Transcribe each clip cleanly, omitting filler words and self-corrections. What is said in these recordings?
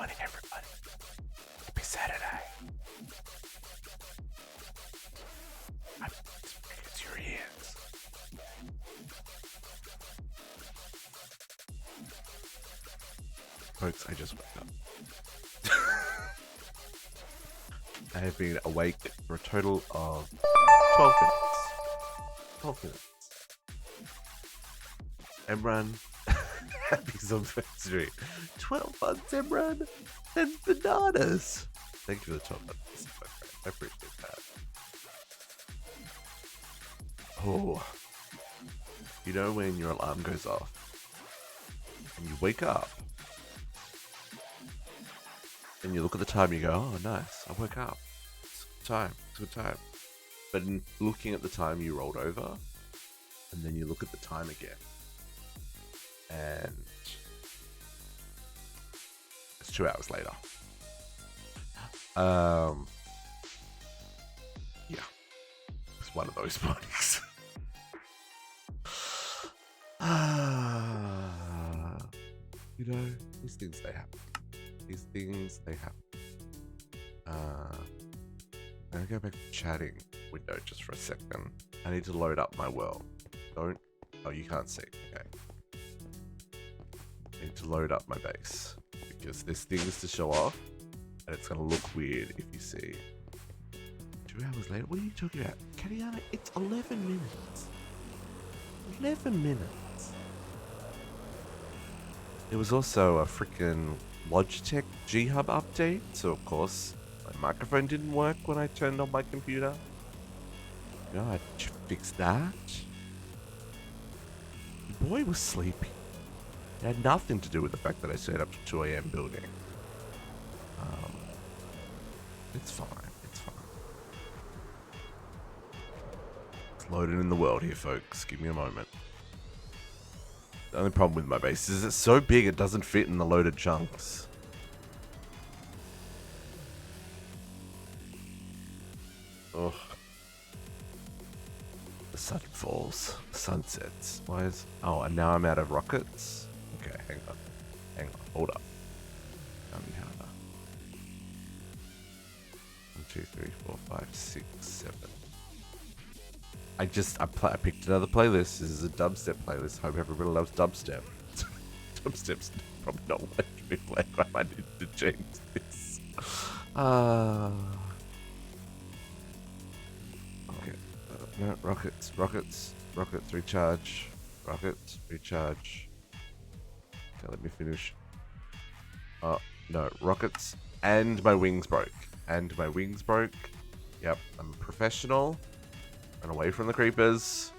morning, everybody. Happy Saturday. It's your ears. Folks, I just woke up. I have been awake for a total of 12 minutes. 12 minutes. Emran, happy anniversary. 12 months, Emran. That's bananas. Thank you for the 12 months. I appreciate that. Oh. You know when your alarm goes off and you wake up and you look at the time and you go, oh, nice, I woke up. It's a good time. It's a good time. But in looking at the time, you rolled over and then you look at the time again. And it's 2 hours later. Yeah, it's one of those mornings. You know, these things they happen. These things they happen. I'm gonna go back to chatting window just for a second. I need to load up my world. Oh, you can't see. Okay. I need to load up my base because there's things to show off and it's gonna look weird if you see 2 hours later. What are you talking about, Katiana? It's 11 minutes. 11 minutes. There was also a freaking Logitech G-Hub update, so of course my microphone didn't work when I turned on my computer. You know, I fixed that. The boy was sleepy. It had nothing to do with the fact that I stayed up to 2 a.m. building. It's fine. It's fine. It's loaded in the world here, folks. Give me a moment. The only problem with my base is it's so big it doesn't fit in the loaded chunks. Ugh. The sun falls. The sun sets. Why is... Oh, and now I'm out of rockets? Okay, hang on. Hang on. Hold up. Gunpowder. 1, 2, 3, 4, 5, 6, 7. I picked another playlist. This is a dubstep playlist. Hope everybody loves dubstep. Dubstep's probably not what I should be playing. I might need to change this. Okay. No, rockets, recharge. Rockets, recharge. Okay, let me finish. Oh, no, rockets. And my wings broke. Yep, I'm a professional. And away from the creepers.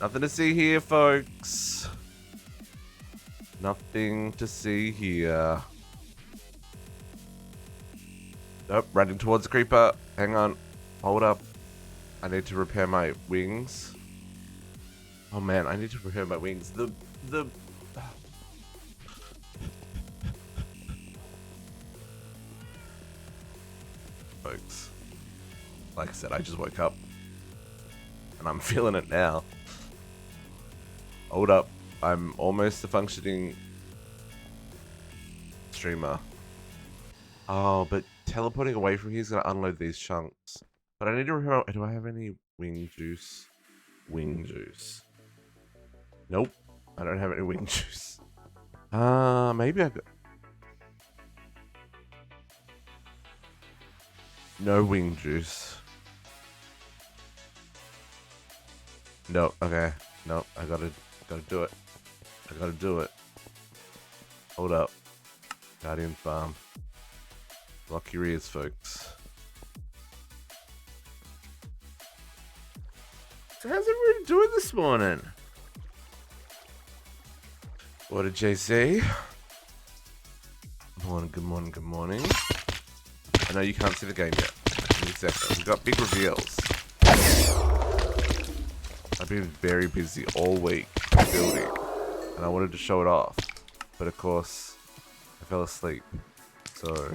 Nothing to see here, folks. Nothing to see here. Nope, running towards the creeper. Hang on. Hold up. I need to repair my wings. Oh man, I need to repair my wings. The folks. Like I said, I just woke up. And I'm feeling it now. Hold up. I'm almost a functioning streamer. Oh, but teleporting away from here is going to unload these chunks. But I need to remember, do I have any wing juice? Wing juice. Nope. I don't have any wing juice. Maybe I got... No wing juice. No, okay. No, I gotta do it. I gotta do it. Hold up. Guardian Farm. Lock your ears, folks. So how's everybody doing this morning? What did Jay say? Good morning, good morning, good morning. I know you can't see the game yet. Give me a second. We've got big reveals. I've been very busy all week building, and I wanted to show it off, but of course, I fell asleep, so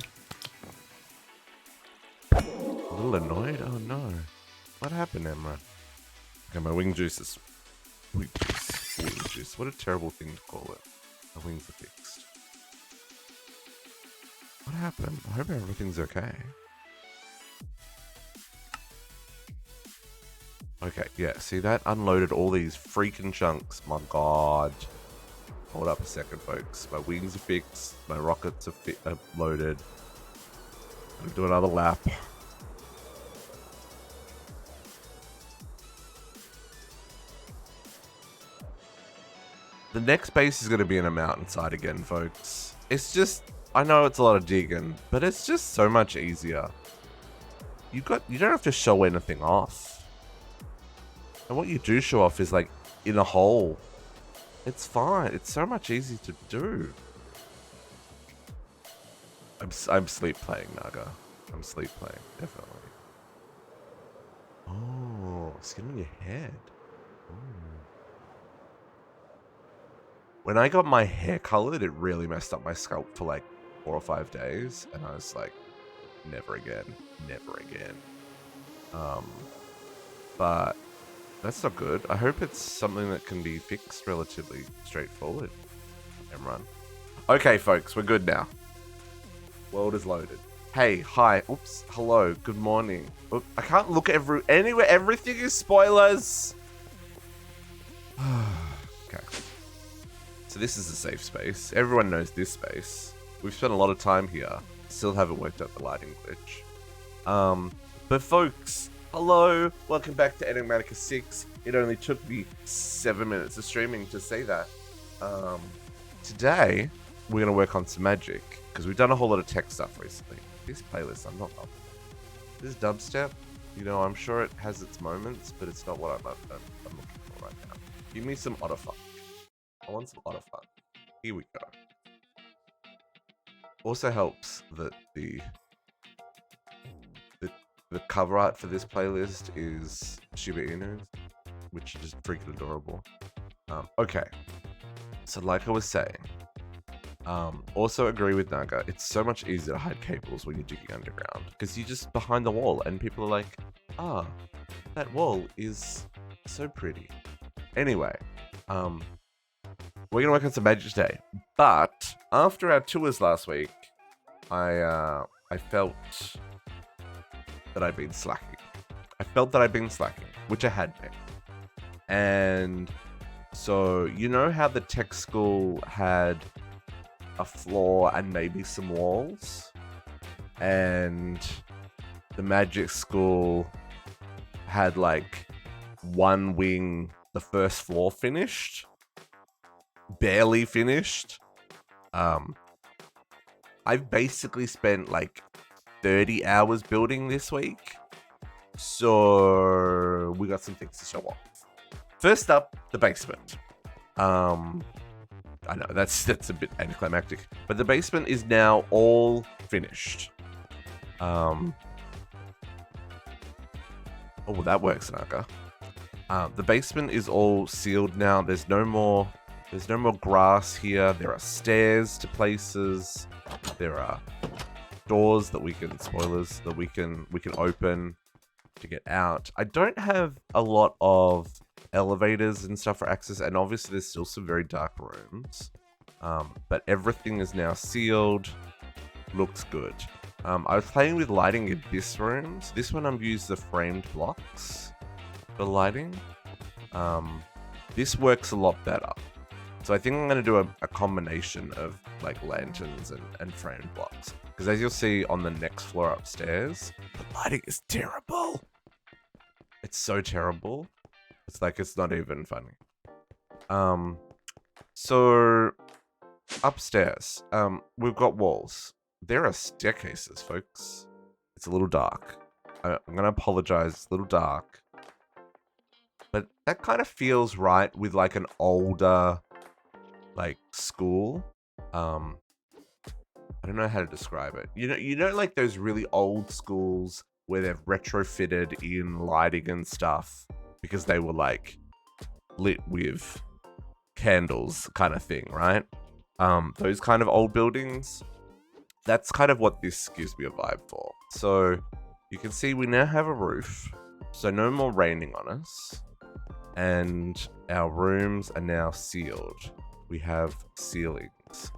a little annoyed. Oh no, what happened, Emra? Okay, my wing juice is wing juice. What a terrible thing to call it. My wings are fixed. What happened? I hope everything's okay. Okay, yeah, see that? Unloaded all these freaking chunks. My god. Hold up a second, folks. My wings are fixed. My rockets are loaded. I'm gonna do another lap. The next base is gonna be in a mountainside again, folks. It's just, I know it's a lot of digging, but it's just so much easier. You don't have to show anything off. And what you do show off is like in a hole. It's fine. It's so much easier to do. I'm sleep playing, Naga. I'm sleep playing, definitely. Oh, skin on your head. Ooh. When I got my hair colored, it really messed up my scalp for like 4 or 5 days, and I was like, never again, never again. But that's not good. I hope it's something that can be fixed relatively straightforward. Emran. Okay, folks, we're good now. World is loaded. Hey, hi, oops, hello, good morning. Oop, I can't look anywhere. Everything is spoilers. Okay. So this is a safe space. Everyone knows this space. We've spent a lot of time here. Still haven't worked out the lighting glitch. But folks, hello, welcome back to Enigmatica 6. It only took me 7 minutes of streaming to say that. Today, we're going to work on some magic, because we've done a whole lot of tech stuff recently. This playlist, I'm not loving. This dubstep, you know, I'm sure it has its moments, but it's not what I'm looking for right now. Give me some otter fun. I want some otter fun. Here we go. Also helps that the cover art for this playlist is Shiba Inu, which is just freaking adorable. Okay, so like I was saying, also agree with Naga, it's so much easier to hide cables when you're digging underground, because you're just behind the wall and people are like, ah, that wall is so pretty. Anyway, we're gonna work on some magic today, but after our tours last week, I felt that I'd been slacking. Which I had been. And so, you know how the tech school had a floor and maybe some walls? And the magic school had like one wing, the first floor finished? Barely finished? I've basically spent like 30 hours building this week, so we got some things to show off. First up, the basement. I know that's a bit anticlimactic, but the basement is now all finished. Oh, that works, Naga. The basement is all sealed now. There's no more grass here. There are stairs to places. There are doors that we can open to get out. I don't have a lot of elevators and stuff for access, and obviously there's still some very dark rooms. But everything is now sealed. Looks good. I was playing with lighting in this room. So this one I've used the framed blocks for lighting. This works a lot better. So I think I'm going to do a combination of like lanterns and framed blocks. Because as you'll see on the next floor upstairs, the lighting is terrible. It's so terrible. It's like, it's not even funny. So upstairs, we've got walls. There are staircases, folks. It's a little dark. I'm going to apologize. It's a little dark. But that kind of feels right with like an older like school. I don't know how to describe it. You know like those really old schools where they've retrofitted in lighting and stuff because they were like lit with candles kind of thing, right? Those kind of old buildings. That's kind of what this gives me a vibe for. So you can see we now have a roof, so no more raining on us, and our rooms are now sealed. We have ceilings.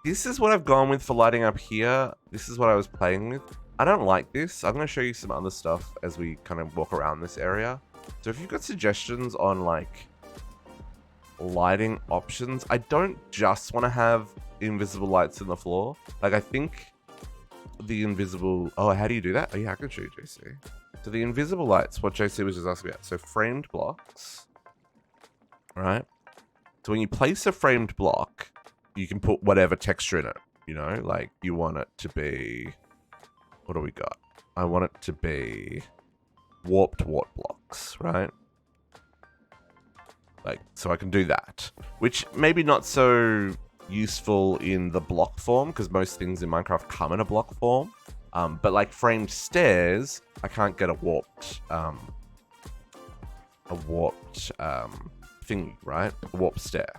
this is what I've gone with for lighting up here. This is what I was playing with. I don't like this. I'm going to show you some other stuff as we kind of walk around this area. So if you've got suggestions on like lighting options, I don't just want to have invisible lights in the floor. Like I think the invisible... Oh, how do you do that? Oh yeah, I can show you, JC. So the invisible lights, what JC was just asking about. So framed blocks, right? So when you place a framed block, you can put whatever texture in it, you know? Like you want it to be... What do we got? I want it to be warped wart blocks, right? Like, so I can do that, which maybe not so useful in the block form because most things in Minecraft come in a block form. But like framed stairs, I can't get a warped thingy, right? A warped stair.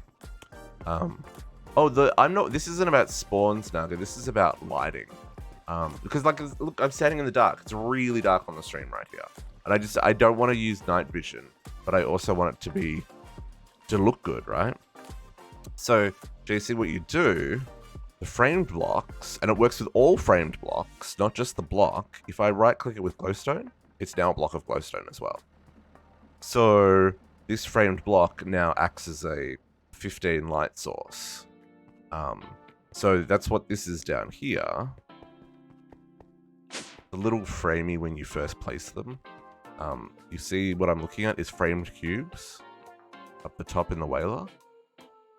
This isn't about spawns, Naga. This is about lighting. Because like, look, I'm standing in the dark. It's really dark on the stream right here. And I don't want to use night vision, but I also want it to look good, right? So, JC, what you do, the framed blocks, and it works with all framed blocks, not just the block. If I right click it with glowstone, it's now a block of glowstone as well. So, this framed block now acts as a 15 light source. So that's what this is down here. A little framey when you first place them. You see what I'm looking at is framed cubes up the top in the whaler.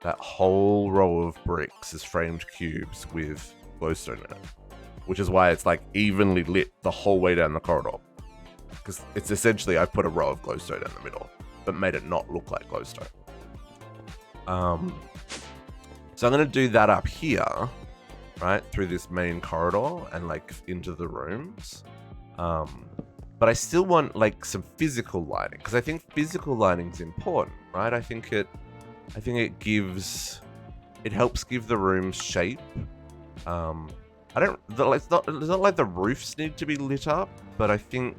That whole row of bricks is framed cubes with glowstone in it, which is why it's like evenly lit the whole way down the corridor. Because it's essentially, I've put a row of glowstone in the middle, but made it not look like glowstone. So I'm going to do that up here, right, through this main corridor and like into the rooms. But I still want like some physical lighting because I think physical lighting is important, right? I think it helps give the rooms shape. It's not like the roofs need to be lit up, but I think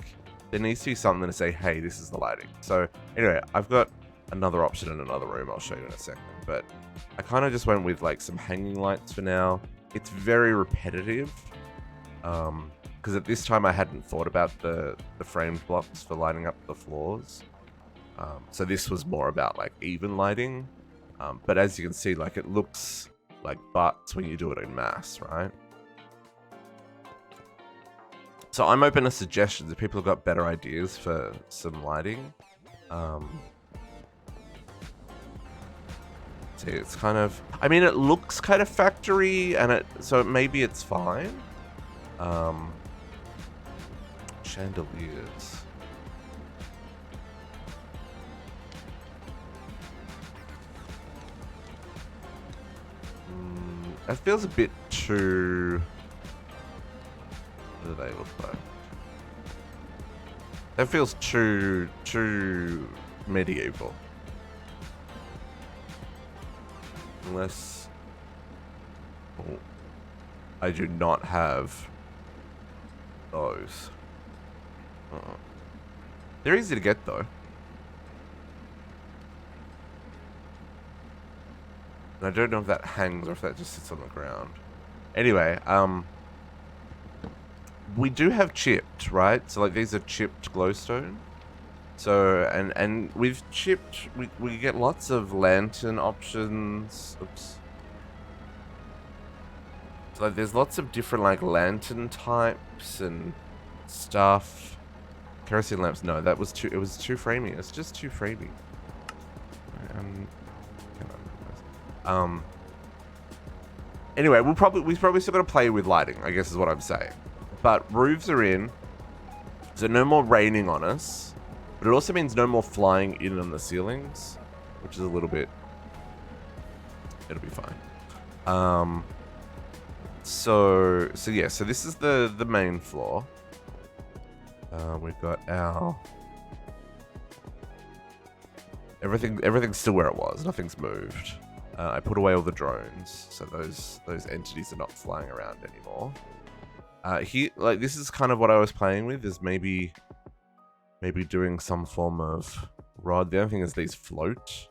there needs to be something to say, hey, this is the lighting. So anyway, I've got another option in another room I'll show you in a second, but I kind of just went with like some hanging lights for now. It's very repetitive. Because at this time I hadn't thought about the framed blocks for lighting up the floors. So this was more about like even lighting. But as you can see, like it looks like butts when you do it in mass, right? So I'm open to suggestions if people have got better ideas for some lighting. See, it's kind of... I mean, it looks kind of factory, and so maybe it's fine. Chandeliers. That feels a bit too... What do they look like? That feels too medieval. Unless... Oh, I do not have those. They're easy to get though. And I don't know if that hangs or if that just sits on the ground. Anyway, we do have chipped, right? So like these are chipped glowstone. So, and with chipped, we get lots of lantern options. Oops. So like there's lots of different like lantern types and stuff. Kerosene lamps, no, it was too framey. It's just too framey. Anyway, we've probably still got to play with lighting, I guess is what I'm saying. But roofs are in, so no more raining on us. But it also means no more flying in on the ceilings, which is a little bit... It'll be fine. So yeah, so this is the main floor. We've got our... Everything's still where it was. Nothing's moved. I put away all the drones, so those entities are not flying around anymore. Here, like this is kind of what I was playing with. Is maybe doing some form of rod. The only thing is these float,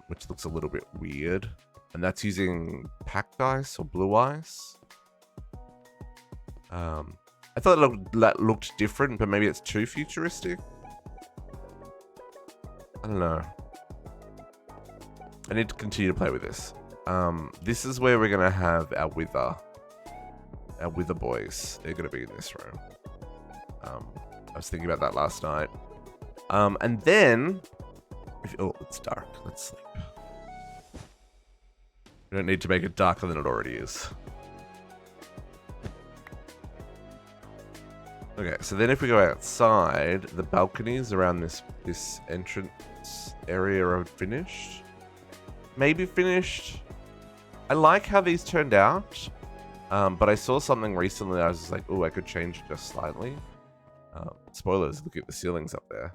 which looks a little bit weird. And that's using packed ice or blue ice. I thought that looked different, but maybe it's too futuristic. I don't know. I need to continue to play with this. This is where we're gonna have our wither boys. They're gonna be in this room. I was thinking about that last night. And then, oh, it's dark. Let's sleep. We don't need to make it darker than it already is. Okay, so then if we go outside, the balconies around this entrance area are finished. Maybe finished. I like how these turned out, but I saw something recently. I was just like, oh, I could change it just slightly. Spoilers, look at the ceilings up there.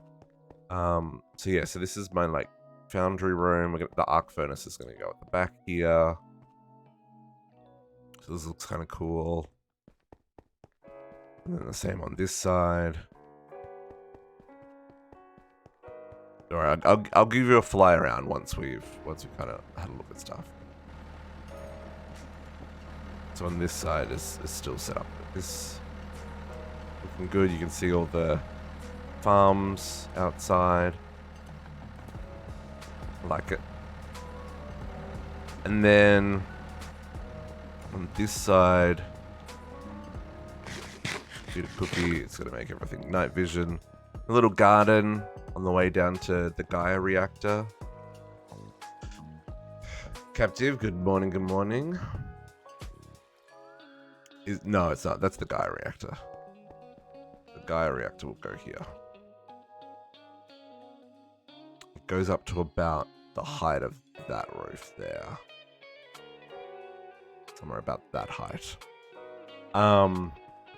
So yeah, so this is my like foundry room. The arc furnace is going to go at the back here. So this looks kind of cool. And then the same on this side. All right, I'll give you a fly around once we've kind of had a look at stuff. So on this side is still set up. This looking good. You can see all the farms outside. I like it. And then on this side, get a cookie. It's gonna make everything night vision. A little garden on the way down to the Gaia reactor. Captive, good morning, good morning. No, it's not. That's the Gaia reactor. The Gaia reactor will go here. It goes up to about the height of that roof there. Somewhere about that height.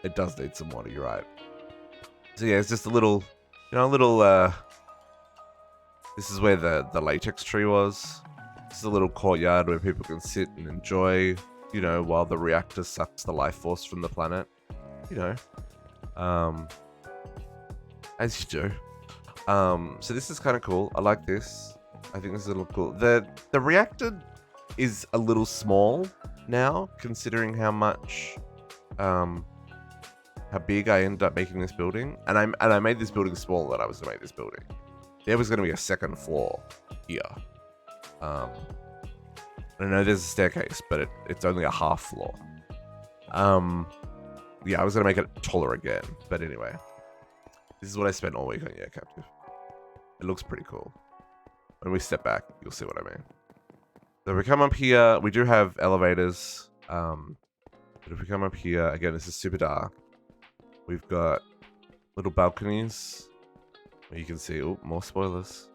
It does need some water, you're right. So yeah, it's just a little, this is where the latex tree was. This is a little courtyard where people can sit and enjoy, while the reactor sucks the life force from the planet. As you do. So this is kind of cool. I like this. I think this is a little cool. The reactor is a little small now, considering how much, how big I ended up making this building. And I made this building smaller than I was to make this building. There was going to be a second floor here. I know there's a staircase, but it's only a half floor. Yeah, I was going to make it taller again. But anyway, this is what I spent all week on. Yeah, Captive. It looks pretty cool. When we step back, you'll see what I mean. So if we come up here, we do have elevators. But if we come up here, again, this is super dark. We've got little balconies where you can see, oh, more spoilers,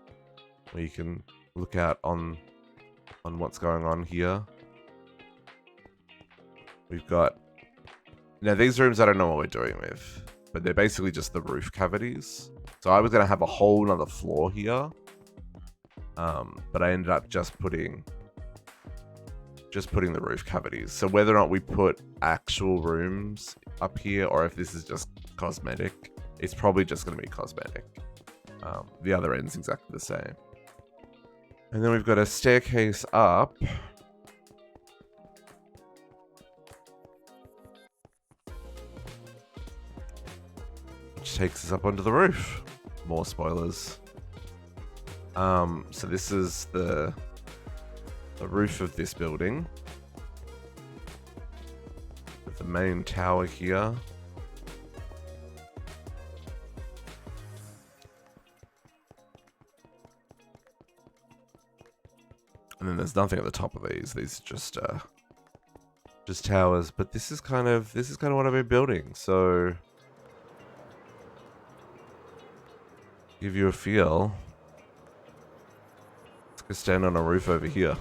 where you can look out on what's going on here. We've got, now these rooms I don't know what we're doing with, but they're basically just the roof cavities. So I was going to have a whole nother floor here, but I ended up just putting the roof cavities. So whether or not we put actual rooms up here or if this is just cosmetic, it's probably just going to be cosmetic. The other end's exactly the same. And then we've got a staircase up. Which takes us up onto the roof. More spoilers. So this is the roof of this building. With the main tower here. And then there's nothing at the top of these. These are just towers. But this is kind of what I've been building. So give you a feel. Let's go stand on a roof over here.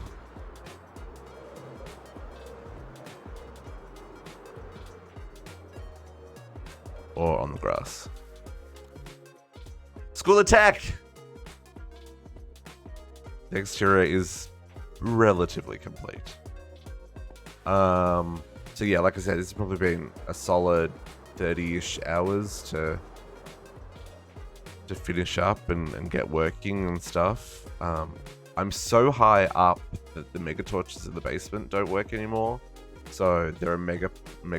Or on the grass. School attack! The exterior is relatively complete. So yeah, like I said, this has probably been a solid 30-ish hours to finish up and get working and stuff. I I'm so high up that the mega torches in the basement don't work anymore. So there are mega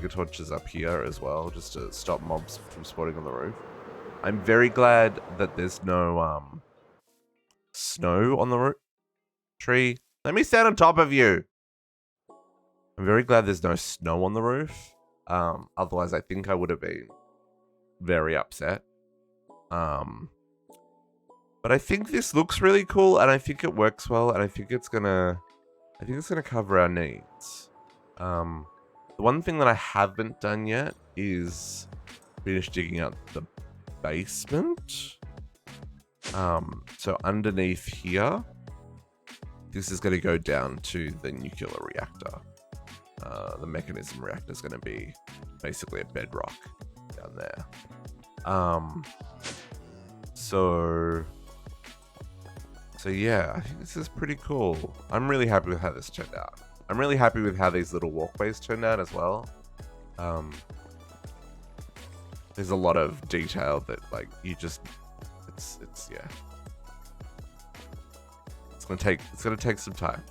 torches up here as well, just to stop mobs from spawning on the roof. I'm very glad that there's no snow on the roof. Tree, let me stand on top of you. I'm very glad there's no snow on the roof. Otherwise, I think I would have been very upset. But I think this looks really cool, and I think it works well, and I think it's gonna cover our needs. The one thing that I haven't done yet is finish digging out the basement. So underneath here, this is gonna go down to the nuclear reactor. The mechanism reactor is gonna be basically a bedrock down there. So yeah, I think this is pretty cool. I'm really happy with how this turned out. I'm really happy with how these little walkways turned out as well. There's a lot of detail that like you just, it's yeah. It's gonna take some time.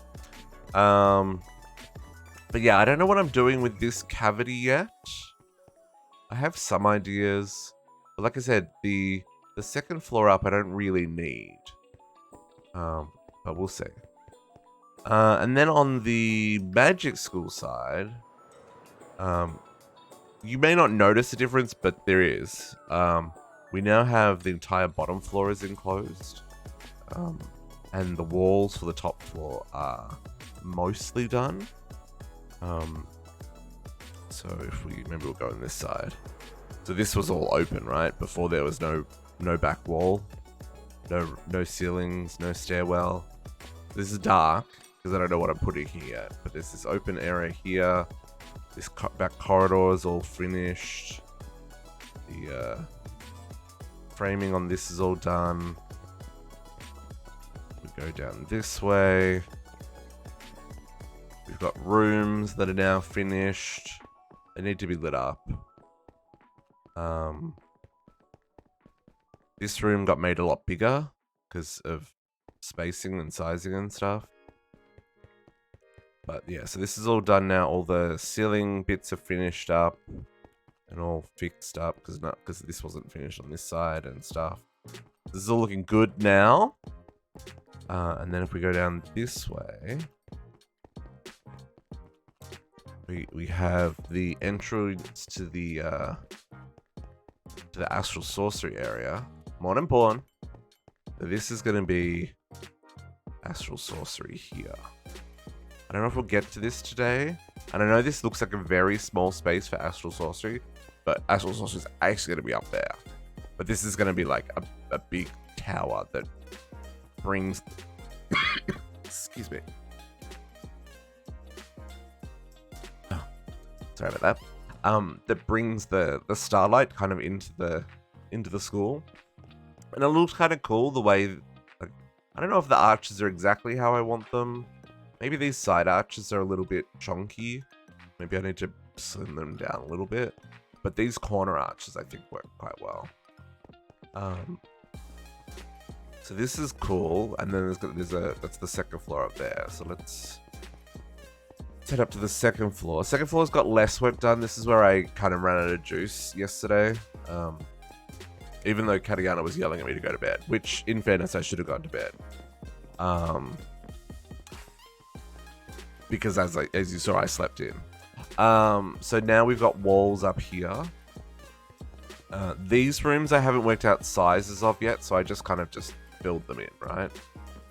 But yeah, I don't know what I'm doing with this cavity yet. I have some ideas, but like I said, the second floor up I don't really need. But we'll see. And then on the magic school side, you may not notice a difference, but there is. We now have the entire bottom floor is enclosed. And the walls for the top floor are mostly done. So if we, maybe we'll go on this side. So this was all open, right? Before there was no back wall. No ceilings, no stairwell. This is dark because I don't know what I'm putting here yet. But there's this open area here. This back corridor is all finished. The framing on this is all done. We go down this way. We've got rooms that are now finished. They need to be lit up. This room got made a lot bigger because of spacing and sizing and stuff. But yeah, so this is all done now. All the ceiling bits are finished up and all fixed up because this wasn't finished on this side and stuff. This is all looking good now. And then if we go down this way, we have the entrance to the astral sorcery area. Modern Pawn. So this is going to be astral sorcery here. I don't know if we'll get to this today. And I know this looks like a very small space for astral sorcery, but astral sorcery is actually going to be up there. But this is going to be like a big tower that brings... Excuse me. Oh, sorry about that. That brings the starlight kind of into the school. And it looks kind of cool the way, like, I don't know if the arches are exactly how I want them. Maybe these side arches are a little bit chunky. Maybe I need to slim them down a little bit. But these corner arches I think work quite well. So this is cool. And then that's the second floor up there. So let's head up to the second floor. Second floor's got less work done. This is where I kind of ran out of juice yesterday. Even though Katayana was yelling at me to go to bed, which, in fairness, I should have gone to bed. Because as you saw, I slept in. So now we've got walls up here. These rooms I haven't worked out sizes of yet, so I just kind of filled them in, right?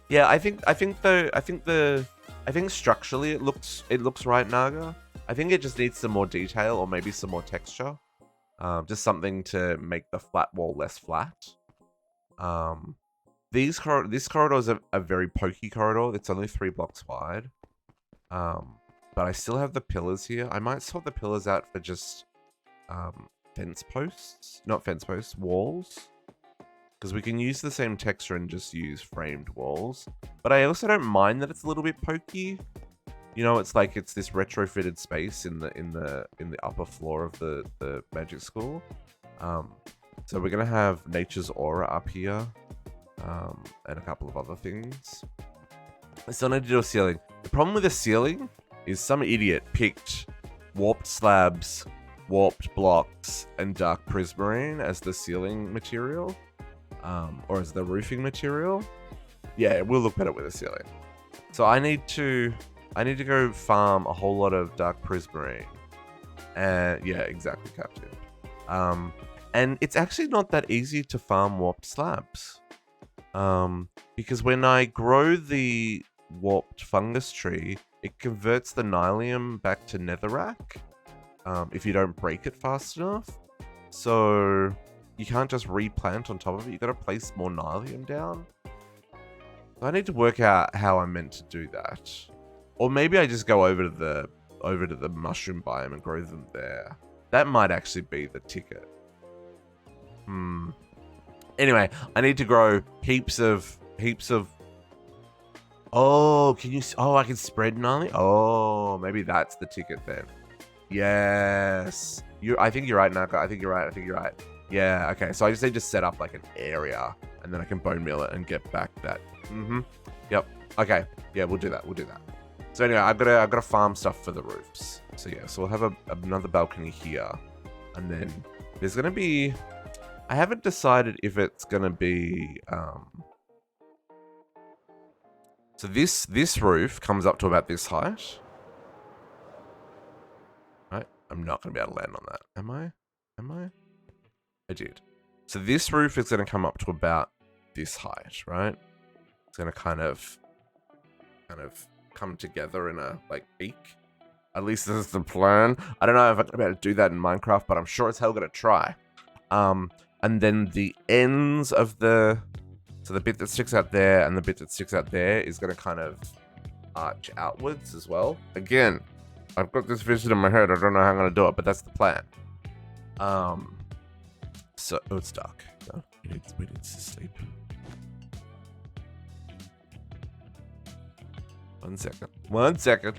Yeah, I think structurally it looks right, Naga. I think it just needs some more detail or maybe some more texture. Just something to make the flat wall less flat. This corridor is a very pokey corridor. It's only 3 blocks wide. But I still have the pillars here. I might swap the pillars out for just fence posts. Not fence posts, walls. Because we can use the same texture and just use framed walls. But I also don't mind that it's a little bit pokey. You know, it's like it's this retrofitted space in the upper floor of the magic school. So we're gonna have nature's aura up here, and a couple of other things. I still need to do a ceiling. The problem with the ceiling is some idiot picked warped slabs, warped blocks, and dark prismarine as the ceiling material, or as the roofing material. Yeah, it will look better with a ceiling. So I need to go farm a whole lot of dark prismarine. And yeah, exactly, Captain. And it's actually not that easy to farm warped slabs. Because when I grow the warped fungus tree, it converts the nylium back to netherrack. If you don't break it fast enough. So you can't just replant on top of it. You gotta place more nylium down. So I need to work out how I'm meant to do that. Or maybe I just go over to the mushroom biome and grow them there. That might actually be the ticket. Anyway, I need to grow heaps of. Oh, can you? Oh, I can spread nylium. Oh, maybe that's the ticket then. Yes. I think you're right, Naka. I think you're right. Yeah, okay. So I just need to set up like an area and then I can bone meal it and get back that. Yep. Okay. Yeah, we'll do that. So anyway, I've got to farm stuff for the roofs. So yeah, so we'll have another balcony here. And then there's going to be, I haven't decided if it's going to be, so this roof comes up to about this height. Right? I'm not going to be able to land on that. Am I? I did. So this roof is going to come up to about this height, right? It's going to kind of come together in a like peak. At least this is the plan. I don't know if I'm going to be able to do that in Minecraft, but I'm sure as hell going to try. And then the ends of so the bit that sticks out there and the bit that sticks out there is going to kind of arch outwards as well. Again, I've got this vision in my head. I don't know how I'm going to do it, but that's the plan. So, oh, it's dark. No, we need to sleep. 1 second.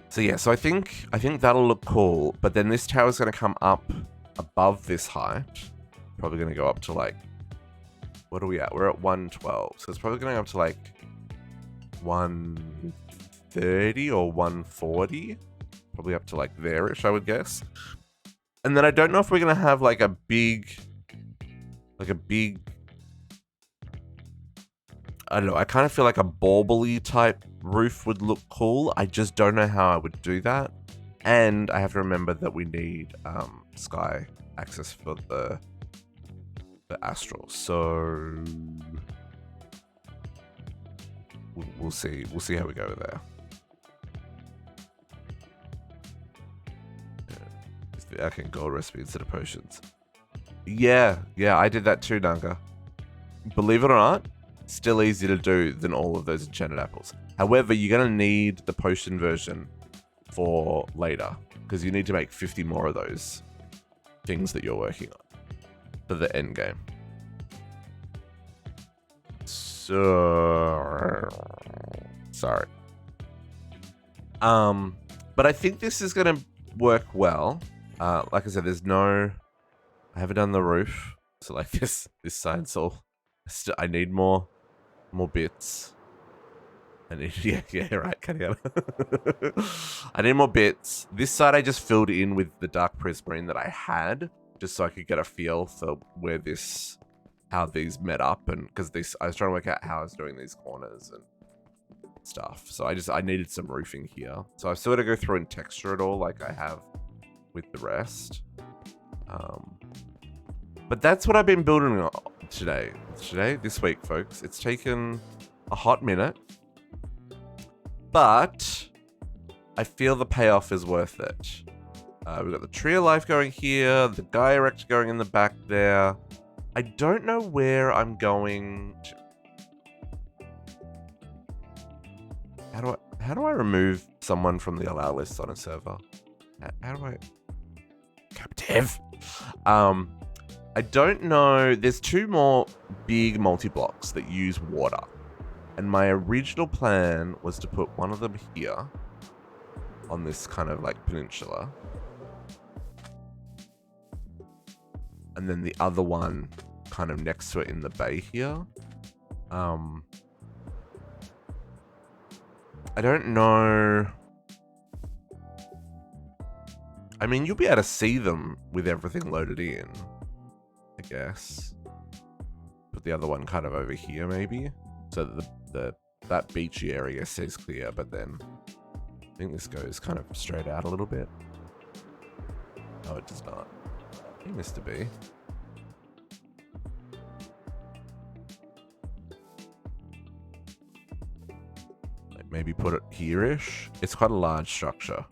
So yeah, so I think that'll look cool, but then this tower's going to come up above this height. Probably going to go up to like, what are we at? We're at 112. So it's probably going to go up to like 130 or 140. Probably up to like there-ish, I would guess. And then I don't know if we're going to have like a big, I don't know, I kind of feel like a bauble-y type roof would look cool. I just don't know how I would do that. And I have to remember that we need sky access for the astral. So we'll see how we go there. Okay, gold recipe instead of potions. Yeah, I did that too, Nanga. Believe it or not, still easier to do than all of those enchanted apples. However, you're going to need the potion version for later, because you need to make 50 more of those things that you're working on for the end game. So, sorry. But I think this is going to work well. Like I said, I haven't done the roof. So like this side's all, I need more bits. I need, yeah, right, I need more bits. This side I just filled in with the dark prismarine that I had, just so I could get a feel for how these met up, and because I was trying to work out how I was doing these corners and stuff. So I needed some roofing here. So I've still got to go through and texture it all like I have with the rest. But that's what I've been building this week, folks. It's taken a hot minute, but I feel the payoff is worth it. We've got the tree of life going here, the Gaia erector going in the back there. I don't know where I'm going to. How do I remove someone from the allow list on a server? How do I? Captive. I don't know. There's 2 more big multi-blocks that use water. And my original plan was to put one of them here on this kind of like peninsula. And then the other one kind of next to it in the bay here. I don't know. I mean, you'll be able to see them with everything loaded in, I guess. Put the other one kind of over here, maybe, so that that beachy area stays clear. But then I think this goes kind of straight out a little bit. No, it does not. Hey, Mr. B. Like maybe put it here-ish. It's quite a large structure.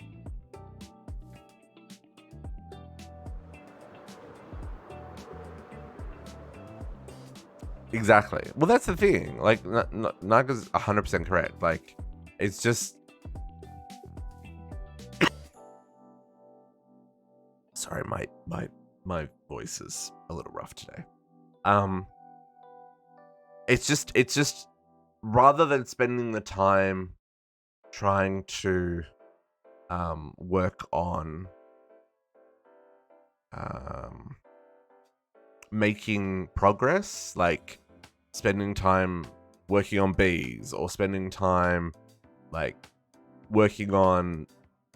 Exactly. Well, that's the thing. Like, Naga's 100% correct. Like, it's just... Sorry, my voice is a little rough today. It's just rather than spending the time trying to work on making progress, like spending time working on bees or spending time like working on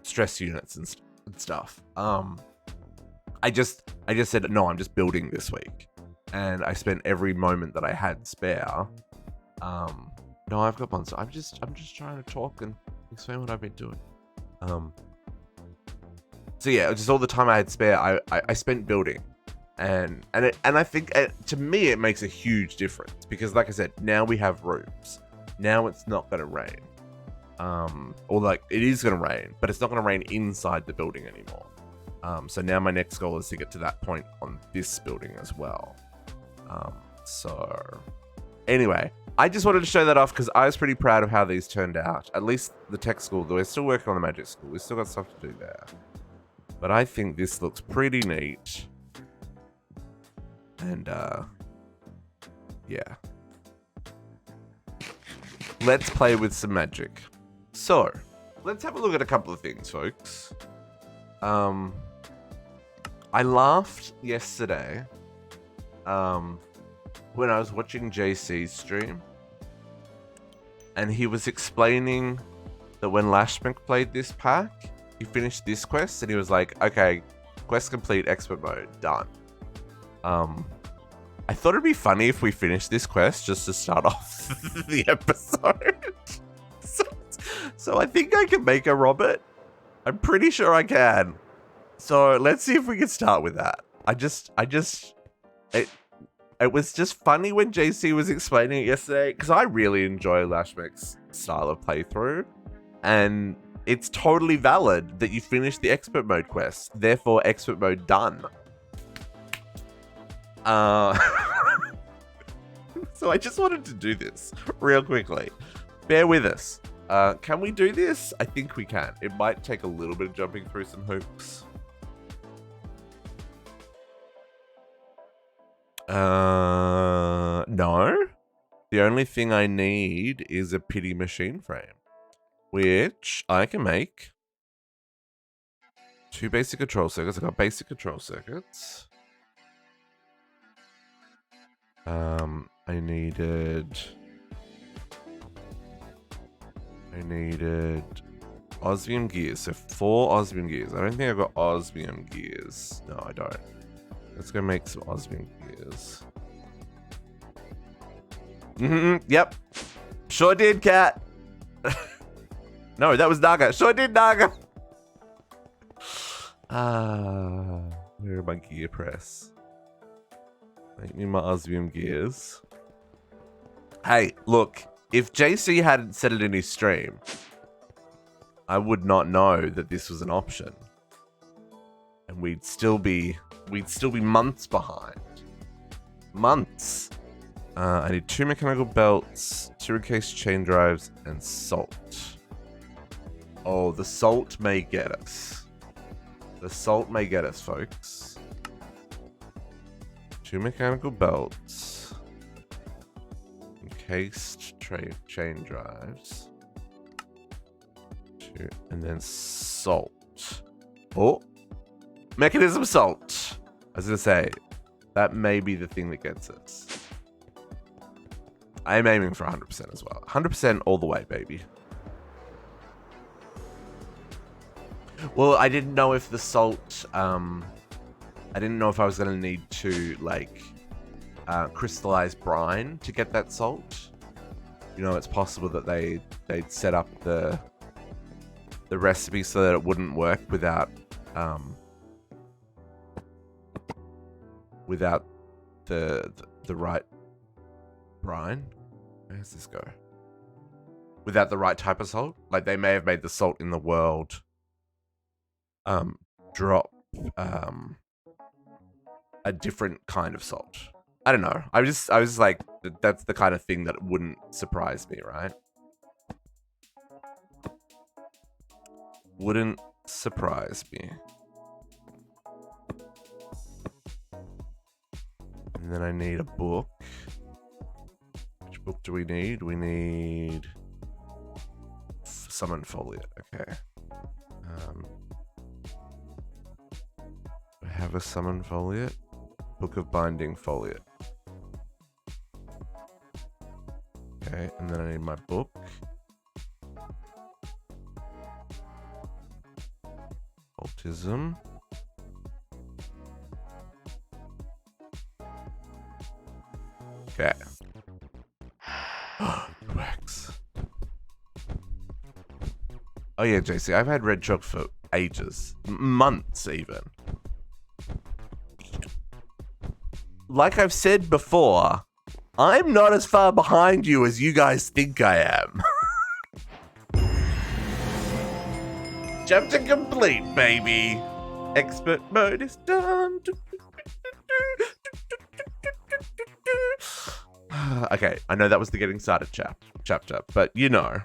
stress units and stuff. I just said no, I'm just building this week, and I spent every moment that I had spare. No, I've got one. So I'm just trying to talk and explain what I've been doing. So yeah, just all the time I had spare, I spent building. And I think to me it makes a huge difference because, like I said, now we have roofs. Now it's not going to rain, or like it is going to rain, but it's not going to rain inside the building anymore. So now my next goal is to get to that point on this building as well. So anyway, I just wanted to show that off because I was pretty proud of how these turned out. At least the tech school, though we're still working on the magic school. We've still got stuff to do there, but I think this looks pretty neat. And, yeah. Let's play with some magic. So, let's have a look at a couple of things, folks. I laughed yesterday, when I was watching JC's stream. And he was explaining that when Lashmic played this pack, he finished this quest and he was like, okay, quest complete, expert mode, done. I thought it'd be funny if we finished this quest just to start off the episode. So I think I can make a Robert. I'm pretty sure I can. So let's see if we can start with that. It was just funny when JC was explaining it yesterday because I really enjoy Lashmic's style of playthrough, and it's totally valid that you finish the expert mode quest. Therefore, expert mode done. So I just wanted to do this real quickly. Bear with us. Can we do this? I think we can. It might take a little bit of jumping through some hoops. No. The only thing I need is a pity machine frame, which I can make. 2 basic control circuits. I got basic control circuits. I needed osmium gears. So 4 osmium gears. I don't think I got osmium gears. No, I don't. Let's go make some osmium gears. Yep. Sure did, cat. No, that was Naga. Sure did, Naga. Where are my gear press? Make me my osmium gears. Hey, look. If JC hadn't said it in his stream, I would not know that this was an option. And we'd still be months behind. Months. I need 2 mechanical belts, 2 encased chain drives, and salt. Oh, the salt may get us. The salt may get us, folks. 2 mechanical belts, encased chain drives, 2, and then salt. Oh, mechanism salt. I was gonna say that may be the thing that gets us. I'm aiming for 100% as well. 100% all the way, baby. Well, I didn't know if the salt, I didn't know if I was going to need to, like, crystallize brine to get that salt. You know, it's possible that they'd set up the recipe so that it wouldn't work without the right brine. Where does this go? Without the right type of salt? Like, they may have made the salt in the world drop a different kind of salt. I don't know. I was like, that's the kind of thing that wouldn't surprise me, right? Wouldn't surprise me. And then I need a book. Which book do we need? We need Summon Foliate. Okay. I have a Summon Foliate. Book of Binding Foliate. Okay, and then I need my book. Autism. Okay. Wax. Oh yeah, JC, I've had red chalk for ages. Months, even. Like I've said before, I'm not as far behind you as you guys think I am. Chapter complete, baby. Expert mode is done. Okay, I know that was the getting started chapter, but you know.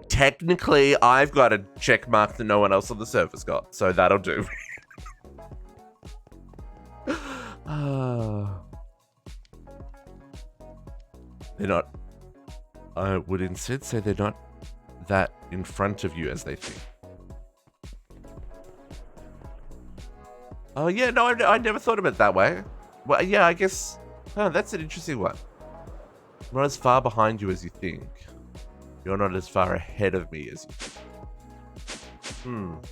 Technically, I've got a check mark that no one else on the server's got, so that'll do. They're not. I would instead say they're not that in front of you as they think. Oh yeah, no, I never thought of it that way. Well, yeah, I guess. Oh, that's an interesting one. I'm not as far behind you as you think. You're not as far ahead of me as you think.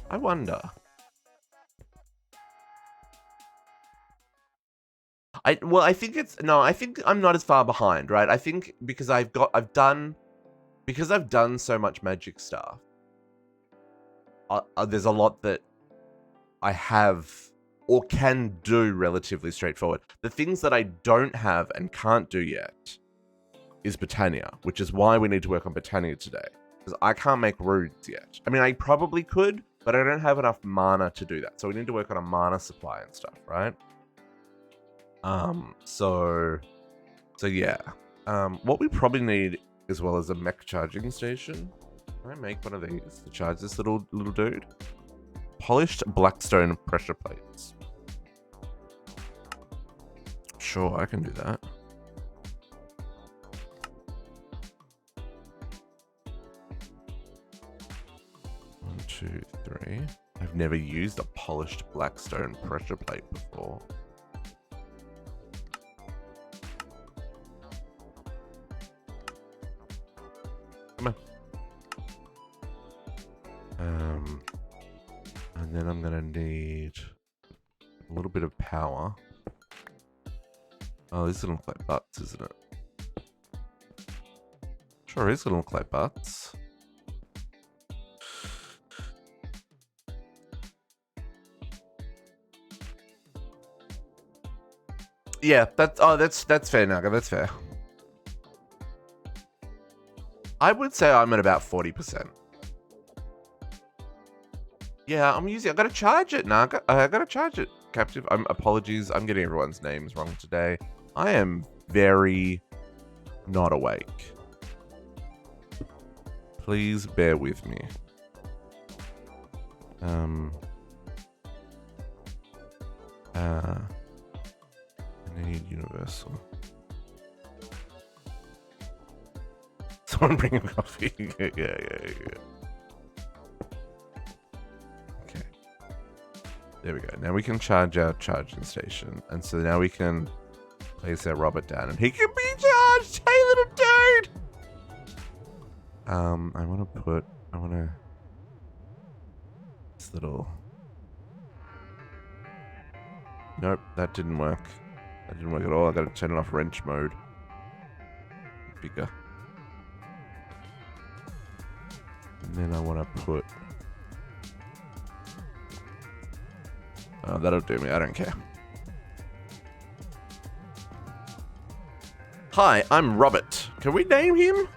I wonder. I think I'm not as far behind, right? I think because I've done so much magic stuff. There's a lot that I have or can do relatively straightforward. The things that I don't have and can't do yet is Botania, which is why we need to work on Botania today. Because I can't make runes yet. I mean, I probably could, but I don't have enough mana to do that. So we need to work on a mana supply and stuff, right? So yeah. What we probably need as well as a mech charging station. Can I make one of these to charge this little dude? Polished blackstone pressure plates. Sure, I can do that. One, two, three. I've never used a polished blackstone pressure plate before. Come on. And then I'm gonna need a little bit of power. Oh, this is gonna look like butts, isn't it? Sure is gonna look like butts. Yeah, that's fair, Naga. That's fair. I would say I'm at about 40%. Yeah, I gotta charge it, Naga. I gotta charge it, Captive. Apologies, I'm getting everyone's names wrong today. I am very not awake. Please bear with me. I need universal. Someone bring him coffee. Yeah. Okay. There we go. Now we can charge our charging station. And so now we can place our Robert down and he can be charged! I want to this little. Nope, that didn't work. That didn't work at all. I gotta turn it off wrench mode. Bigger. And then I want to put. Oh, that'll do me. I don't care. Hi, I'm Robert. Can we name him?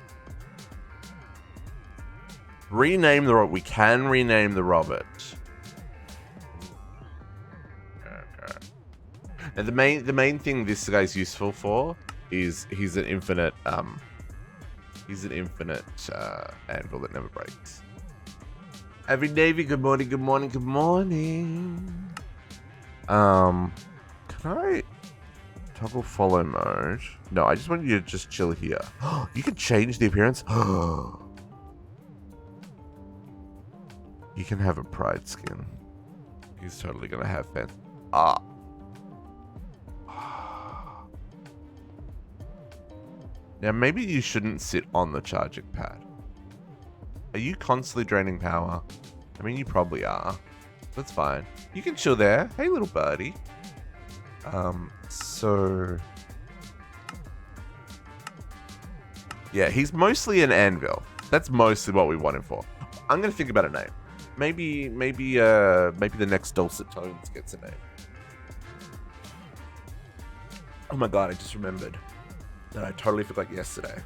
Rename the Robert. We can rename the Robert. Okay. And the main thing this guy's useful for is he's an infinite anvil that never breaks. Every Navy, good morning, good morning, good morning. Can I toggle follow mode? No, I just want you to just chill here. You can change the appearance. You can have a pride skin. He's totally gonna have fans. Now maybe you shouldn't sit on the charging pad. Are you constantly draining power? I mean, you probably are. That's fine. You can chill there. Hey, little birdie. So... yeah, he's mostly an anvil. That's mostly what we want him for. I'm gonna think about a name. Maybe the next Dulcet Tones gets a name. Oh my god, I just remembered that I totally forgot yesterday.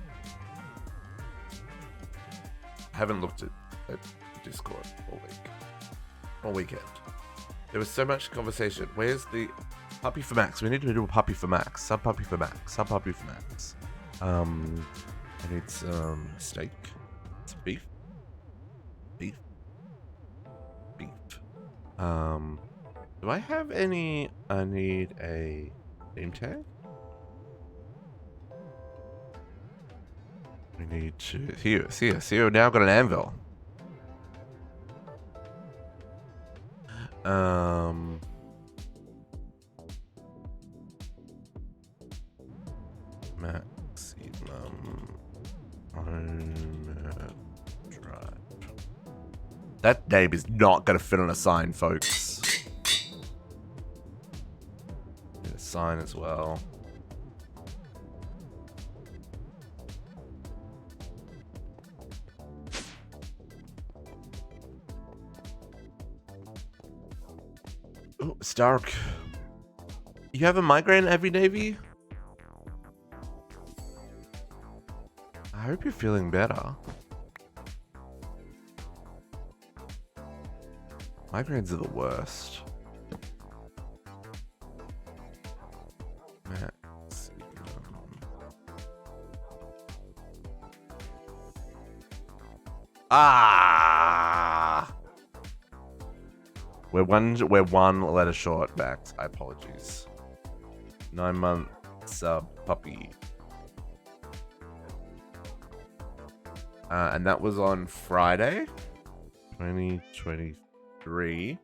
I haven't looked at Discord all weekend. There was so much conversation. Where's the puppy for Max? We need to do a puppy for Max. Sub puppy for Max. Sub puppy for Max. I need some steak. Some beef. Beef. Do I have any? I need a name tag. We need to here. See, we've now got an anvil. Maximum owner drive. That name is not going to fit on a sign, folks. Need a sign as well. Oh, Stark. You have a migraine every Navy? I hope you're feeling better. Migraines are the worst. We're one letter short, Max. I apologies. 9-month sub puppy. And that was on Friday, 2023.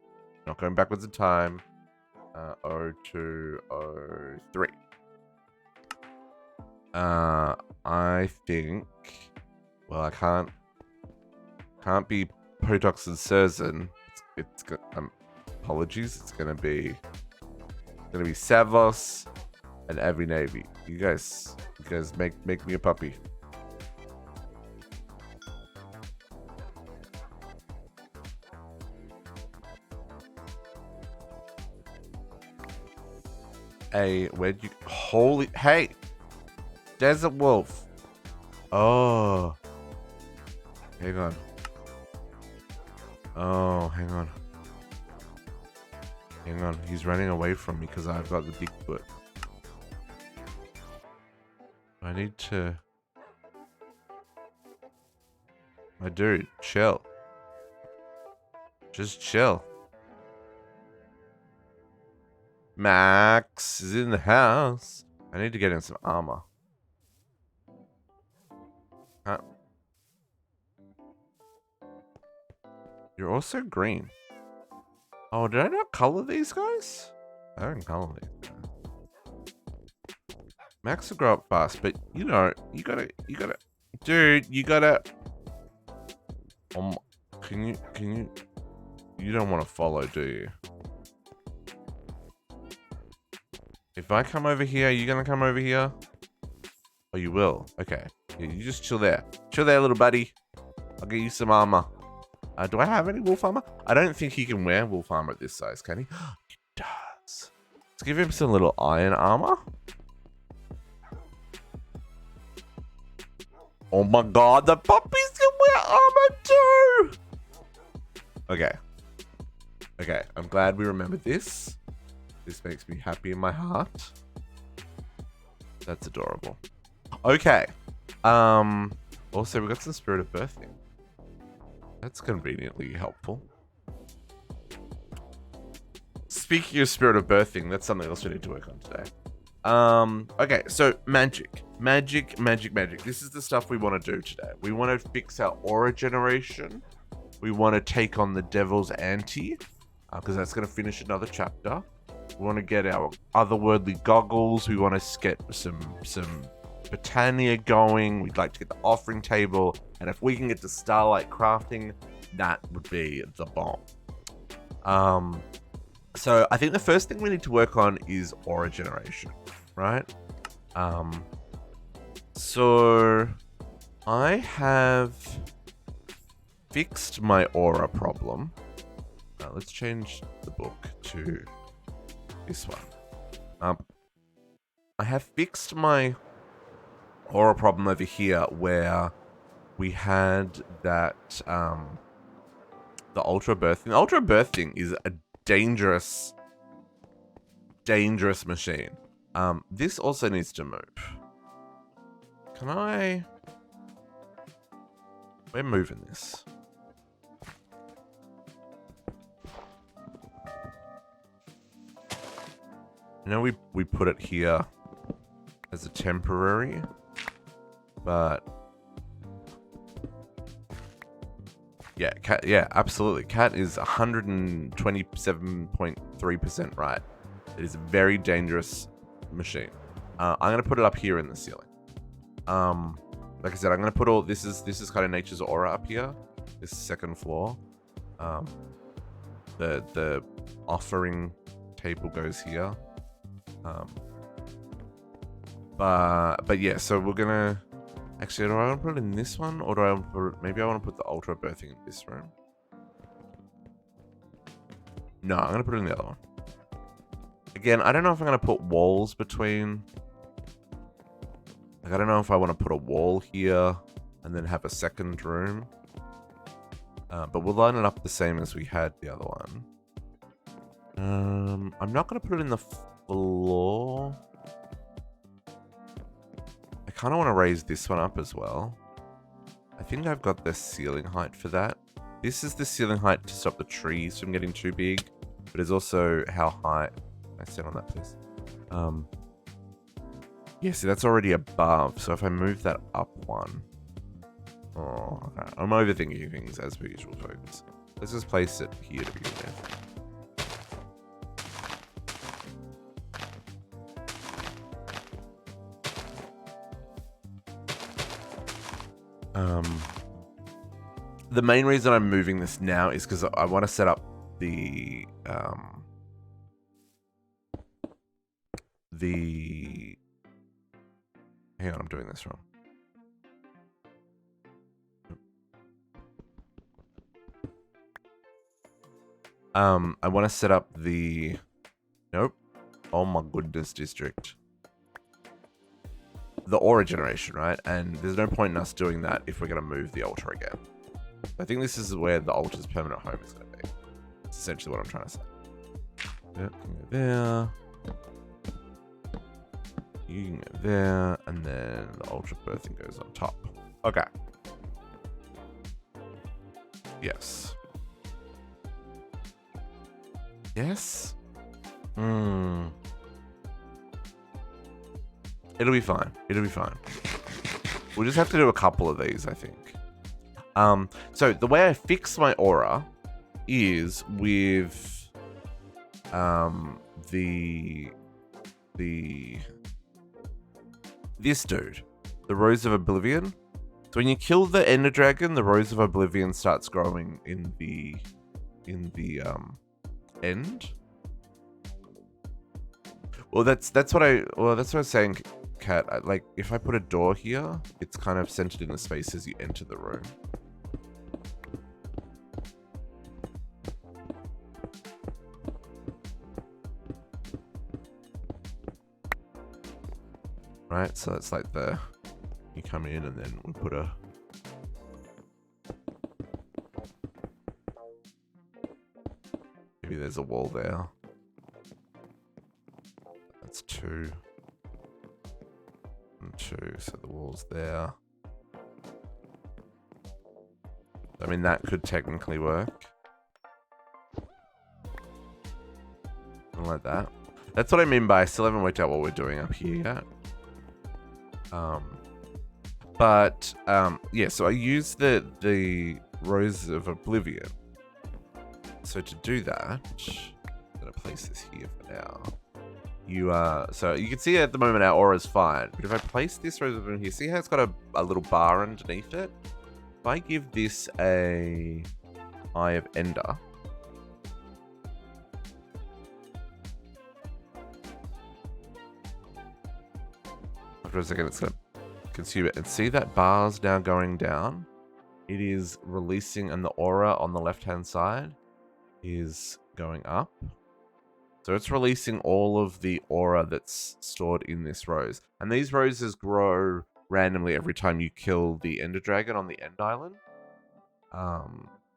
Not going backwards in time. 0203. I think. Well, I can't be Potox and Surzan. It's apologies. It's gonna be Savos and every Navy. You guys make me a puppy. Hey, where'd you? Hey, Desert Wolf. Oh, hang on. Oh, hang on. Hang on. He's running away from me because I've got the Bigfoot. I need to. My dude, chill. Just chill. Max is in the house. I need to get in some armor. You're also green. Oh, did I not color these guys? I didn't color these guys. Max will grow up fast, but you know, you gotta, dude, you gotta Can you? You don't want to follow, do you? If I come over here, are you gonna come over here? Oh, you will. Okay. Yeah, you just chill there. Chill there, little buddy. I'll get you some armor. Do I have any wolf armor? I don't think he can wear wolf armor at this size, can he? He does. Let's give him some little iron armor. Oh my god, the puppies can wear armor too! Okay. Okay, I'm glad we remembered this. This makes me happy in my heart. That's adorable. Okay. Also, we got some spirit of birthing. That's conveniently helpful. Speaking of spirit of birthing, that's something else we need to work on today. Okay, so magic. Magic. This is the stuff we want to do today. We want to fix our aura generation. We want to take on the devil's ante, because that's going to finish another chapter. We want to get our otherworldly goggles. We want to get some Botania going. We'd like to get the offering table. And if we can get to starlight crafting, that would be the bomb. So I think the first thing we need to work on is aura generation, right? So I have fixed my aura problem. Let's change the book to this one. I have fixed my aura problem over here where we had that the ultra birthing. The ultra birthing is a dangerous machine. This also needs to move. Can I? We're moving this. You know, we put it here as a temporary, but yeah, cat. Yeah, absolutely. Cat is 127.3% right. It is a very dangerous machine. I'm gonna put it up here in the ceiling. Like I said, I'm gonna put all this is kind of nature's aura up here. This second floor. The offering table goes here. But yeah, so we're gonna actually, do I want to put it in this one, or do I want to put, maybe I want to put the ultra birthing in this room? No, I'm gonna put it in the other one. Again, I don't know if I'm gonna put walls between. Like, I don't know if I want to put a wall here and then have a second room. But we'll line it up the same as we had the other one. I'm not gonna put it in the floor. I kind of want to raise this one up as well. I think I've got the ceiling height for that. This is the ceiling height to stop the trees from getting too big, but it's also how high. I sit on that, please. Yeah, see, that's already above. So if I move that up one, oh, okay. I'm overthinking things as per usual, folks. Let's just place it here to begin with. The main reason I'm moving this now is because I want to set up the hang on, I'm doing this wrong. I want to set up the nope. Oh my goodness, district. The aura generation, right? And there's no point in us doing that if we're going to move the altar again. I think this is where the altar's permanent home is going to be. That's essentially what I'm trying to say. Yep, you can go there. You can go there, and then the ultra birthing goes on top. Okay. Yes. Yes? It'll be fine. It'll be fine. We'll just have to do a couple of these, I think. So the way I fix my aura is with this dude, the Rose of Oblivion. So when you kill the Ender Dragon, the Rose of Oblivion starts growing in the end. Well, that's what I was saying, Kat. Like if I put a door here, it's kind of centered in the space as you enter the room. Right, so it's like you come in and then we'll put a maybe there's a wall there. That's 2 and 2, so the wall's there. I mean, that could technically work. Something like that. That's what I mean by I still haven't worked out what we're doing up here yet. Yeah, so I use the Rose of Oblivion. So to do that, I'm gonna place this here for now. So you can see at the moment our aura's fine, but if I place this Rose of Oblivion here, see how it's got a little bar underneath it? If I give this a Eye of Ender, after a second it's gonna consume it, and see that bar's now going down. It is releasing, and the aura on the left hand side is going up. So it's releasing all of the aura that's stored in this rose, and these roses grow randomly every time you kill the Ender Dragon on the End Island.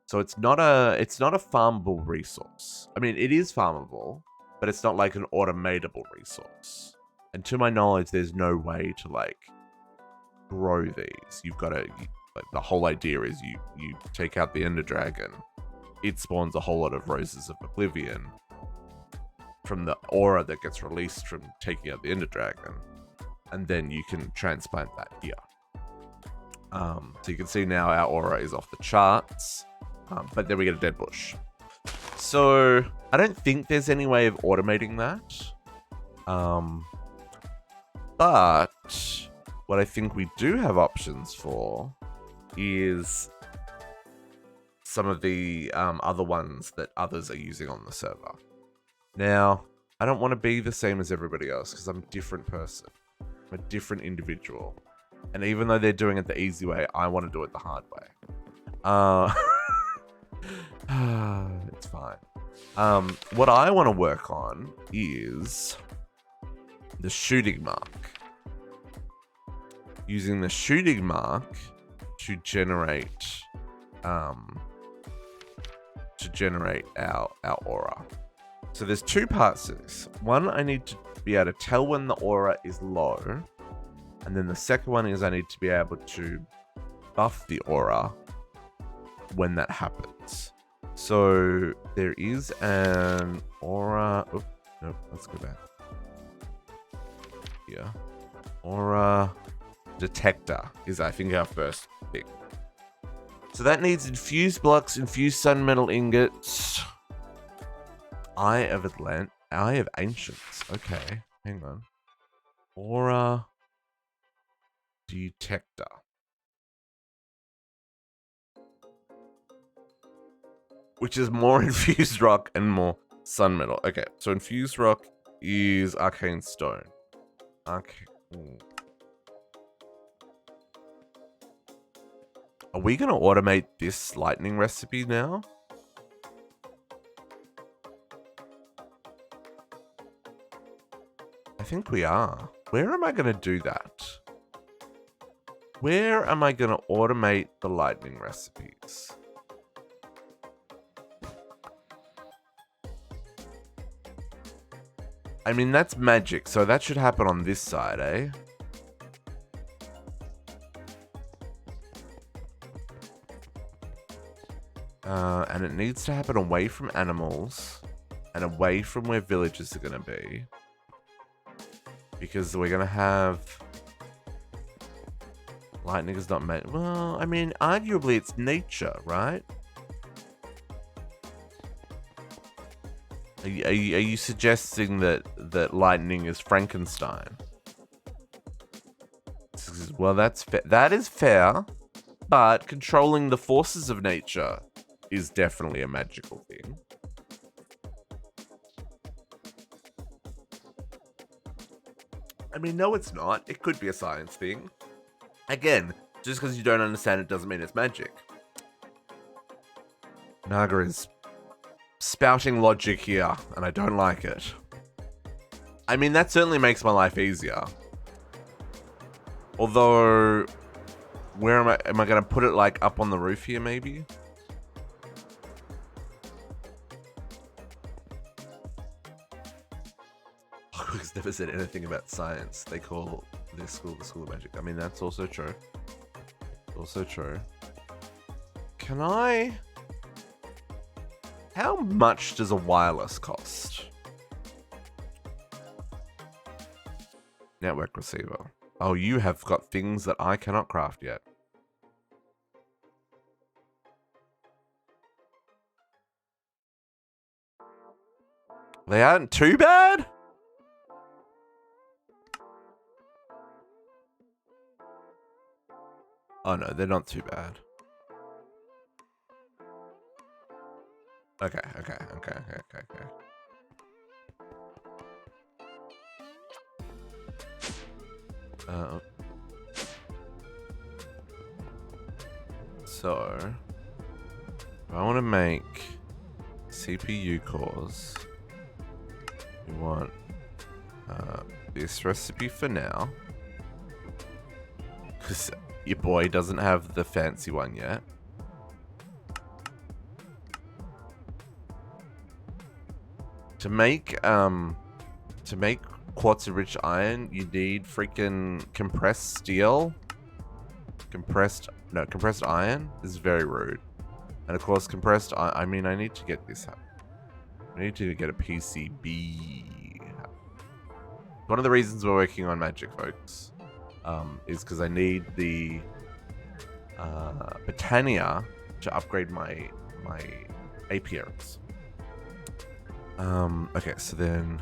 So it's not a farmable resource. I mean, it is farmable, but it's not like an automatable resource. And to my knowledge, there's no way to like grow these. You've got to, like, the whole idea is you take out the Ender Dragon, it spawns a whole lot of Roses of Oblivion from the aura that gets released from taking out the Ender Dragon, and then you can transplant that here. So you can see now our aura is off the charts, but then we get a dead bush. So I don't think there's any way of automating that. But what I think we do have options for is some of the other ones that others are using on the server. Now, I don't want to be the same as everybody else because I'm a different person. I'm a different individual. And even though they're doing it the easy way, I want to do it the hard way. It's fine. What I want to work on is the shooting mark. Using the shooting mark to generate our aura. So there's 2 parts to this. One, I need to be able to tell when the aura is low. And then the second one is I need to be able to buff the aura when that happens. So there is an aura. Oh, no, let's go back. Here. Aura detector is, I think, our first thing. So that needs infused blocks, infused sun metal ingots. Eye of Ancients. Okay, hang on. Aura detector. Which is more infused rock and more sun metal. Okay, so infused rock is arcane stone. Are we going to automate this lightning recipe now? I think we are. Where am I going to do that? Where am I going to automate the lightning recipes? I mean, that's magic, so that should happen on this side, eh? And it needs to happen away from animals and away from where villages are going to be. Because we're going to have... Lightning is not made... Well, I mean, arguably it's nature, right? Are you suggesting that lightning is Frankenstein? Well, that's fair. That is fair. but controlling the forces of nature is definitely a magical thing. I mean, no, it's not. It could be a science thing. Again, just because you don't understand it doesn't mean it's magic. Naga is spouting logic here, and I don't like it. I mean, that certainly makes my life easier. Although, where am I going to put it, like, up on the roof here, maybe? Hogwarts never said anything about science. They call this school the School of Magic. I mean, that's also true. Also true. Can I... How much does a wireless cost? Network receiver. Oh, you have got things that I cannot craft yet. They aren't too bad? Oh no, they're not too bad. Okay. So, if I want to make CPU cores, we want this recipe for now, because your boy doesn't have the fancy one yet. To make quartz-rich iron, you need freaking compressed steel. Compressed iron. This is very rude. And of course, compressed iron. I mean, I need to get this up. I need to get a PCB. One of the reasons we're working on magic, folks, is because I need the Botania to upgrade my apiaries. Okay, so then...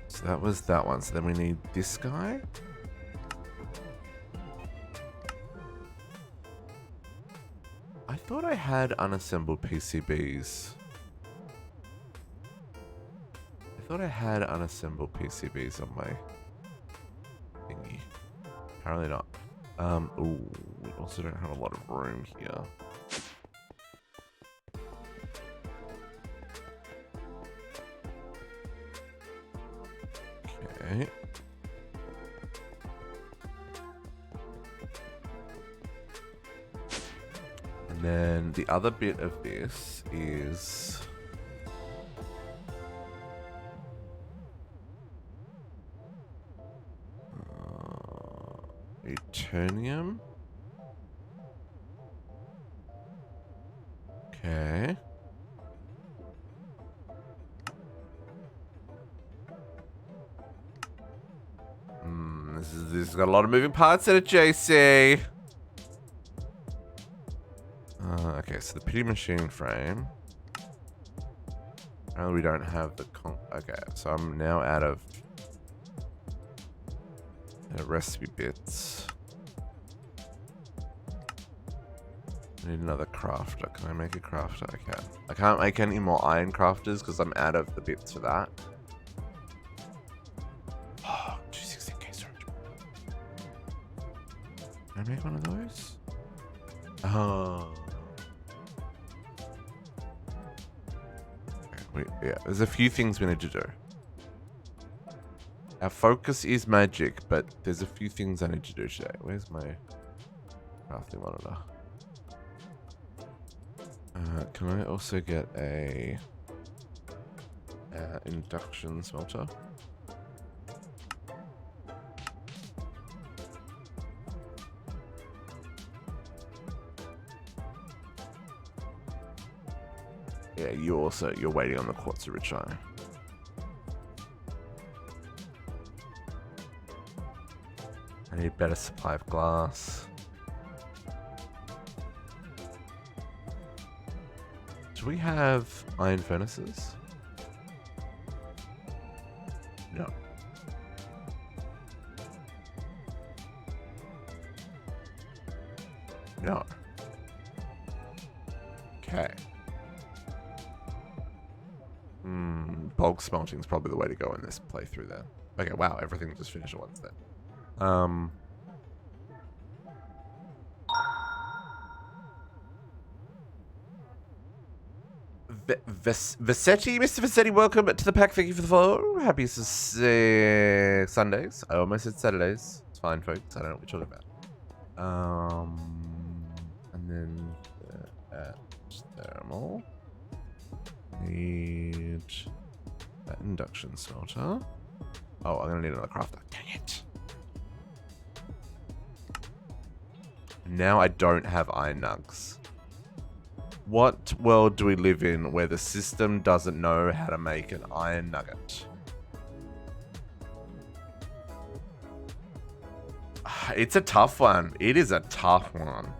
So that was that one. So then we need this guy. I thought I had unassembled PCBs. I thought I had unassembled PCBs on my thingy. Apparently not. Ooh, we also don't have a lot of room here. Okay. And then the other bit of this is Eternium. Okay. This has got a lot of moving parts in it, JC. Okay, so the pity machine frame. Apparently we don't have the okay, so I'm now out of recipe bits. I need another crafter. Can I make a crafter? I can. I can't make any more iron crafters because I'm out of the bits for that. Oh, 216k storage. Can I make one of those? Oh. Yeah, there's a few things we need to do. Our focus is magic, but there's a few things I need to do today. Where's my crafting monitor? Can I also get a induction smelter? Yeah, you're waiting on the quartz-rich iron. I need a better supply of glass. Do we have iron furnaces? No. No. Okay. Bulk smelting is probably the way to go in this playthrough then. Okay, wow, everything just finished at once then. Vassetti, Mr. Vassetti, welcome to the pack. Thank you for the follow. Happy Sundays. I almost said Saturdays. It's fine, folks. I don't know what you're talking about. And then thermal. Need that induction smelter. Oh, I'm gonna need another crafter. Dang it. Now I don't have iron nugs. What world do we live in where the system doesn't know how to make an iron nugget? It's a tough one. It is a tough one.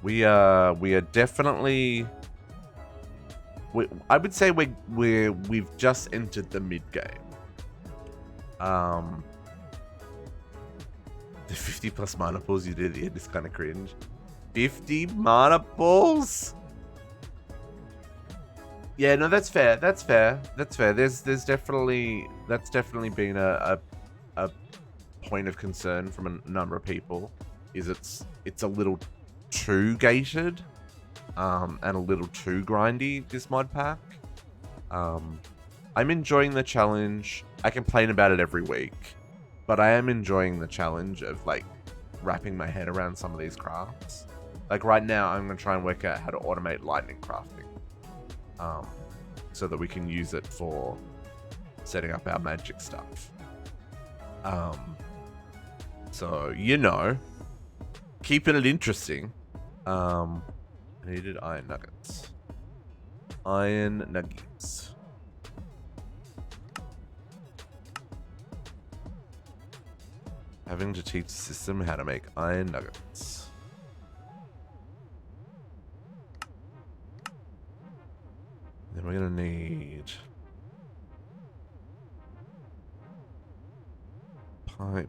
We are definitely. I would say we've just entered the mid game. The 50 plus mana pools you did at the end is kind of cringe. 50 mana pools? Yeah, no, that's fair. That's fair. That's fair. There's definitely been a point of concern from a number of people. Is it's a little too gated, and a little too grindy, this mod pack. I'm enjoying the challenge. I complain about it every week, but I am enjoying the challenge of like wrapping my head around some of these crafts. Like right now, I'm going to try and work out how to automate lightning crafting, so that we can use it for setting up our magic stuff. So, you know, keeping it interesting. I needed iron nuggets. Iron nuggets. Having to teach the system how to make iron nuggets. Then we're gonna need pipe.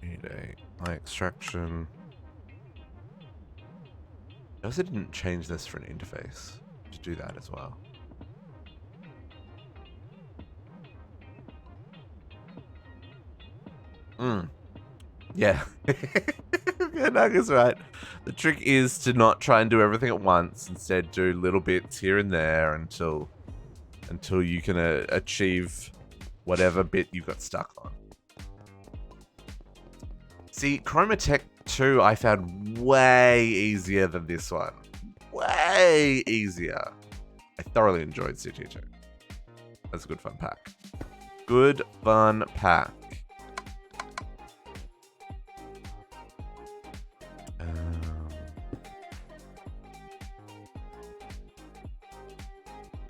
Need a eye extraction. I also didn't change this for an interface. To do that as well. Yeah. Yeah, Naga's right. The trick is to not try and do everything at once. Instead, do little bits here and there until you can achieve whatever bit you got stuck on. See, Chromatech 2 I found way easier than this one. Way easier. I thoroughly enjoyed CT2. That's a good fun pack. Good fun pack.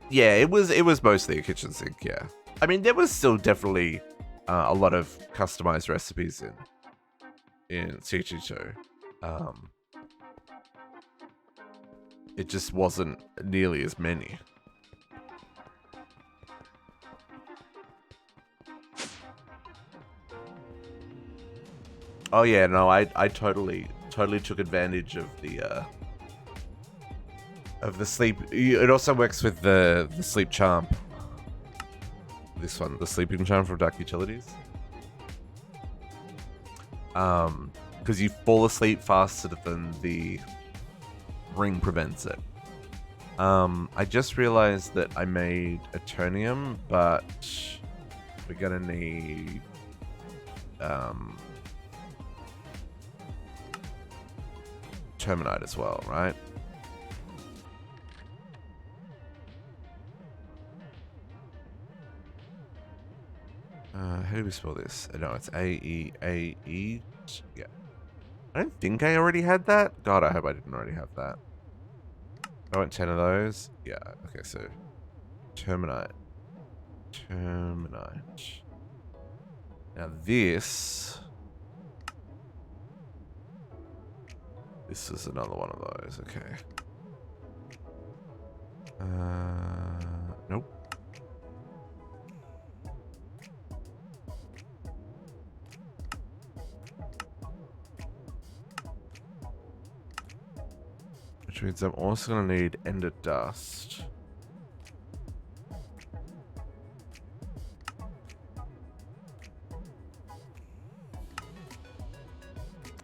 Yeah, it was mostly a kitchen sink, yeah. I mean, there was still definitely a lot of customized recipes in CT2. It just wasn't nearly as many. Oh yeah, no, I totally took advantage of the sleep. It also works with the sleep charm. This one, the sleeping charm from Dark Utilities. Because you fall asleep faster than the ring prevents it. I just realized that I made Eternium, but we're gonna need Terminite as well, right? How do we spell this? No, it's A-E-A-E. Yeah. I don't think I already had that. God, I hope I didn't already have that. I want 10 of those. Yeah, okay, so Terminite. Now this is another one of those, okay. Nope. Which means I'm also going to need ender dust.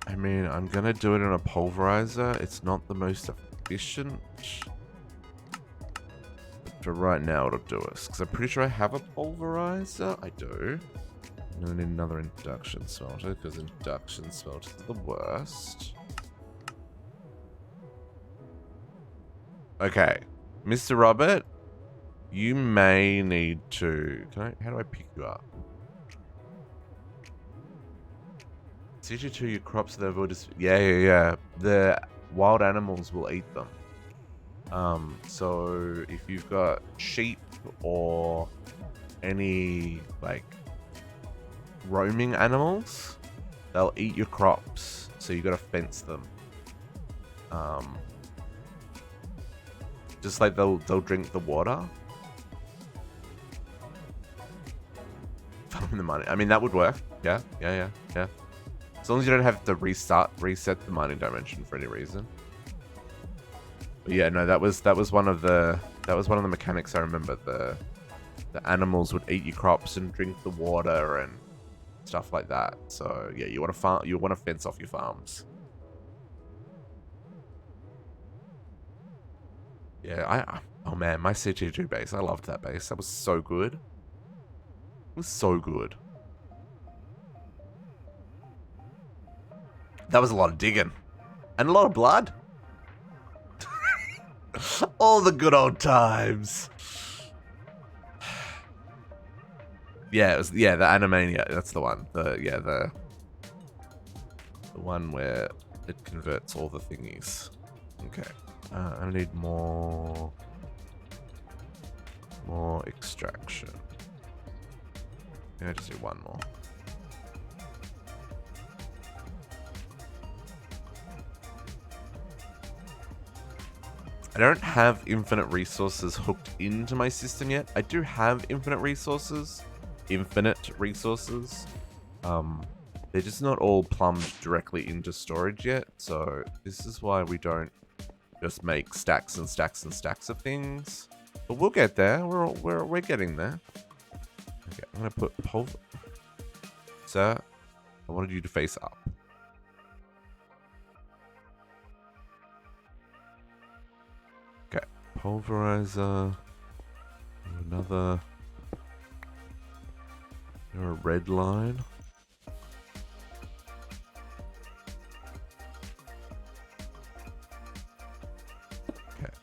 I mean, I'm going to do it in a pulverizer. It's not the most efficient. But for right now, it'll do us. Because I'm pretty sure I have a pulverizer. I do. I'm going to need another induction smelter. Because induction smelters are the worst. Okay. Mr. Robert, you may need to... How do I pick you up? CG2, your crops, the VODS. Yeah. The wild animals will eat them. So if you've got sheep or any like roaming animals, they'll eat your crops. So you got to fence them. Just like they'll drink the water. Farm the money. I mean, that would work. Yeah. As long as you don't have to reset the mining dimension for any reason. But yeah, no, that was one of the mechanics I remember. The animals would eat your crops and drink the water and stuff like that. So yeah, you want to fence off your farms. Yeah, oh man, my CG2 base, I loved that base. That was so good. It was so good. That was a lot of digging. And a lot of blood. All the good old times. Yeah, it was, the Animania, that's the one. The one where it converts all the thingies. Okay. I need more extraction. I just need one more. I don't have infinite resources hooked into my system yet. I do have infinite resources. They're just not all plumbed directly into storage yet. So this is why we don't just make stacks and stacks and stacks of things. But we'll get there. We're getting there. Okay, I'm gonna put pulver. Sir, I wanted you to face up. Okay, pulverizer. Another. You're a red line. Okay.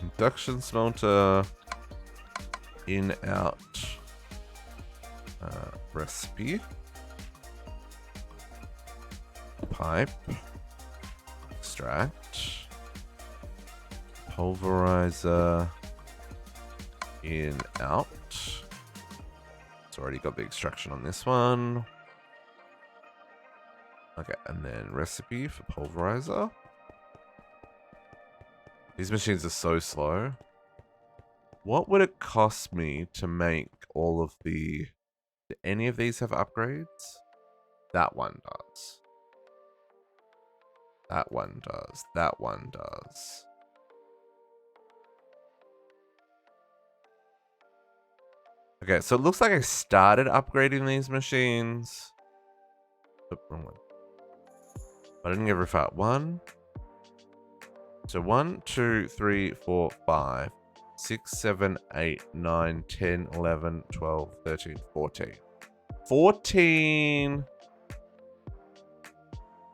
Induction smelter. In, out. Recipe. Pipe. Extract. Pulverizer. In, out. It's already got the extraction on this one. Okay, and then recipe for pulverizer. These machines are so slow. What would it cost me to make all of the... Do any of these have upgrades? That one does. That one does. That one does. Okay, so it looks like I started upgrading these machines. Oh, wrong one. I didn't get very far. So 1, 2, 3, 4, 5, 6, 7, 8, 9, 10, 11, 12, 13, 14. 14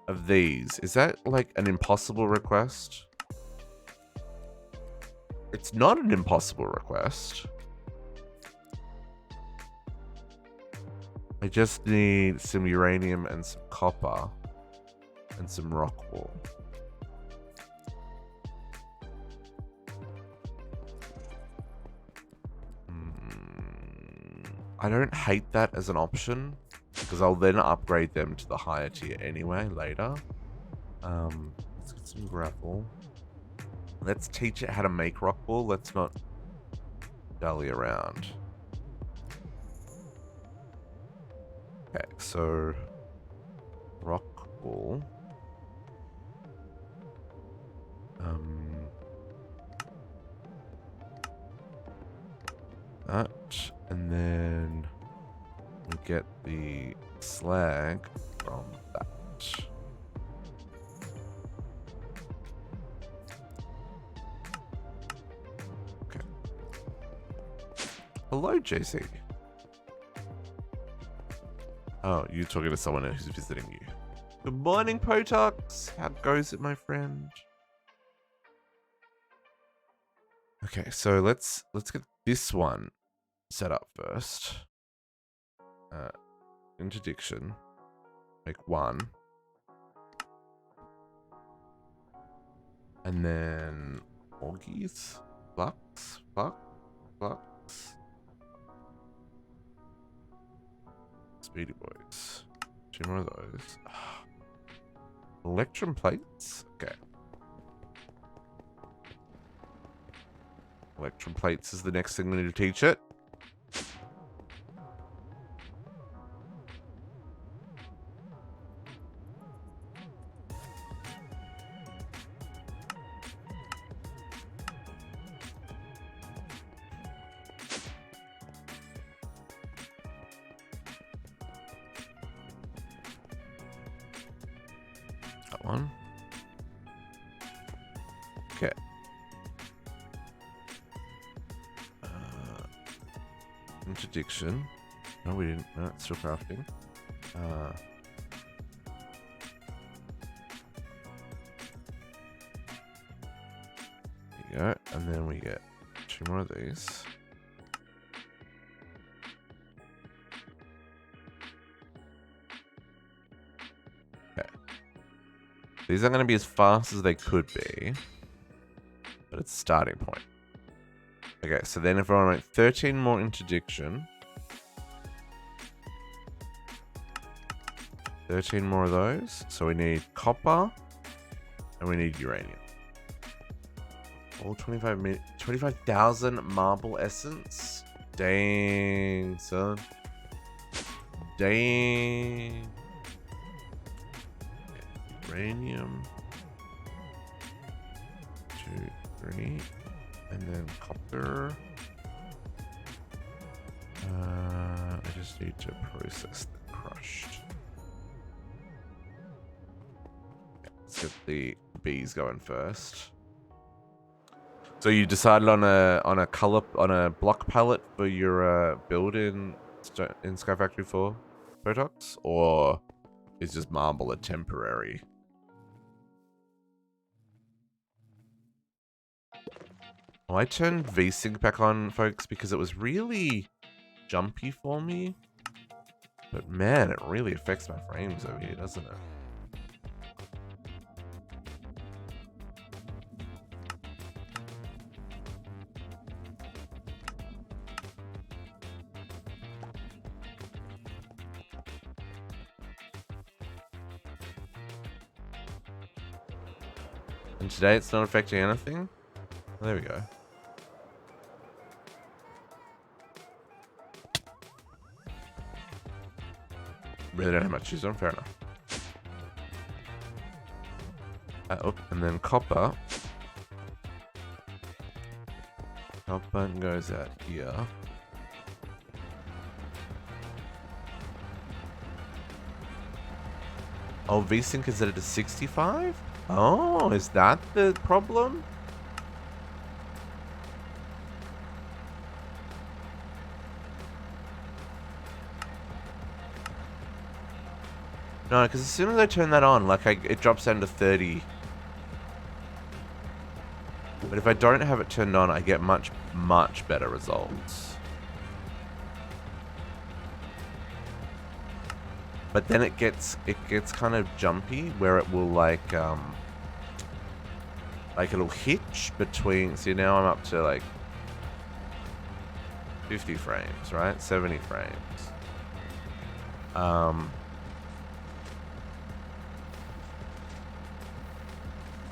of these. Is that like an impossible request? It's not an impossible request. I just need some uranium and some copper and some rock wool. I don't hate that as an option because I'll then upgrade them to the higher tier anyway later. Let's get some gravel. Let's teach it how to make rock wool. Let's not dally around. Okay, so rock wool. lag from that. Okay. Hello, JC. Oh, you're talking to someone who's visiting you. Good morning, Potox. How goes it, my friend? Okay, so let's get this one set up first. Interdiction. Make one. And then Orgies. Flux. Speedy boys. 2 more of those. Electrum plates. Okay. Electrum plates is the next thing we need to teach it. That one. Okay. Interdiction. No, we didn't. No, it's still crafting. There you go. And then we get 2 more of these. Okay. These aren't going to be as fast as they could be, but it's a starting point. Okay, so then if I want to make 13 more interdiction, 13 more of those. So we need copper and we need uranium. All 25,000 marble essence. Dang, son. Dang. Uranium. 2, 3. And then copper. I just need to process the crushed. Yeah, let's get the bees going first. So you decided on a block palette for your build in Sky Factory 4, Botox, or is just marble a temporary? Oh, I turned VSync back on, folks, because it was really jumpy for me. But man, it really affects my frames over here, doesn't it? And today it's not affecting anything? Well, there we go. Really don't have much to use on, fair enough. Oh, and then copper. Copper goes out here. Oh, VSync is set to 65? Oh, is that the problem? No, because as soon as I turn that on, like it drops down to 30. But if I don't have it turned on, I get much better results. But then it gets kind of jumpy where it will like it'll hitch between. See, now I'm up to like 50 frames, right? 70 frames.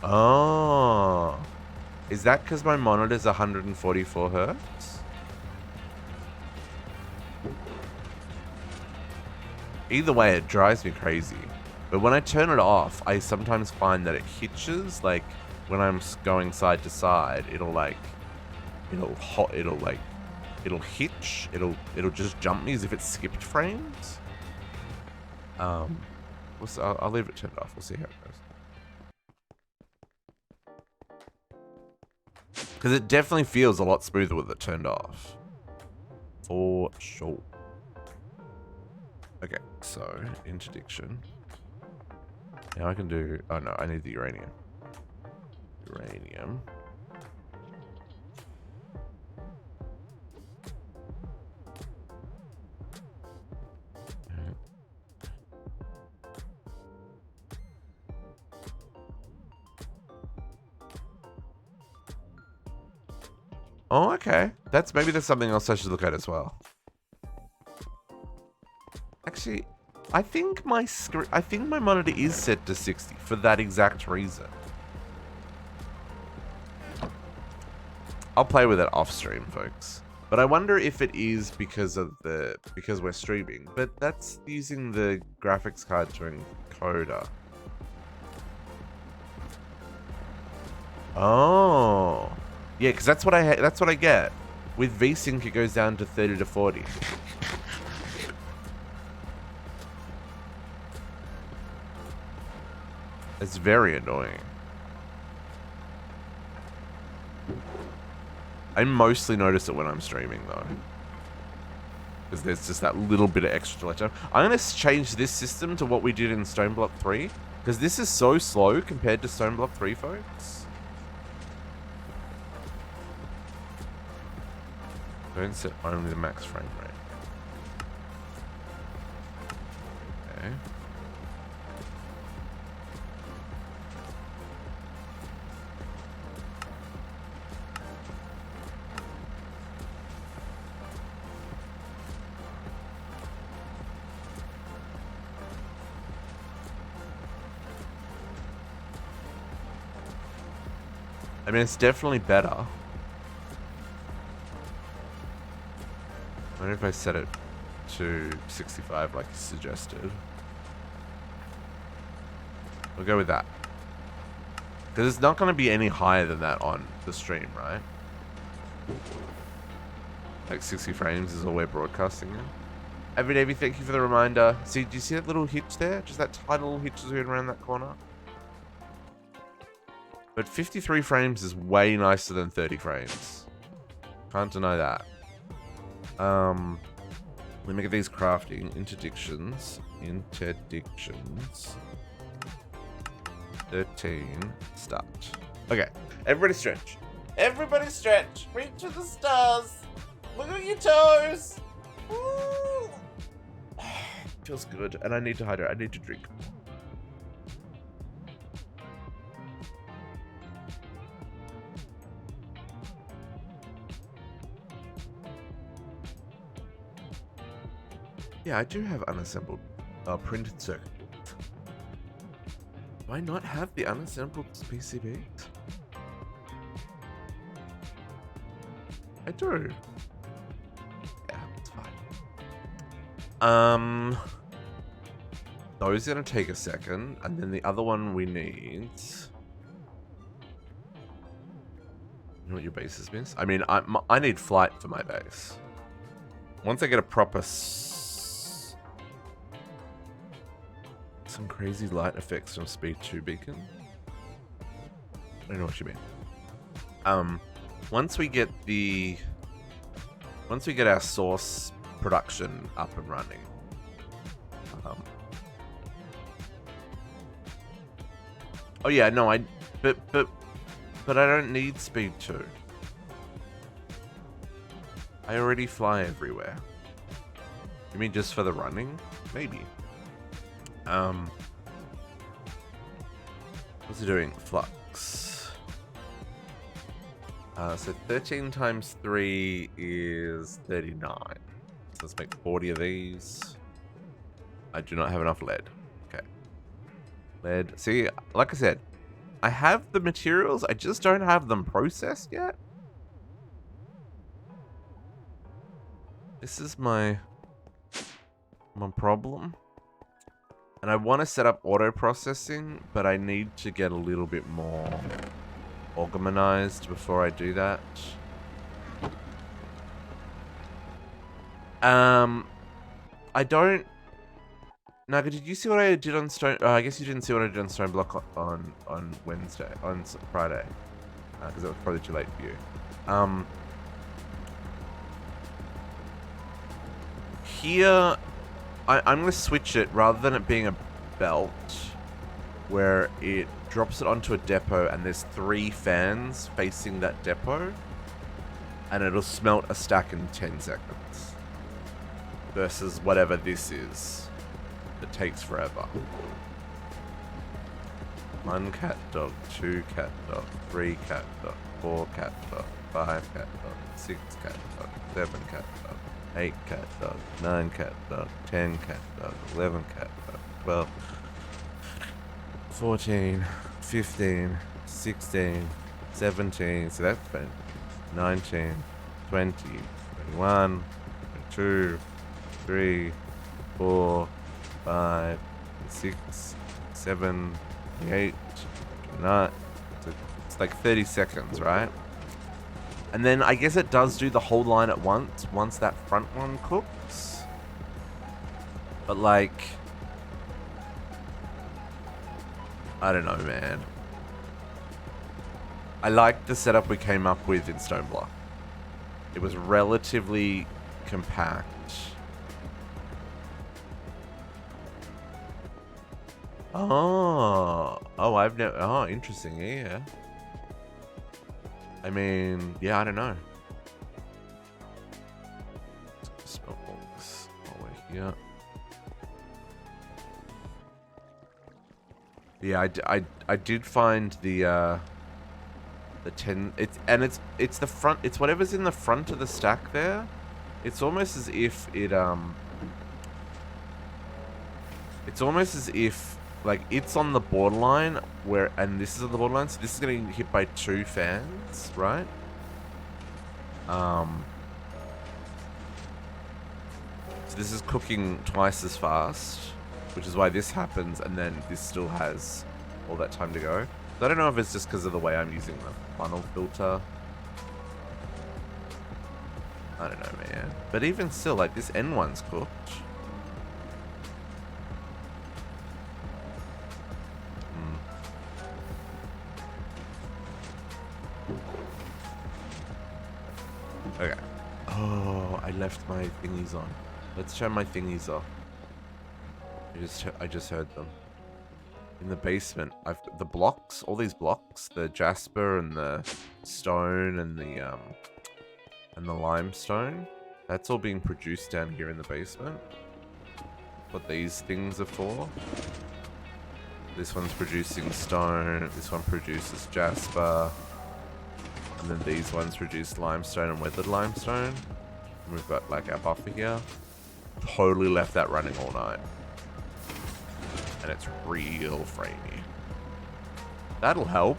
Oh, is that because my monitor's 144 hertz? Either way, it drives me crazy. But when I turn it off, I sometimes find that it hitches. Like when I'm going side to side, it'll hitch. It'll just jump me as if it skipped frames. I'll leave it turned off. We'll see how it goes. Because it definitely feels a lot smoother with it turned off. For sure. Okay, so interdiction. Now I can do. Oh no, I need the uranium. Uranium. Oh, okay. Maybe there's something else I should look at as well. Actually, I think my monitor is set to 60 for that exact reason. I'll play with it off stream, folks. But I wonder if it is because we're streaming. But that's using the graphics card to encoder. Oh. Yeah, because that's what I get. With VSync, it goes down to 30 to 40. It's very annoying. I mostly notice it when I'm streaming, though. Because there's just that little bit of extra delay time. I'm going to change this system to what we did in Stone Block 3. Because this is so slow compared to Stone Block 3, folks. Don't set only the max frame rate. Okay. I mean, it's definitely better. I wonder if I set it to 65 like you suggested. We'll go with that. Because it's not going to be any higher than that on the stream, right? Like 60 frames is all we're broadcasting in. Davey, thank you for the reminder. See, do you see that little hitch there? Just that tiny little hitch around that corner? But 53 frames is way nicer than 30 frames. Can't deny that. Let me get these crafting. Interdictions. 13. Start. Okay. Everybody stretch. Everybody stretch. Reach to the stars. Look at your toes. Woo. Feels good. And I need to hydrate. I need to drink. Yeah, I do have unassembled printed circuit boards. Do I not have the unassembled PCBs? I do. Yeah, it's fine. Those are gonna take a second, and then the other one we need. You know what your base is, miss? I mean, I need flight for my base. Once I get a proper some crazy light effects from Speed 2 Beacon. I don't know what you mean. Once we get our source production up and running, oh yeah, no, but I don't need Speed 2. I already fly everywhere. You mean just for the running? Maybe. What's he doing? Flux. So 13 times 3 is 39. So let's make 40 of these. I do not have enough lead. Okay. Lead. See, like I said, I have the materials, I just don't have them processed yet. This is my problem. And I want to set up auto processing, but I need to get a little bit more organized before I do that. I don't Naga, did you see what I did on Stone? I guess you didn't see what I did on Stone Block on Wednesday, on Friday, because it was probably too late for you. Here, I'm going to switch it rather than it being a belt, where it drops it onto a depot and there's 3 fans facing that depot, and it'll smelt a stack in 10 seconds. Versus whatever this is. It takes forever. 1 cat dog, 2 cat dog, 3 cat dog, 4 cat dog, 5 cat dog, 6 cat dog, 7 cat dog, 8 cat dog, 9 cat dog, 10 cat dog, 11 cat dog, 12, 14, 15, 16, 17, so that's been 19, 20, 21, 22, 3, 4, 5, 6, 7, 8, 9. It's like 30 seconds, right? And then I guess it does do the whole line at once that front one cooks. But like, I don't know, man. I like the setup we came up with in Stone Block. It was relatively compact. Oh, I've never. Oh, interesting. Yeah. I mean, yeah, I don't know. Smell all this while we're here. Yeah, I did find the 10. It's the front. It's whatever's in the front of the stack there. It's almost as if it It's almost as if, like, it's on the borderline and this is on the borderline, so this is getting hit by 2 fans, right? So this is cooking twice as fast, which is why this happens, and then this still has all that time to go. So I don't know if it's just because of the way I'm using the funnel filter. I don't know, man. But even still, like, this end one's cooked. Okay. Oh, I left my thingies on. Let's turn my thingies off. I just heard them. In the basement, the blocks, all these blocks, the jasper and the stone and the limestone, that's all being produced down here in the basement. What these things are for. This one's producing stone, this one produces jasper, and then these ones produce limestone and weathered limestone. And we've got like our buffer here. Totally left that running all night. And it's real framey. That'll help.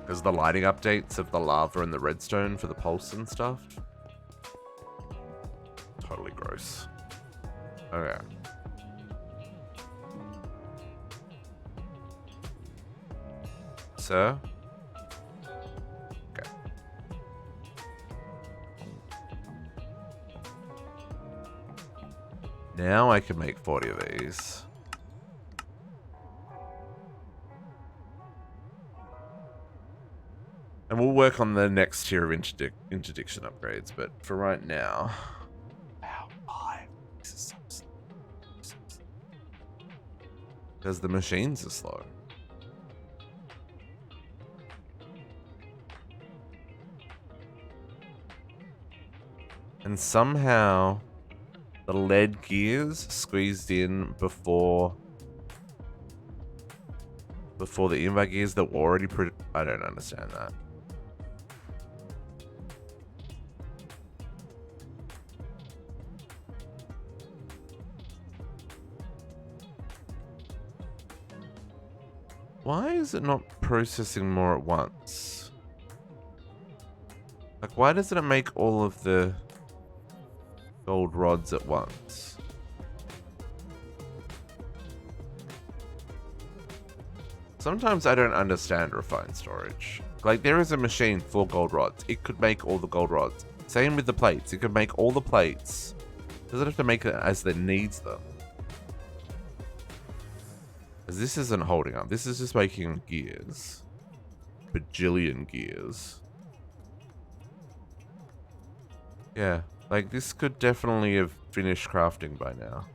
Because the lighting updates of the lava and the redstone for the pulse and stuff. Totally gross. Okay. Sir? Okay. Now I can make 40 of these. And we'll work on the next tier of interdiction upgrades, but for right now... Wow, 5. This is so slow. Because the machines are slow. And somehow... the lead gears squeezed in before the invite gears that were already I don't understand that. Why is it not processing more at once? Like, why doesn't it make all of the gold rods at once? Sometimes I don't understand refined storage. Like, there is a machine for gold rods. It could make all the gold rods. Same with the plates. It could make all the plates Does it have to make it as it needs them? Because this isn't holding up. This is just making gears. Bajillion gears. Yeah, like this could definitely have finished crafting by now.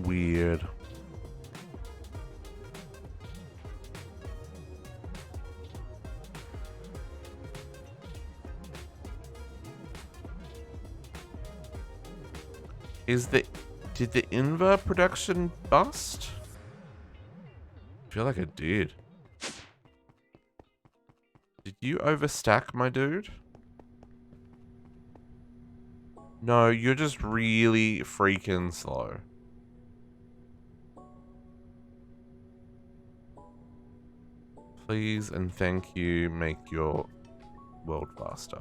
Weird. Did the inver production bust? I feel like it did. Did you overstack, my dude? No, you're just really freaking slow. Please and thank you, make your world faster.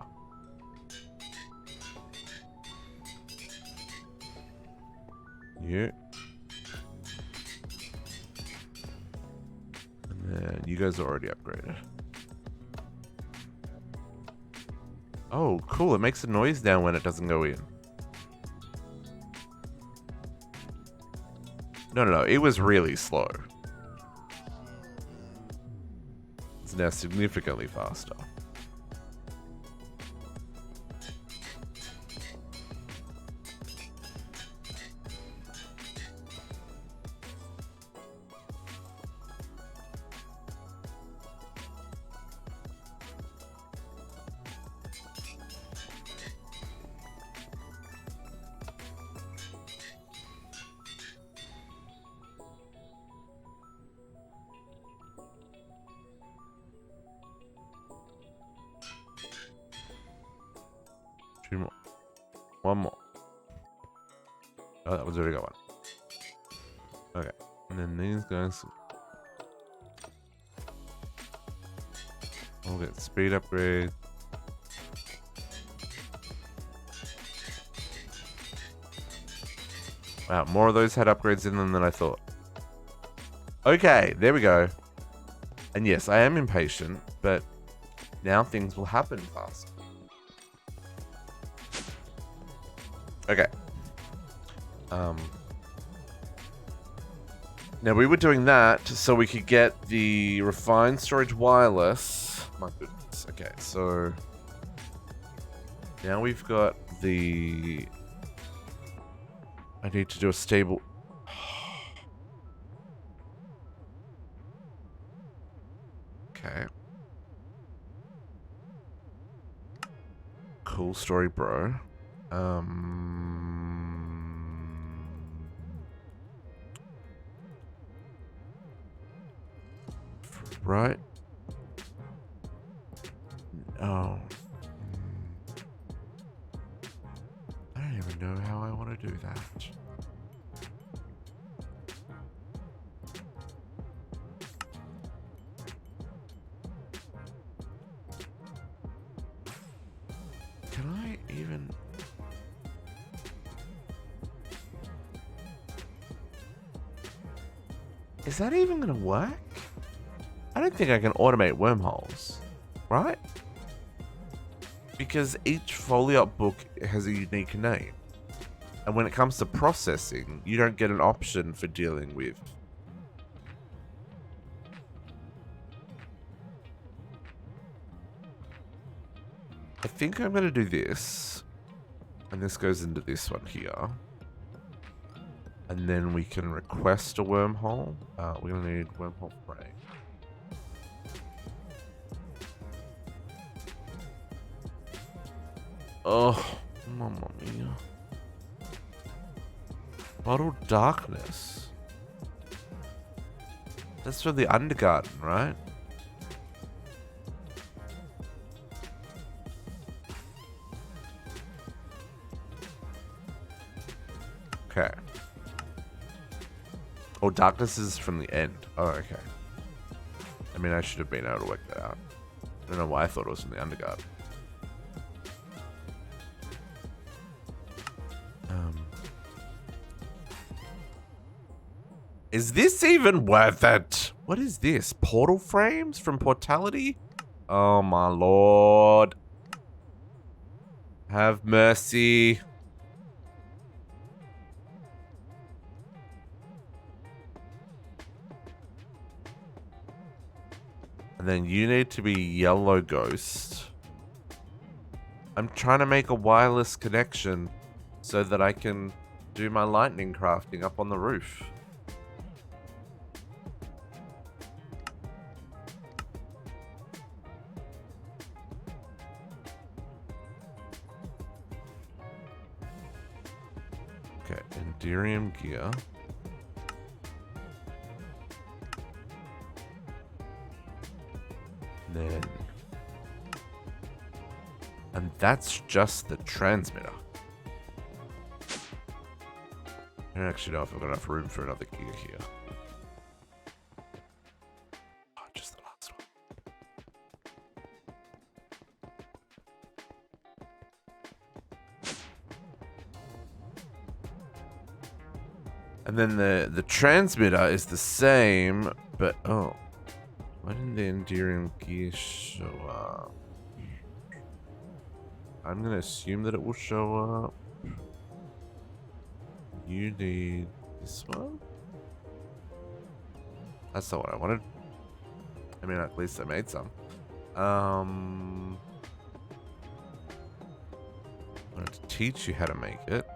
You. And then you guys are already upgraded. Oh, cool. It makes a noise now when it doesn't go in. No. It was really slow. It's now significantly faster. Two more. One more. Oh, that was already got one. Okay. And then these guys will get speed upgrade. Wow, more of those had upgrades in them than I thought. Okay, there we go. And yes, I am impatient, but now things will happen fast. Okay. Now we were doing that so we could get the refined storage wireless. My goodness. Okay, so now we've got the. I need to do a stable. Okay. Cool story, bro. Right. Oh. I don't even know how I want to do that. Can I even... Is that even going to work? I don't think I can automate wormholes, right? Because each Foliot book has a unique name. And when it comes to processing, you don't get an option for dealing with. I think I'm going to do this. And this goes into this one here. And then we can request a wormhole. We're going to need wormhole frame. Oh, mamma mia. Bottled darkness. That's for the Undergarden, right? Okay. darkness is from the end. Oh, okay. I mean, I should have been able to work that out. I don't know why I thought it was from the underguard. Is this even worth it? What is this? Portal frames from Portality? Oh my lord. Have mercy. And then you need to be Yellow Ghost. I'm trying to make a wireless connection so that I can do my lightning crafting up on the roof. Okay, Enderium gear. Then... And that's just the transmitter. I don't actually know if I've got enough room for another gear here. Oh, just the last one. And then the transmitter is the same, but oh. Why didn't the Enderium gear show up? I'm gonna assume that it will show up. You need this one? That's not what I wanted. I mean, at least I made some. I wanted to teach you how to make it.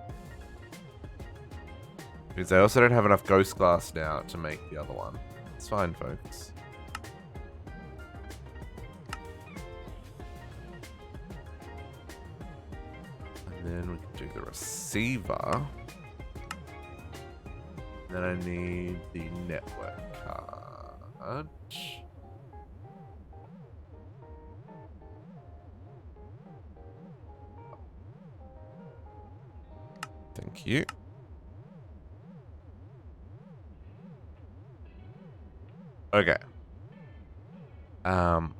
Because I also don't have enough ghost glass now to make the other one. It's fine, folks. And then we can do the receiver. Then I need the network card. Thank you. Okay.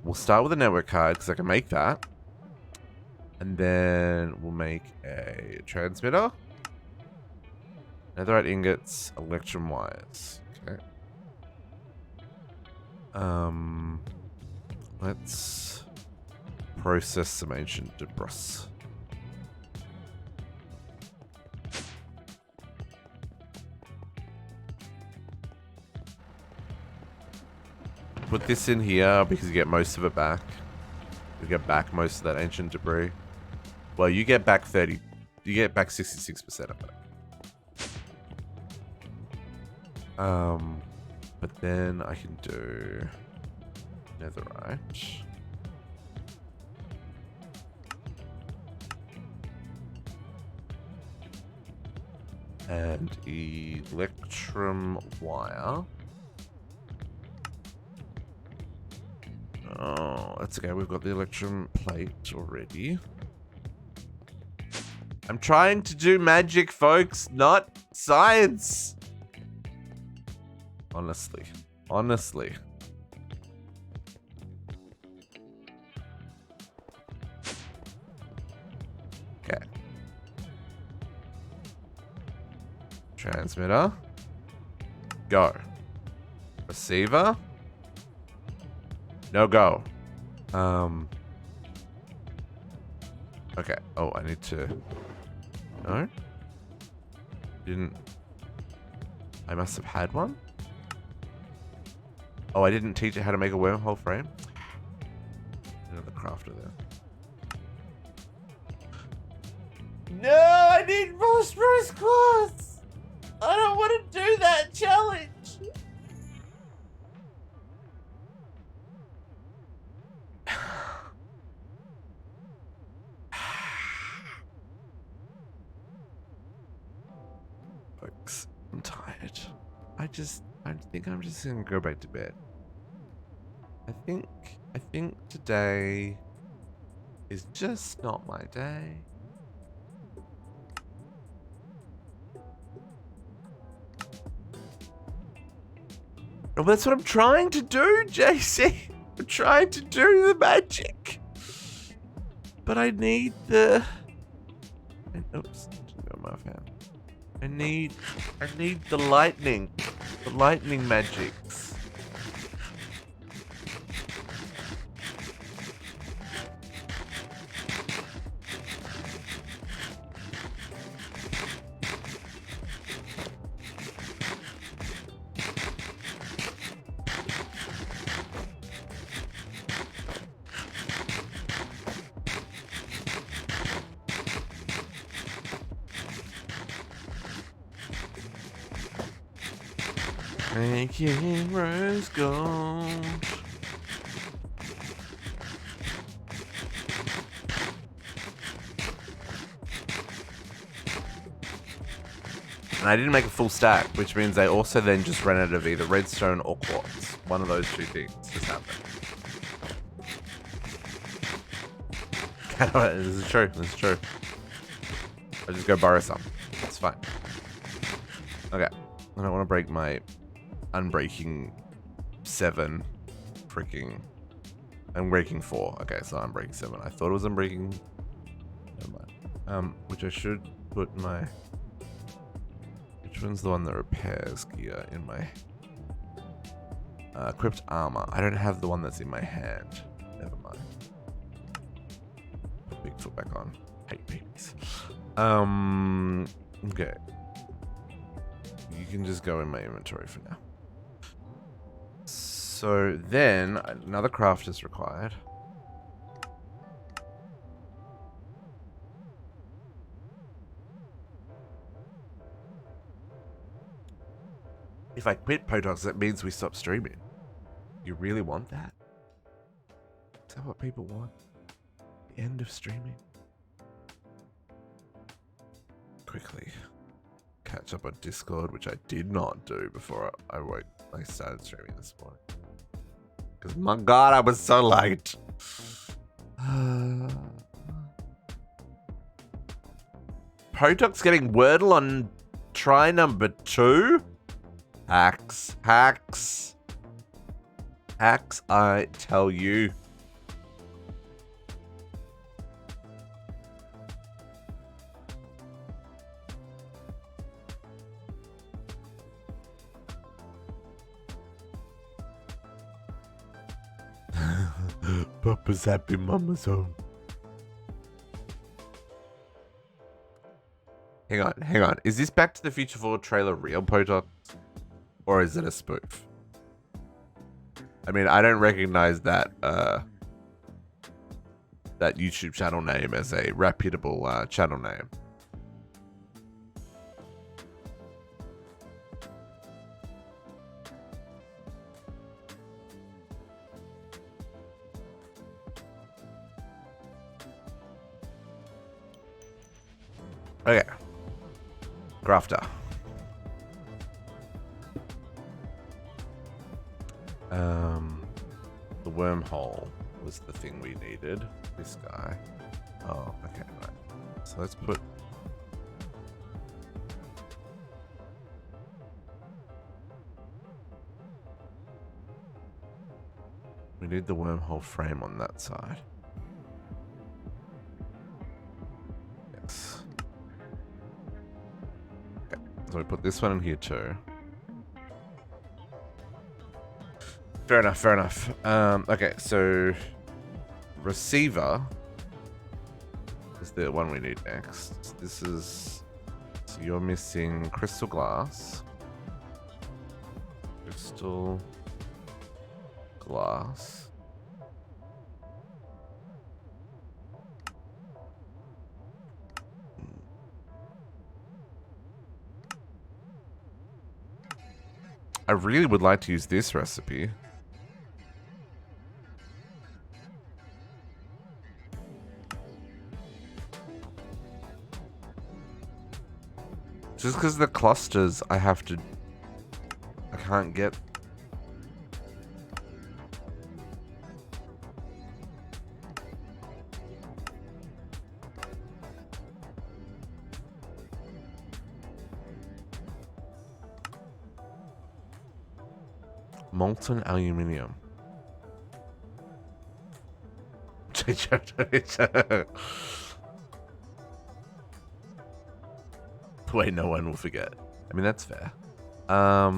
We'll start with the network card because I can make that. And then we'll make a transmitter. Netherite ingots, electrum wires. Okay. Let's process some ancient debris. Put this in here because you get most of it back. You get back most of that ancient debris. Well, you get back 30. You get back 66% of it. But then I can do netherite. And electrum wire. Oh, that's okay. We've got the electrum plate already. I'm trying to do magic, folks, not science. Honestly. Honestly. Okay. Transmitter. Go. Receiver. No go. Okay. Oh, I need to... No? Didn't... I must have had one? Oh, I didn't teach it how to make a wormhole frame? Another crafter there. No, I need more spruce cloths! I don't want to do that challenge! Folks, I'm tired. I think I'm just gonna go back to bed. I think today is just not my day. Well, that's what I'm trying to do, JC. I'm trying to do the magic. But I need the... Oops, didn't go my fan. I need the lightning. The lightning magics. Making rose gold. And I didn't make a full stack, which means I also then just ran out of either redstone or quartz. One of those two things just happened. This is true. This is true. I'll just go borrow some. It's fine. Okay. I don't want to break my unbreaking 7 freaking unbreaking 4. Okay, so unbreaking 7. I thought it was unbreaking. Never mind. Which I should put my... Which one's the one that repairs gear in my equipped armor? I don't have the one that's in my hand. Never mind. Put Bigfoot back on. Hate babies. Okay. You can just go in my inventory for now. So then another craft is required. If I quit Potox, that means we stop streaming. You really want that? Is that what people want? The end of streaming? Quickly catch up on Discord, which I did not do before I started streaming this morning. Because my god, I was so late. Potox getting Wordle on try number 2? Hacks, I tell you. Papa's happy, Mama's home. Hang on. Is this Back to the Future 4 trailer real, Potox? Or is it a spoof? I mean, I don't recognize that that YouTube channel name as a reputable channel name. Okay. Grafter. The wormhole was the thing we needed. This guy. Oh, okay, right. So let's put... We need the wormhole frame on that side. Yes. Okay, so we put this one in here too. Fair enough. Okay, so receiver is the one we need next. This is... So you're missing crystal glass. Crystal glass. I really would like to use this recipe. Just because the clusters I can't get. Molten aluminium. Wait, no one will forget. I mean, that's fair. I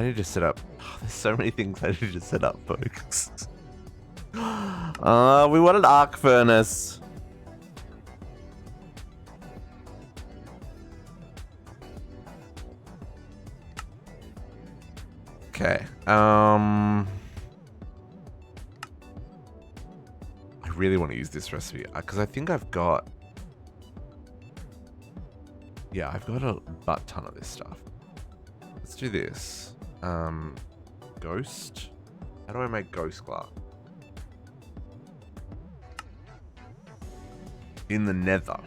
need to set up. Oh, there's so many things I need to set up, folks. We want an arc furnace. Okay. I really want to use this recipe because I think I've got. Yeah, I've got a butt ton of this stuff. Let's do this. Ghost. How do I make ghost glass? In the nether.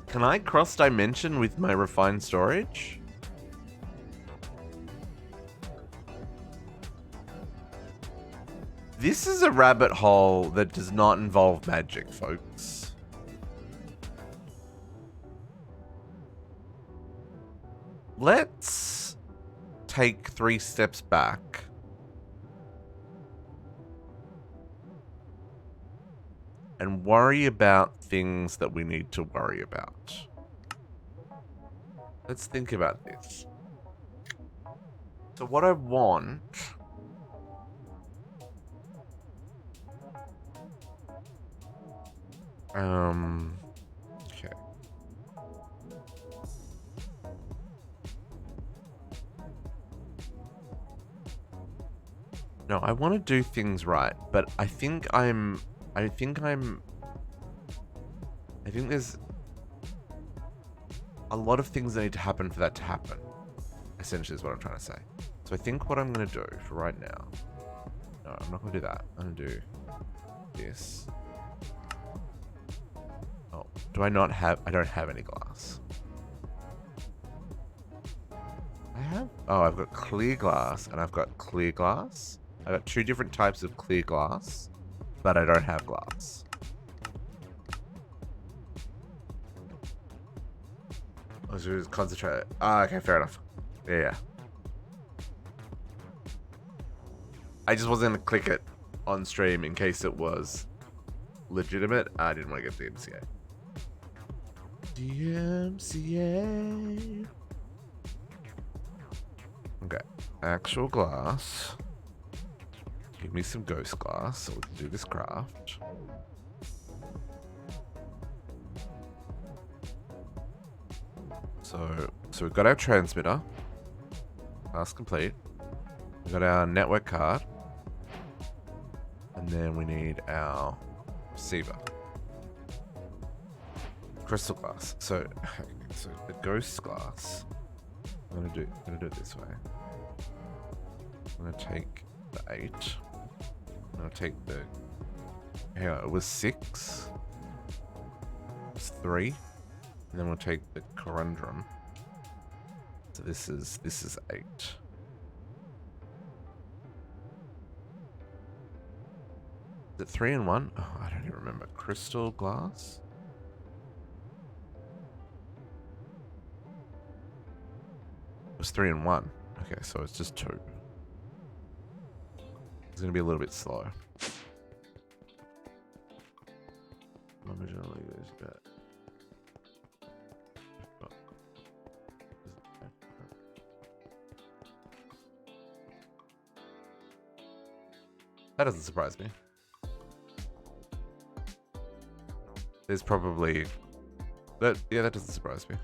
Can I cross dimension with my refined storage? This is a rabbit hole that does not involve magic, folks. Let's take 3 steps back. And worry about things that we need to worry about. Let's think about this. So what I want... Okay. No, I want to do things right, but I think there's a lot of things that need to happen for that to happen. Essentially is what I'm trying to say. So I think what I'm going to do for right now... No, I'm not going to do that. I'm going to do this. Oh, do I not have... I don't have any glass. I have... Oh, I've got clear glass and I've got clear glass. I've got 2 different types of clear glass, but I don't have glass. I was just concentrate. Ah, okay, fair enough. Yeah. I just wasn't gonna click it on stream in case it was legitimate. I didn't want to get the DMCA. DMCA. Okay, actual glass. Give me some ghost glass so we can do this craft. So we've got our transmitter. Task complete. We've got our network card. And then we need our receiver. Crystal glass. So the ghost glass. I'm gonna do it this way. I'm gonna take the 8. I'm gonna take the... Hang on, it was 6. It's 3. And then we'll take the corundum. So this is 8. Is it 3 and 1? Oh, I don't even remember. Crystal glass? It was 3 and 1. Okay, so it's just 2. It's gonna be a little bit slow. That doesn't surprise me. There's probably that. Yeah, that doesn't surprise me.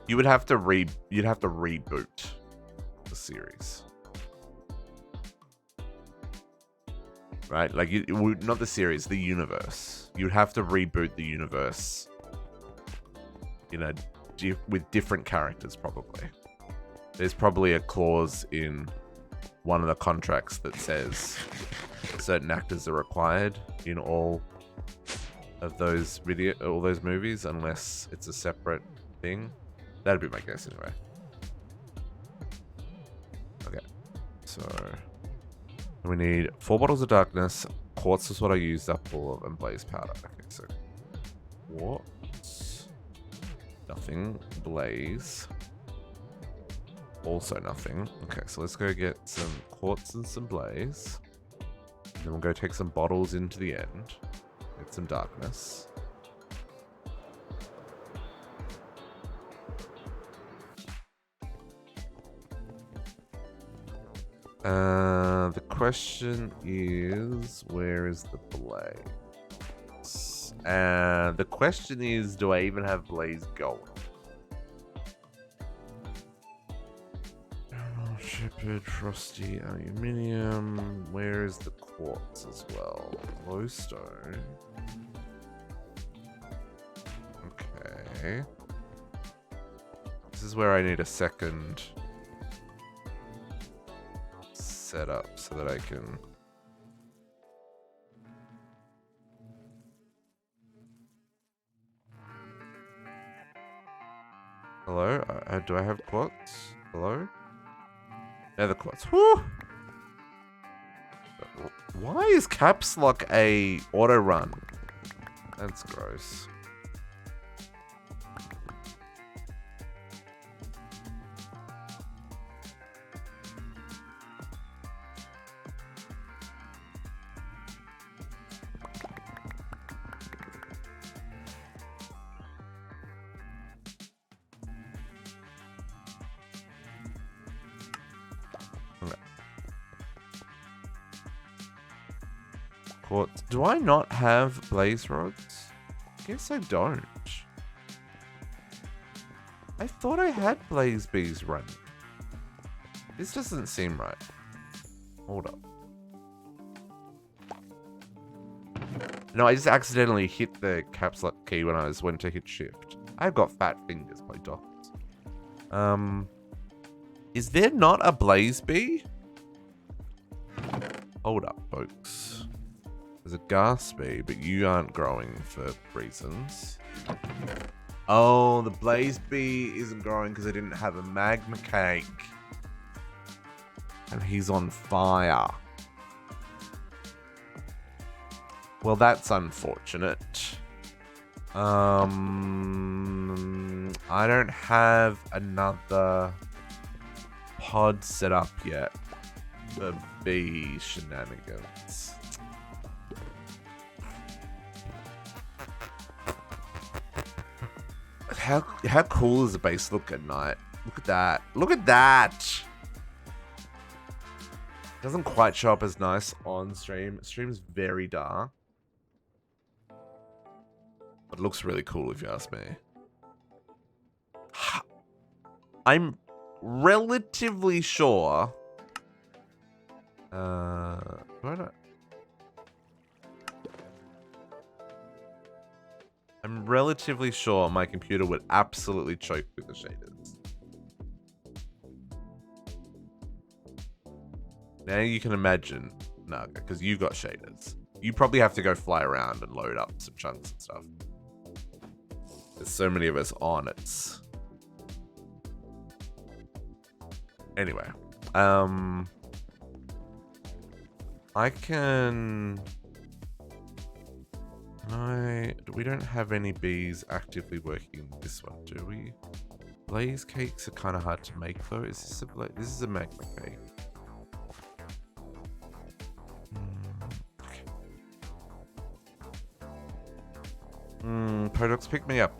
You'd have to reboot the series, right? Like not the series, the universe. You'd have to reboot the universe. You know, with different characters probably. There's probably a clause in one of the contracts that says certain actors are required in all of those movies unless it's a separate thing. That'd be my guess anyway. Okay, so we need 4 bottles of darkness. Quartz is what I used up all of, and blaze powder. Okay, so quartz. Nothing. Blaze. Also nothing. Okay, so let's go get some quartz and some blaze. Then we'll go take some bottles into the end. Get some darkness. The question is, where is the blaze? And the question is, do I even have blaze going? Oh, shepherd, frosty, aluminium. Where is the quartz as well? Glowstone. Okay. This is where I need a second setup so that I can... Hello? Do I have quartz? Hello? Nether quartz. Woo! Why is caps lock a auto run? That's gross. Quartz. Do I not have blaze rods? Guess I don't. I thought I had blaze bees running. This doesn't seem right. Hold up. No, I just accidentally hit the caps lock key when I went to hit shift. I've got fat fingers, my dogs. Is there not a blaze bee? Hold up, folks. There's a gas bee, but you aren't growing for reasons. Oh, the blaze bee isn't growing because I didn't have a magma cake. And he's on fire. Well, that's unfortunate. I don't have another pod set up yet for bee shenanigans. How cool does the base look at night? Look at that. Look at that. Doesn't quite show up as nice on stream. Stream's very dark. But it looks really cool if you ask me. I'm relatively sure. I'm relatively sure my computer would absolutely choke with the shaders. Now you can imagine, no, because you got shaders. You probably have to go fly around and load up some chunks and stuff. There's so many of us on it. Anyway, I can... We don't have any bees actively working this one, do we? Blaze cakes are kind of hard to make though. Is this a this is a magma cake? Prodox, pick me up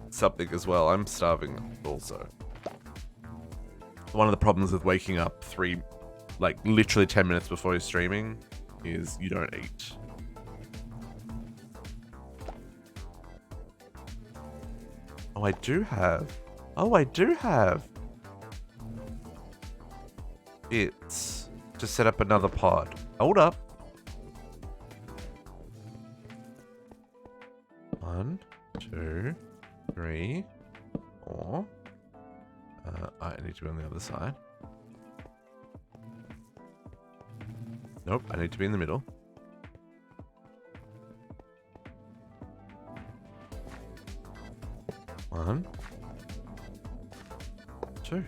something as well. I'm starving also. One of the problems with waking up literally 10 minutes before you're streaming is you don't eat. Oh, I do have. Oh, I do have. It's to set up another pod. Hold up. 1, 2, 3, 4. I need to be on the other side. Nope, I need to be in the middle. One, 2.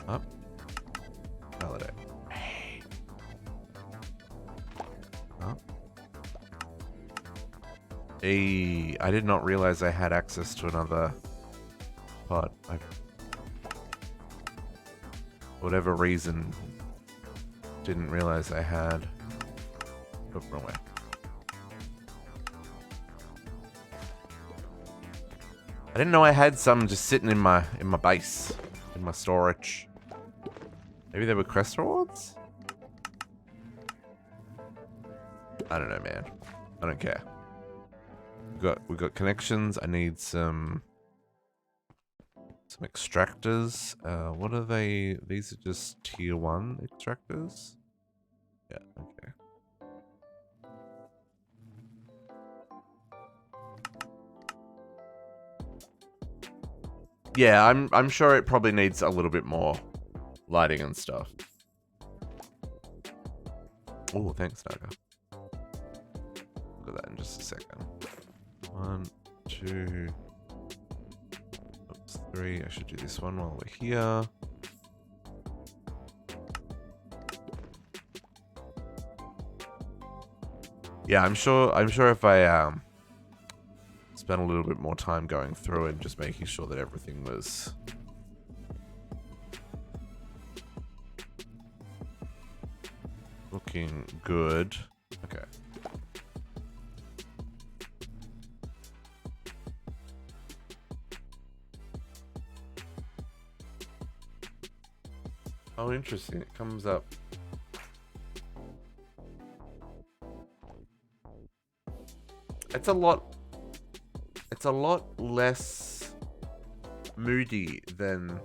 Up. Validate. Up. I did not realize I had access to another pod. Whatever reason, didn't realize I had. Oh, wrong way. I didn't know I had some just sitting in my base, in my storage. Maybe they were quest rewards? I don't know, man. I don't care. We got connections. I need some extractors. What are they? These are just tier 1 extractors. Yeah, okay. Yeah, I'm sure it probably needs a little bit more lighting and stuff. Oh, thanks, Naga. Look at that in just a second. 1, 2, oops, 3. I should do this one while we're here. Yeah, I'm sure if I spent a little bit more time going through and just making sure that everything was looking good. Okay. Oh, interesting. It comes up. It's a lot less moody than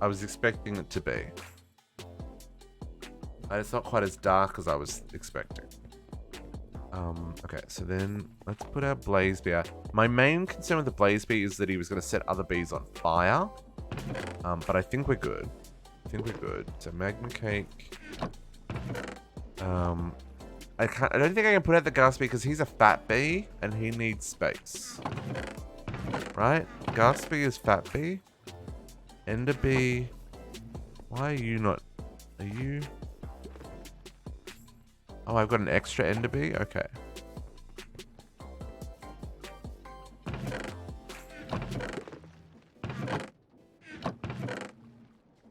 I was expecting it to be. And it's not quite as dark as I was expecting. Okay, so then let's put our blaze bee out. My main concern with the blaze bee is that he was going to set other bees on fire. But I think we're good. So magma cake. I don't think I can put out the gas bee because he's a fat bee and he needs space. Right? Gas bee is fat bee. Ender bee. Why are you not? Are you? Oh, I've got an extra ender bee? Okay.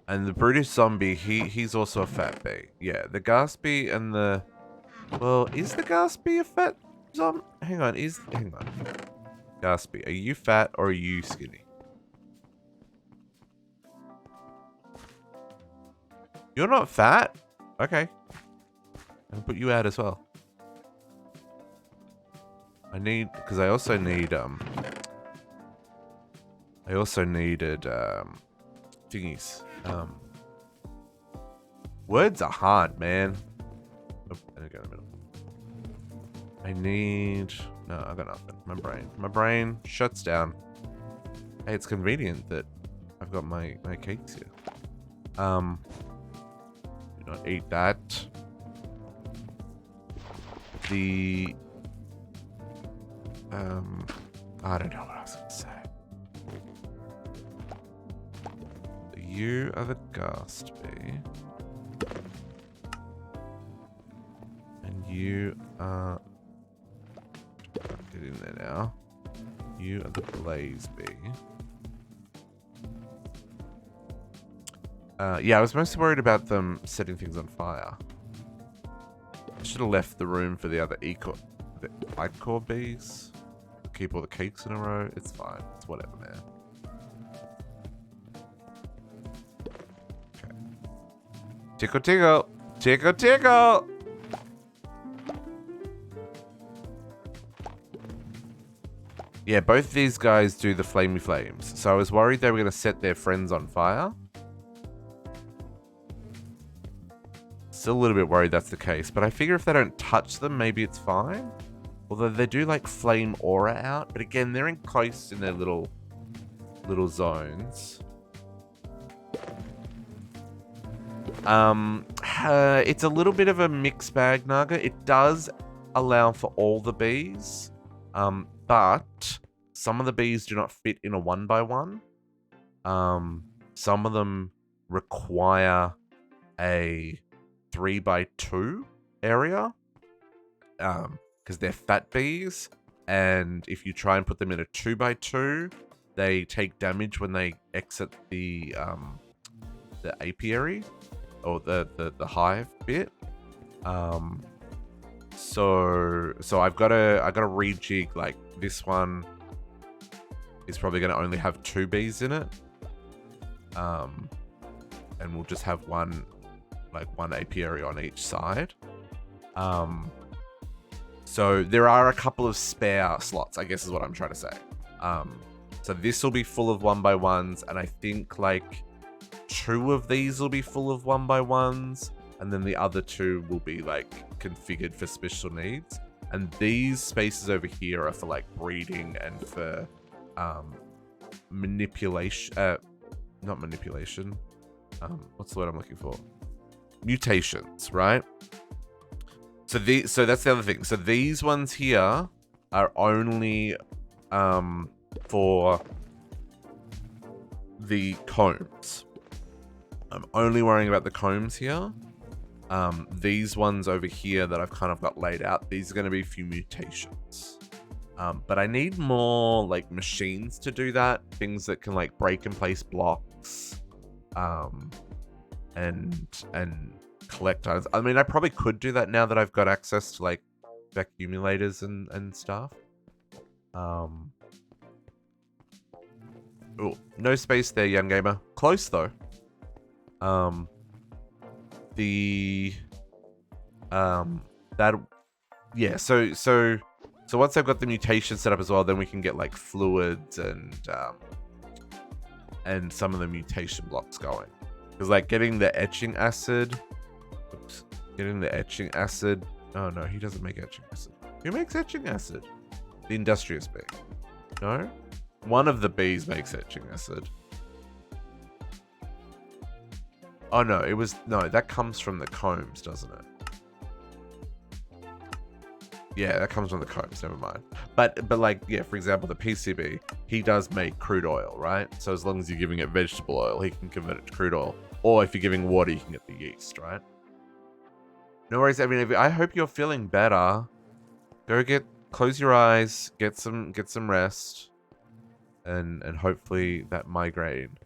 And the Brutish zombie, he's also a fat bee. Yeah, the gas bee and the... Well, is the gas bee a fat zombie? Hang on. Gas bee, are you fat or are you skinny? You're not fat? Okay. I'll put you out as well. Because I also needed, thingies. Words are hard, man. Oh, I didn't go in the middle. No, I got nothing. My brain shuts down. Hey, it's convenient that I've got my cakes here. Do not eat that. I don't know what I was gonna say. You are the ghast bee. And you are... Get in there now. You are the blaze bee. Yeah, I was mostly worried about them setting things on fire. I should have left the room for the other ichor bees. Keep all the cakes in a row. It's fine. It's whatever, man. Okay. Tickle, tickle. Tickle, tickle. Yeah, both these guys do the flamey flames. So I was worried they were going to set their friends on fire. Still a little bit worried that's the case. But I figure if they don't touch them, maybe it's fine. Although they do like flame aura out. But again, they're enclosed in their little zones. It's a little bit of a mixed bag, Naga. It does allow for all the bees. But some of the bees do not fit in a 1x1. Some of them require a 3x2 area. Because they're fat bees. and if you try and put them in a 2x2, they take damage when they exit the apiary or the hive bit. So I've got to rejig. Like this one is probably going to only have 2 bees in it, and we'll just have one apiary on each side. So there are a couple of spare slots, I guess is what I'm trying to say. So this will be full of 1x1s, and I think like 2 of these will be full of 1x1s, and then the other 2 will be like configured for special needs. And these spaces over here are for like breeding and for manipulation. Not manipulation. What's the word I'm looking for? Mutations, right? So that's the other thing. So these ones here are only for the combs. I'm only worrying about the combs here. These ones over here that I've kind of got laid out, these are going to be a few mutations. But I need more like machines to do that. Things that can like break and place blocks. And collect items. I mean, I probably could do that now that I've got access to like accumulators and stuff. Oh, no space there, young gamer. Close though. Yeah. So once I've got the mutation set up as well, then we can get like fluids and some of the mutation blocks going. Because like getting the etching acid. Oops. Getting the etching acid. Oh no, he doesn't make etching acid. Who makes etching acid? The industrious bee. No? One of the bees makes etching acid. Oh no, that comes from the combs, doesn't it? Yeah, that comes from the combs, never mind. But like, yeah, for example, the PCB, he does make crude oil, right? So as long as you're giving it vegetable oil, he can convert it to crude oil. Or if you're giving water, you can get the yeast, right? No worries. I mean, I hope you're feeling better. Close your eyes, get some rest, and hopefully that migraine,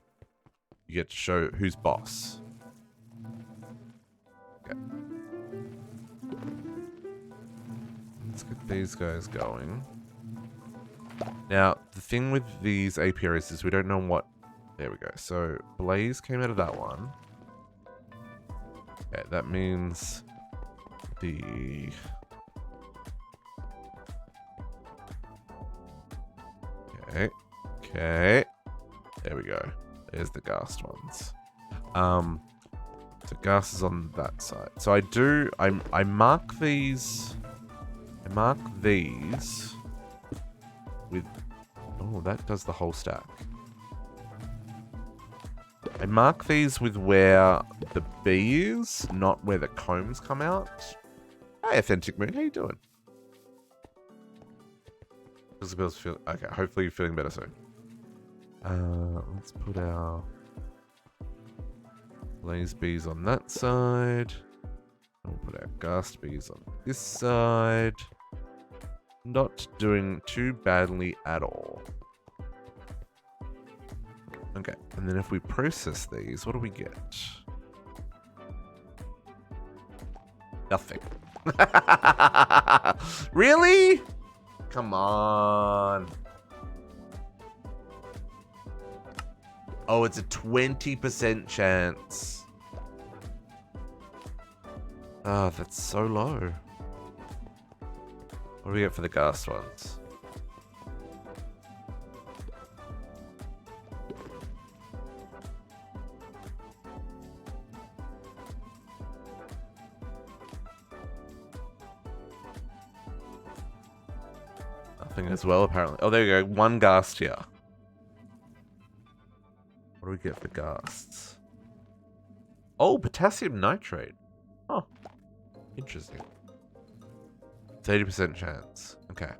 you get to show who's boss. Okay. Let's get these guys going. Now, the thing with these apiaries is we don't know what... There we go. So, Blaze came out of that one. Okay, that means the... Okay. There we go. There's the ghast ones. So ghast is on that side. So I mark these... I mark these with... Oh, that does the whole stack. I mark these with where the bee is, not where the combs come out. Hey, Authentic Moon, how you doing? Okay, hopefully you're feeling better soon. Let's put our blaze bees on that side. We'll put our ghast bees on this side. Not doing too badly at all. Okay, and then if we process these, what do we get? Nothing. Really? Come on. Oh, it's a 20% chance. Oh, that's so low. What do we get for the ghast ones? Nothing as well, apparently. Oh, there you go. One ghast here. What do we get for ghasts? Oh, potassium nitrate. Oh, interesting. It's 80% chance. Okay.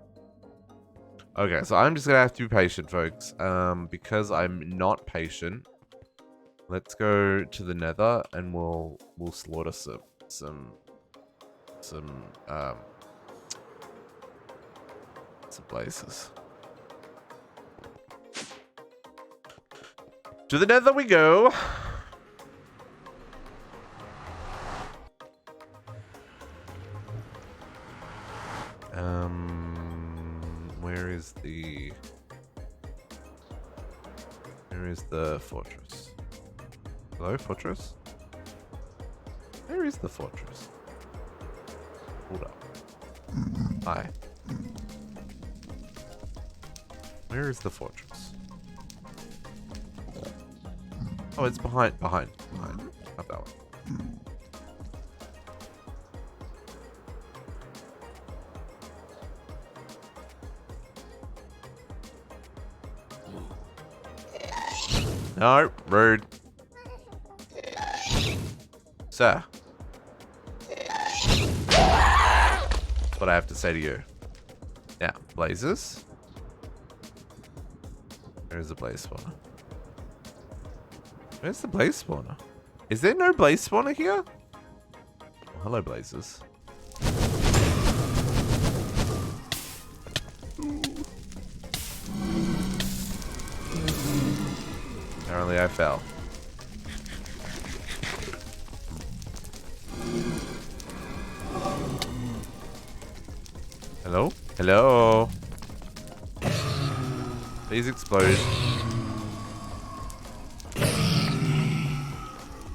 Okay, so I'm just gonna have to be patient, folks. Because I'm not patient. Let's go to the nether and we'll slaughter some Lots of places. To the nether we go. Where is the fortress? Hello, fortress? Where is the fortress? Hold up. Hi. Where is the fortress? Oh, it's behind. Not that one. No, rude. Sir. That's what I have to say to you. Now, blazes. Where's the blaze spawner? Where's the blaze spawner? Is there no blaze spawner here? Oh, hello, blazes. Apparently I fell. Hello? Hello? Please explode.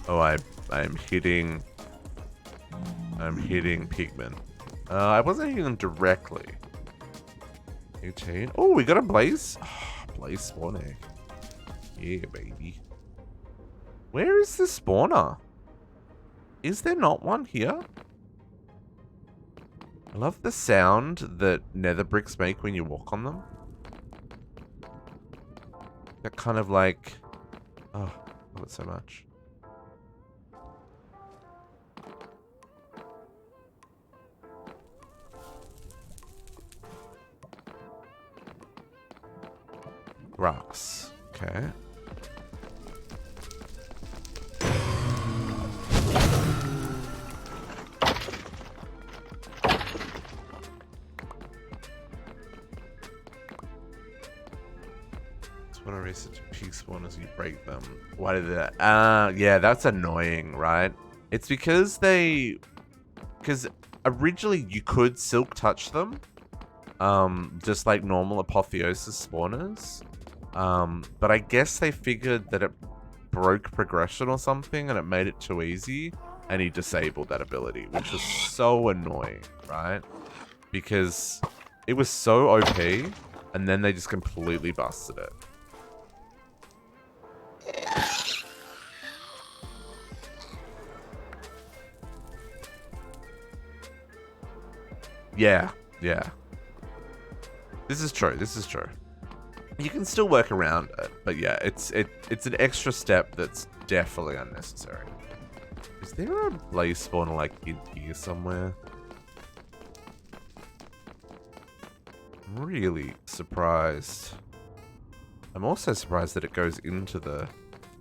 Oh, I'm hitting pigmen. I wasn't hitting them directly. 18. Oh, we got a blaze. Oh, blaze spawn egg. Yeah, baby. Where is the spawner? Is there not one here? I love the sound that nether bricks make when you walk on them. That kind of like... Oh, I love it so much. Grass. Okay. When I research pig spawners, you break them. Why did that? Yeah, that's annoying, right? It's because originally you could silk touch them, just like normal apotheosis spawners. But I guess they figured that it broke progression or something, and it made it too easy, and he disabled that ability, which was so annoying, right? Because it was so OP, and then they just completely busted it. Yeah. This is true. You can still work around it, but yeah, it's an extra step that's definitely unnecessary. Is there a blaze spawner like in here somewhere? I'm really surprised. I'm also surprised that it goes into the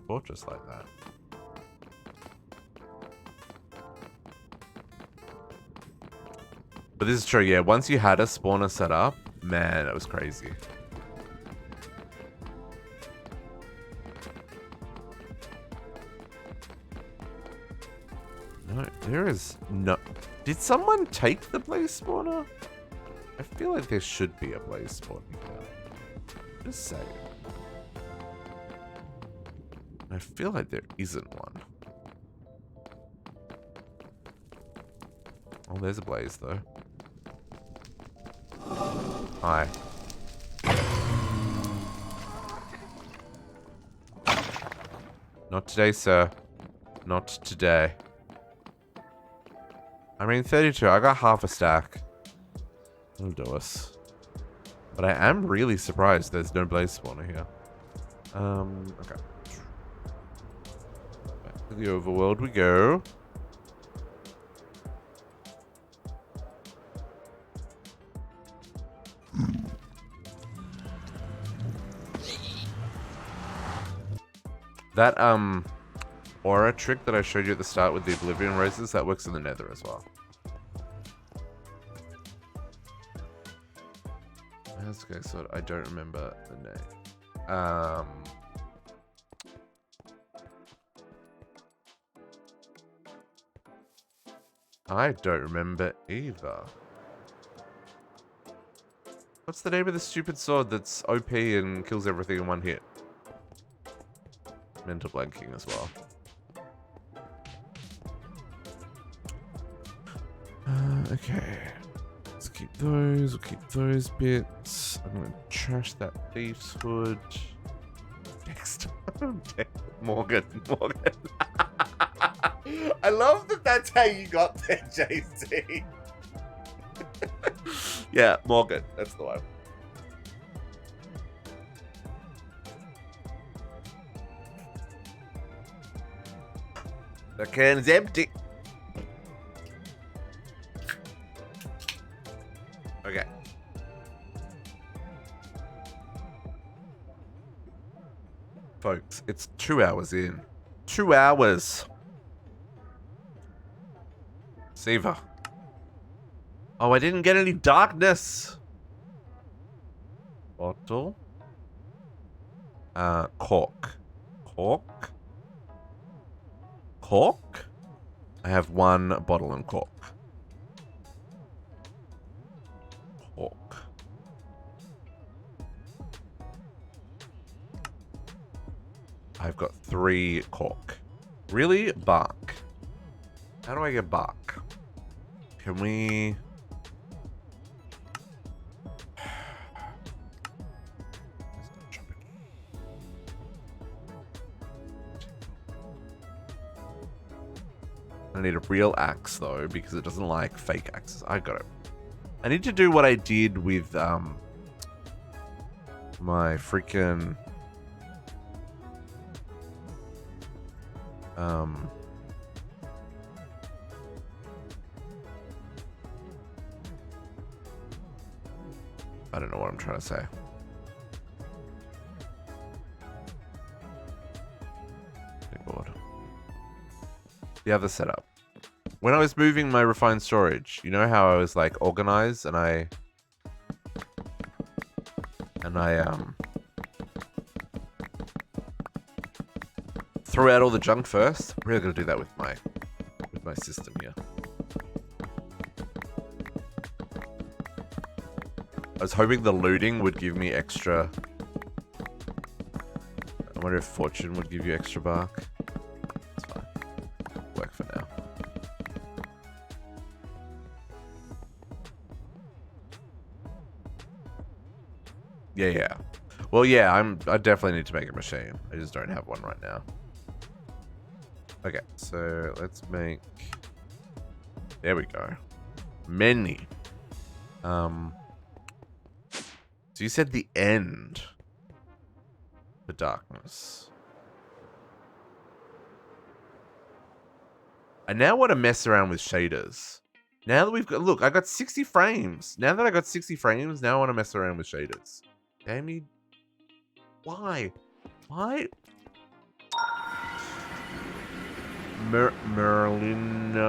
fortress like that. But this is true, yeah. Once you had a spawner set up, man, it was crazy. No, there is no... Did someone take the blaze spawner? I feel like there should be a blaze spawner here. Just saying. I feel like there isn't one. Oh, there's a blaze though. Hi. Not today, sir. Not today. I mean, 32. I got half a stack. It'll do us. But I am really surprised there's no blaze spawner here. Okay. Back to the overworld we go. That, aura trick that I showed you at the start with the Oblivion Roses, that works in the nether as well. Okay, so I don't remember the name. I don't remember either. What's the name of the stupid sword that's OP and kills everything in one hit? Mental blanking as well. Okay. Let's keep those. We'll keep those bits. I'm going to trash that thief's hood. Next time. Morgan. I love that that's how you got there, JC. Yeah, Morgan. That's the one. The can's empty. Okay. Folks, it's 2 hours in. 2 hours. Siva. Oh, I didn't get any darkness. Bottle. Cork. Cork? I have one bottle and cork. Cork. I've got 3 cork. Really? Bark. How do I get bark? Can we... I need a real axe, though, because it doesn't like fake axes. I got it. I need to do what I did with, my freaking... I don't know what I'm trying to say. The other setup. When I was moving my refined storage, you know how I was like organized and I threw out all the junk first. I'm really gonna do that with my system here. I was hoping the looting would give me extra. I wonder if fortune would give you extra bark. It's fine. Work for now. Yeah. Well, yeah, I definitely need to make a machine. I just don't have one right now. Okay, so let's make... There we go. Many. So you said the end for darkness. I now want to mess around with shaders. Now that we've got... Look, I got 60 frames. Now that I got 60 frames, now I want to mess around with shaders. Damn you. Why? Why? Merlino?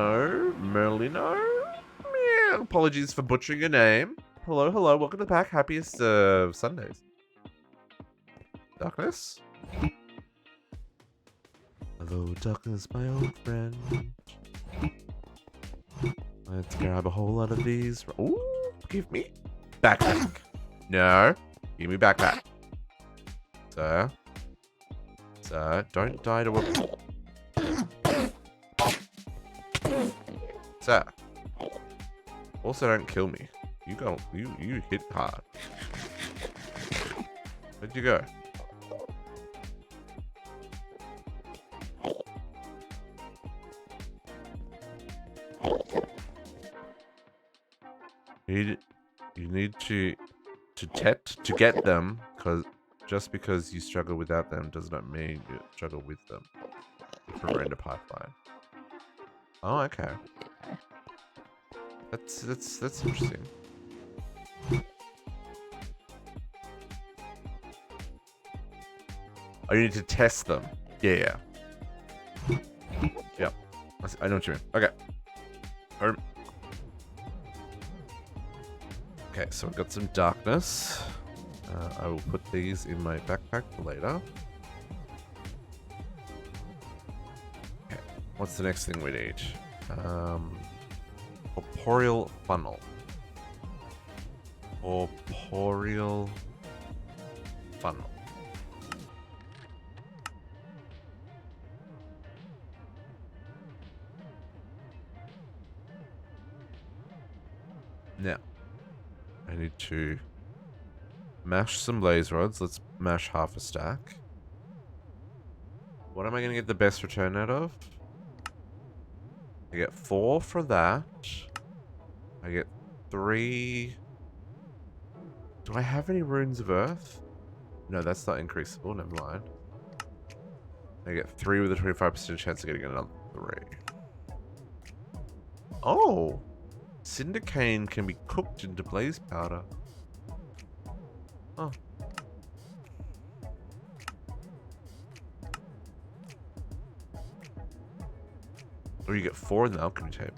Yeah, apologies for butchering your name. Hello, welcome to the pack. Happiest of Sundays. Darkness? Hello, darkness, my old friend. Let's grab a whole lot of these. Ooh, give me backpack. No, give me backpack. Sir, don't die to a... Sir. Also, don't kill me. You hit hard. Where'd you go? You need to get them, because just because you struggle without them does not mean you struggle with them. Different render pipeline. Oh, okay. That's interesting. Oh, you need to test them. Yeah. Yep. I know what you mean. Okay. Okay, so we've got some darkness. I will put these in my backpack for later. Okay, what's the next thing we need? Corporeal funnel. Corporeal funnel. Now, I need to mash some blaze rods. Let's mash half a stack. What am I going to get the best return out of? I get 4 for that. I get 3. Do I have any runes of earth? No, that's not increasable. Never mind. I get 3 with a 25% chance of getting another 3. Oh! Cinder cane can be cooked into blaze powder. Oh. Or you get 4 in the alchemy table.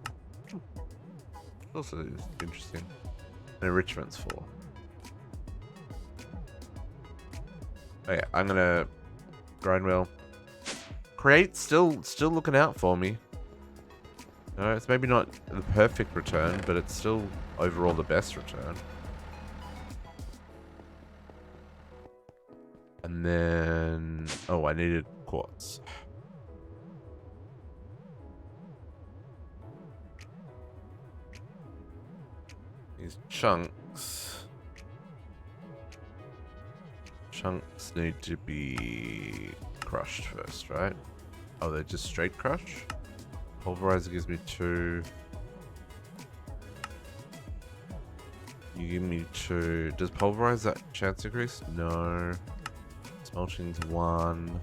Also is interesting. And enrichment's 4. Oh yeah, I'm gonna grind wheel. Create still looking out for me. No, it's maybe not the perfect return, but it's still overall the best return. And then... oh, I needed quartz. These chunks... chunks need to be crushed first, right? Oh, they're just straight crush? Pulverizer gives me 2. You give me 2. Does pulverizer chance increase? No. Smelting's 1.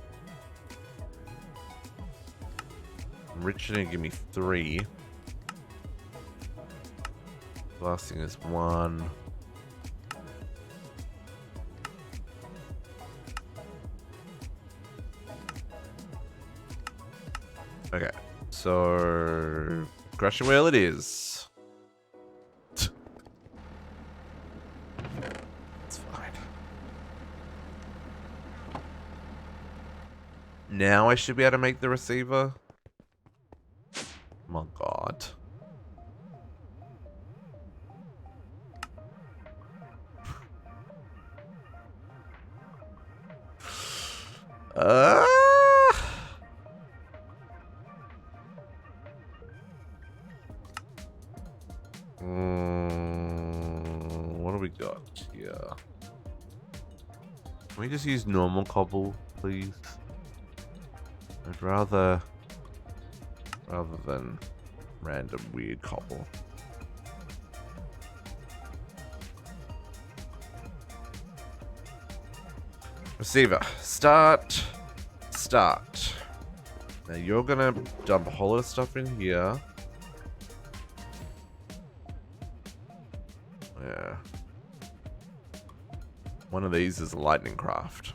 Enriching give me 3. Blasting is 1. Okay, so crushing wheel it is. It's fine. Now I should be able to make the receiver. My God. What do we got here? Can we just use normal cobble, please? I'd rather than random weird cobble. Receiver, start. Now you're gonna dump a whole lot of stuff in here. Yeah. One of these is a lightning craft.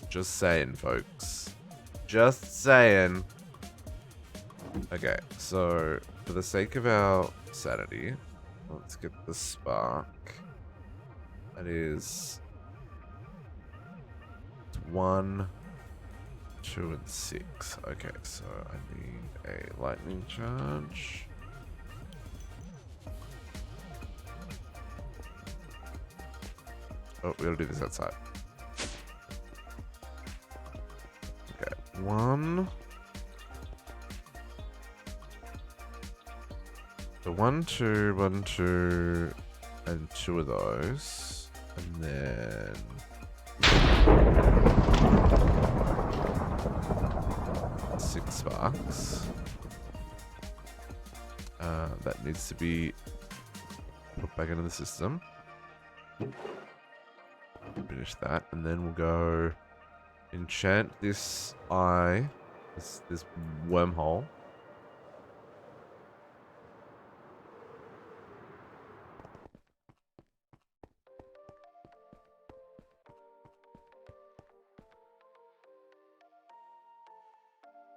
Just saying, folks. Just saying. Okay, so for the sake of our sanity, let's get the spark. That is 1, 2, and 6. Okay, so I need a lightning charge. Oh, we gotta do this outside. Okay, 1. So 1, 2, 1, 2, and 2 of those. And then... six sparks. That needs to be put back into the system. Finish that, and then we'll go enchant this eye, this wormhole.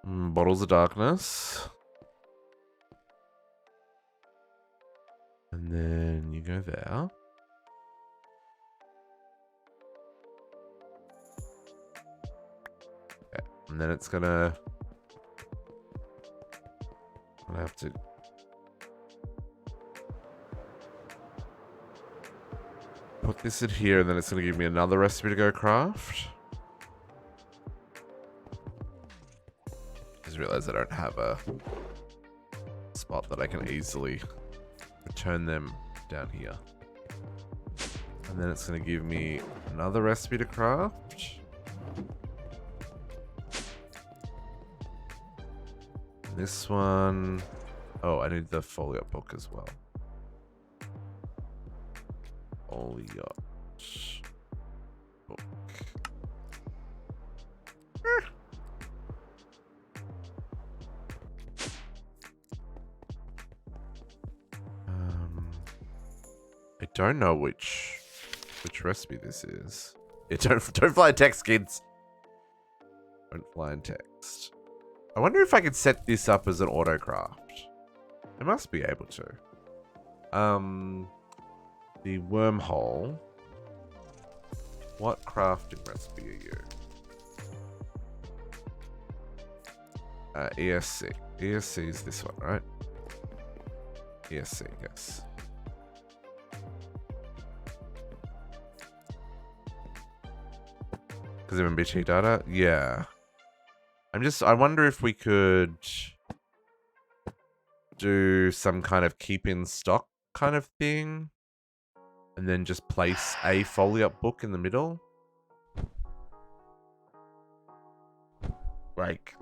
Bottles of darkness. And then you go there. And then it's gonna... I have to... put this in here, and then it's gonna give me another recipe to go craft. Just realized I don't have a spot that I can easily return them down here. And then it's gonna give me another recipe to craft. This one... oh, I need the foliot book as well. Foliot book. I don't know which recipe this is. Yeah, don't fly in text, kids. Don't fly in text. I wonder if I could set this up as an autocraft. I must be able to. The wormhole. What crafting recipe are you? ESC. ESC is this one, right? ESC, yes. Because of MBT data? Yeah. I wonder if we could do some kind of keep in stock kind of thing. And then just place a foliot book in the middle. Like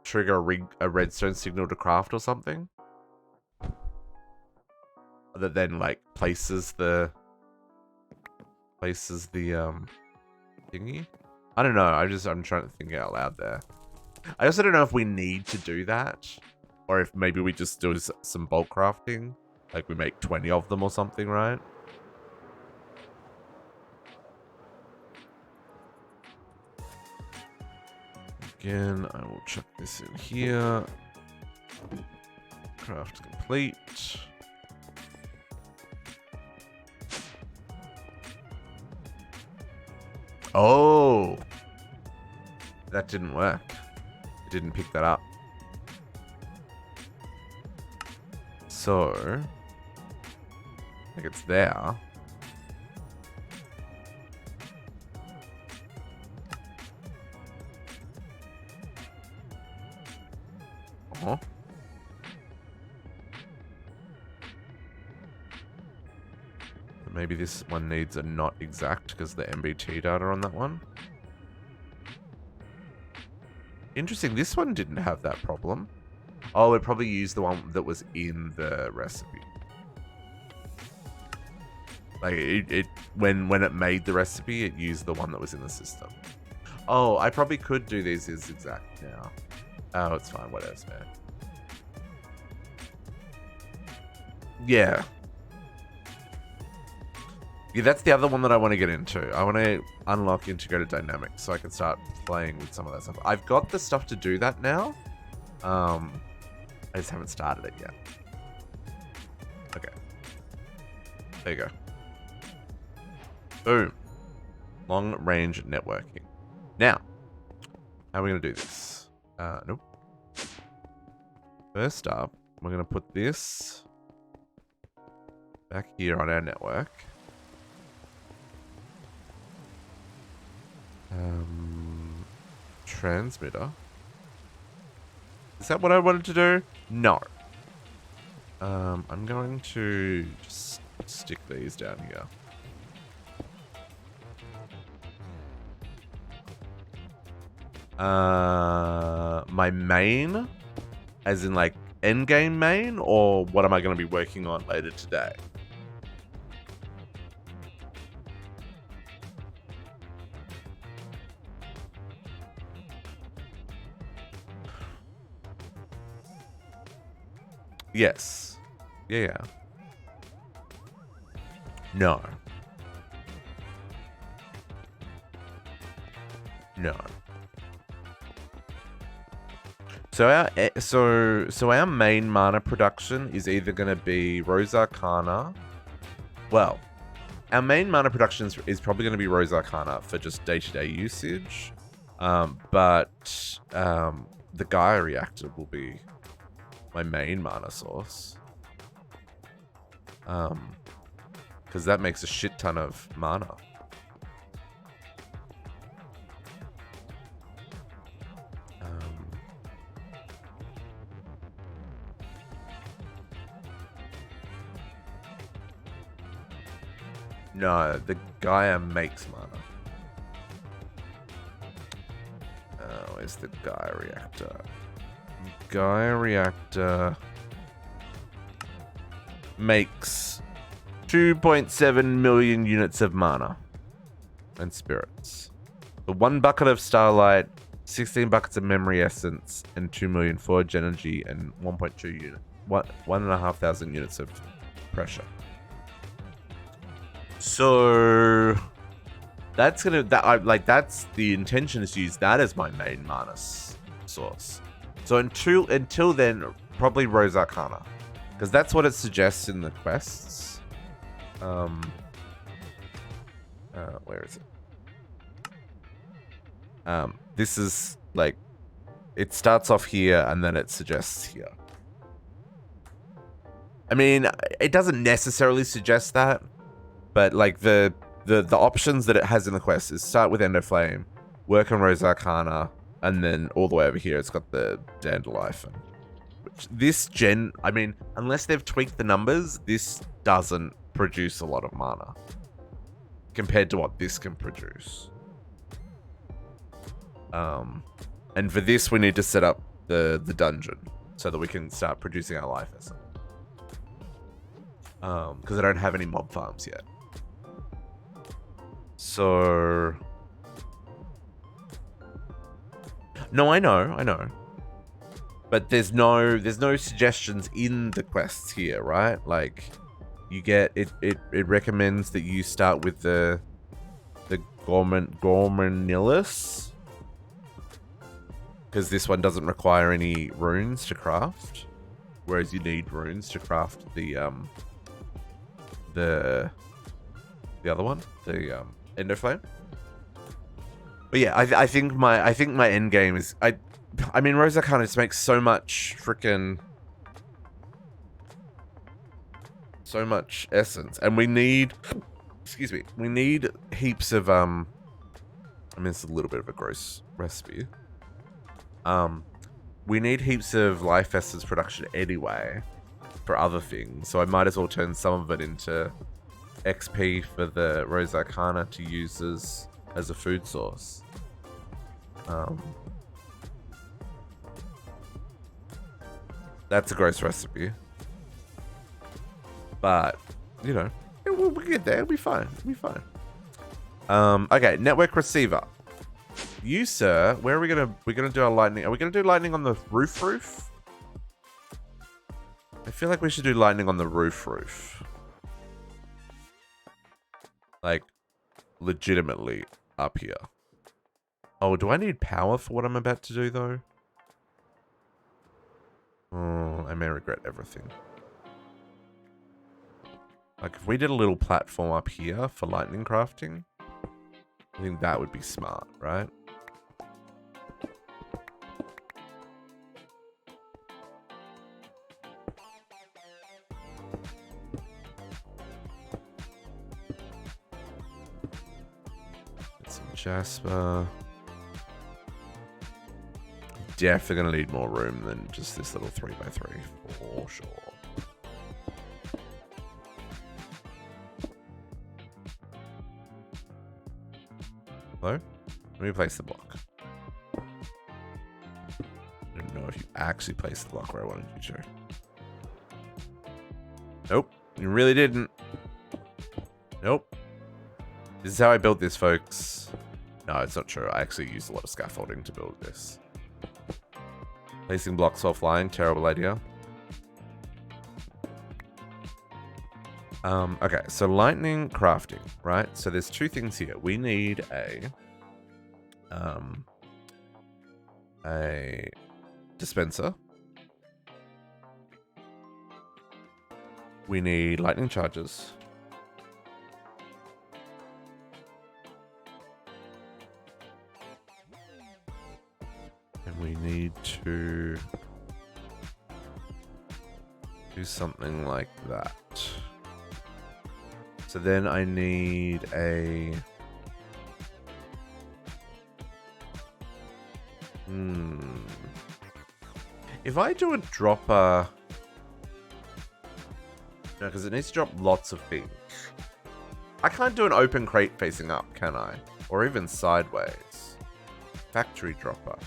trigger a redstone signal to craft or something. That then like places the thingy. I don't know. I'm trying to think out loud there. I also don't know if we need to do that, or if maybe we just do some bulk crafting, like we make 20 of them or something, right? Again, I will chuck this in here. Craft complete. Oh! That didn't work. It didn't pick that up. So... I think it's there. Oh. Maybe this one needs a not exact because the MBT data on that one. Interesting, this one didn't have that problem. Oh, it probably used the one that was in the recipe. Like when it made the recipe, it used the one that was in the system. Oh, I probably could do these as exact now. Oh, it's fine, whatever, man. Yeah. Yeah, that's the other one that I want to get into. I want to unlock integrated dynamics so I can start playing with some of that stuff. I've got the stuff to do that now. I just haven't started it yet. Okay. There you go. Boom. Long range networking. Now, how are we going to do this? Nope. First up, we're going to put this back here on our network. Transmitter. Is that what I wanted to do? No. I'm going to just stick these down here. My main, as in like endgame main, or what am I going to be working on later today? Yes. Yeah. No. No. So our main mana production is either going to be Rose Arcana. Well, our main mana production is probably going to be Rose Arcana for just day-to-day usage. But the Gaia reactor will be my main mana source. Because that makes a shit ton of mana. No, the Gaia makes mana. Where's the Gaia reactor? Gaia reactor makes 2.7 million units of mana and spirits. The 1 bucket of starlight, 16 buckets of memory essence, and 2 million forge energy, and 1.2 unit, 1,500 units of pressure. So that's gonna that's the intention is to use that as my main mana source. So until then, probably Rose Arcana, because that's what it suggests in the quests. Where is it? This is like, it starts off here and then it suggests here. I mean, it doesn't necessarily suggest that, but like the options that it has in the quest is start with Endoflame, work on Rose Arcana, and then all the way over here it's got the Dandelion. Which this I mean, unless they've tweaked the numbers, this doesn't produce a lot of mana compared to what this can produce. And for this we need to set up the dungeon so that we can start producing our life essence. Because I don't have any mob farms yet. So no, I know. But there's no suggestions in the quests here, right? Like, you get it recommends that you start with the Gormanilis, because this one doesn't require any runes to craft, whereas you need runes to craft the other one, the Endoflame. But yeah, I think my end game is I mean, Rose Arcana just makes so much essence, and we need, excuse me, we need heaps of I mean, it's a little bit of a gross recipe. We need heaps of life essence production anyway for other things, so I might as well turn some of it into XP for the Rose Arcana to use as a food source. That's a gross recipe, but you know, we'll get there. It'll be fine. It'll be fine. Okay, network receiver. You, sir, where are we're gonna do our lightning? Are we gonna do lightning on the roof? I feel like we should do lightning on the roof. Like, legitimately up here. Oh, do I need power for what I'm about to do, though? Oh, I may regret everything. Like, if we did a little platform up here for lightning crafting, I think that would be smart, right? Jasper. Definitely gonna need more room than just this little 3x3 for sure. Hello? Let me place the block. I don't know if you actually placed the block where I wanted you to. Nope, you really didn't. Nope. This is how I built this, folks. No, it's not true. I actually used a lot of scaffolding to build this. Placing blocks while flying, terrible idea. Okay, so lightning crafting, right? So there's two things here. We need a dispenser. We need lightning charges. And we need to do something like that. So then I need a... If I do a dropper... No, because it needs to drop lots of things. I can't do an open crate facing up, can I? Or even sideways. Factory dropper.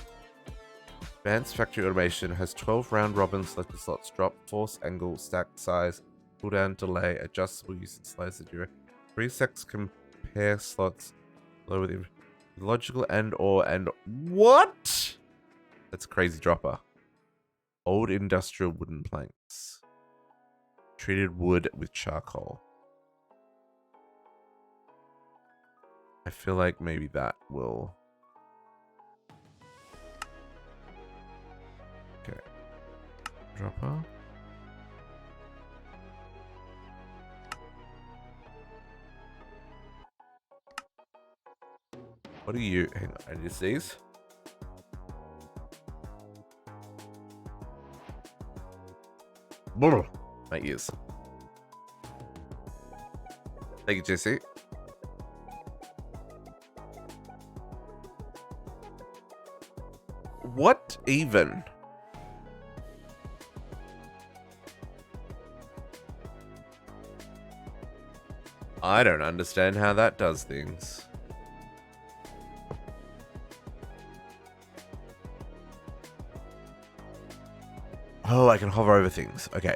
Advanced factory automation has 12 round robin selector slots. Drop, force, angle, stack size, cooldown, delay, adjustable use and slice the dura. 3 secs compare slots. Lower the logical and or and what? That's a crazy dropper. Old industrial wooden planks. Treated wood with charcoal. I feel like maybe that will... Okay. Dropper. What are you? Hang on, I just these. My ears. Thank you, Jesse. What even? I don't understand how that does things. Oh, I can hover over things. Okay.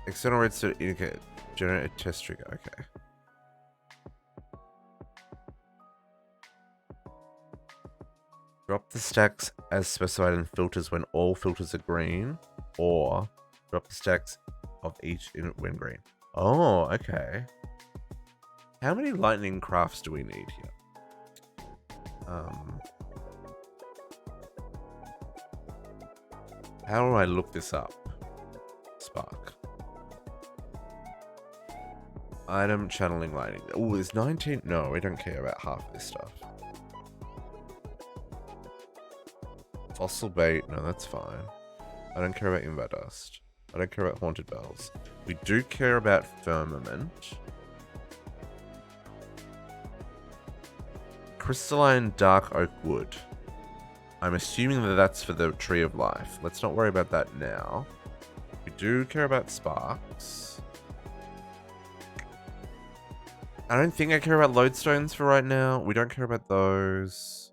External redstone indicate generate a test trigger. Okay. Drop the stacks as specified in filters when all filters are green, or drop the stacks of each when green. Oh, okay. How many lightning crafts do we need here? How do I look this up? Spark. Item channeling lightning. Oh, there's 19. No, we don't care about half of this stuff. Fossil bait. No, that's fine. I don't care about invar dust. I don't care about haunted bells. We do care about firmament. Crystalline dark oak wood. I'm assuming that that's for the tree of life. Let's not worry about that now. We do care about sparks. I don't think I care about lodestones for right now. We don't care about those.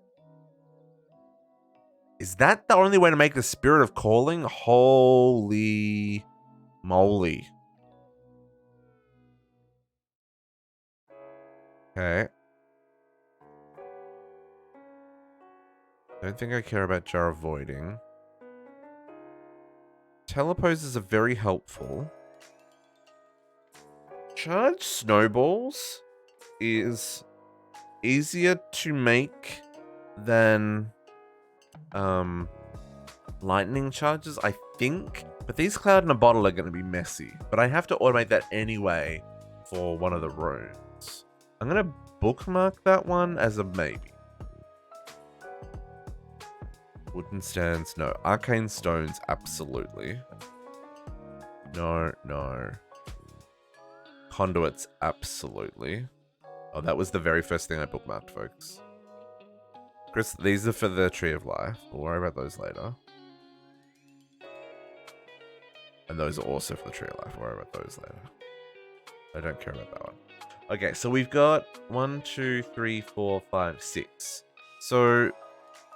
Is that the only way to make the spirit of calling? Holy moly. Okay. Don't think I care about jar avoiding. Teleposes are very helpful. Charged snowballs is easier to make than lightning charges, I think. But these cloud in a bottle are going to be messy. But I have to automate that anyway for one of the runes. I'm going to bookmark that one as a maybe. Wooden stands, no. Arcane stones, absolutely. No, no. Conduits, absolutely. Oh, that was the very first thing I bookmarked, folks. Chris, these are for the Tree of Life. We'll worry about those later. And those are also for the Tree of Life. We'll worry about those later. I don't care about that one. Okay, so we've got 1, 2, 3, 4, 5, 6. So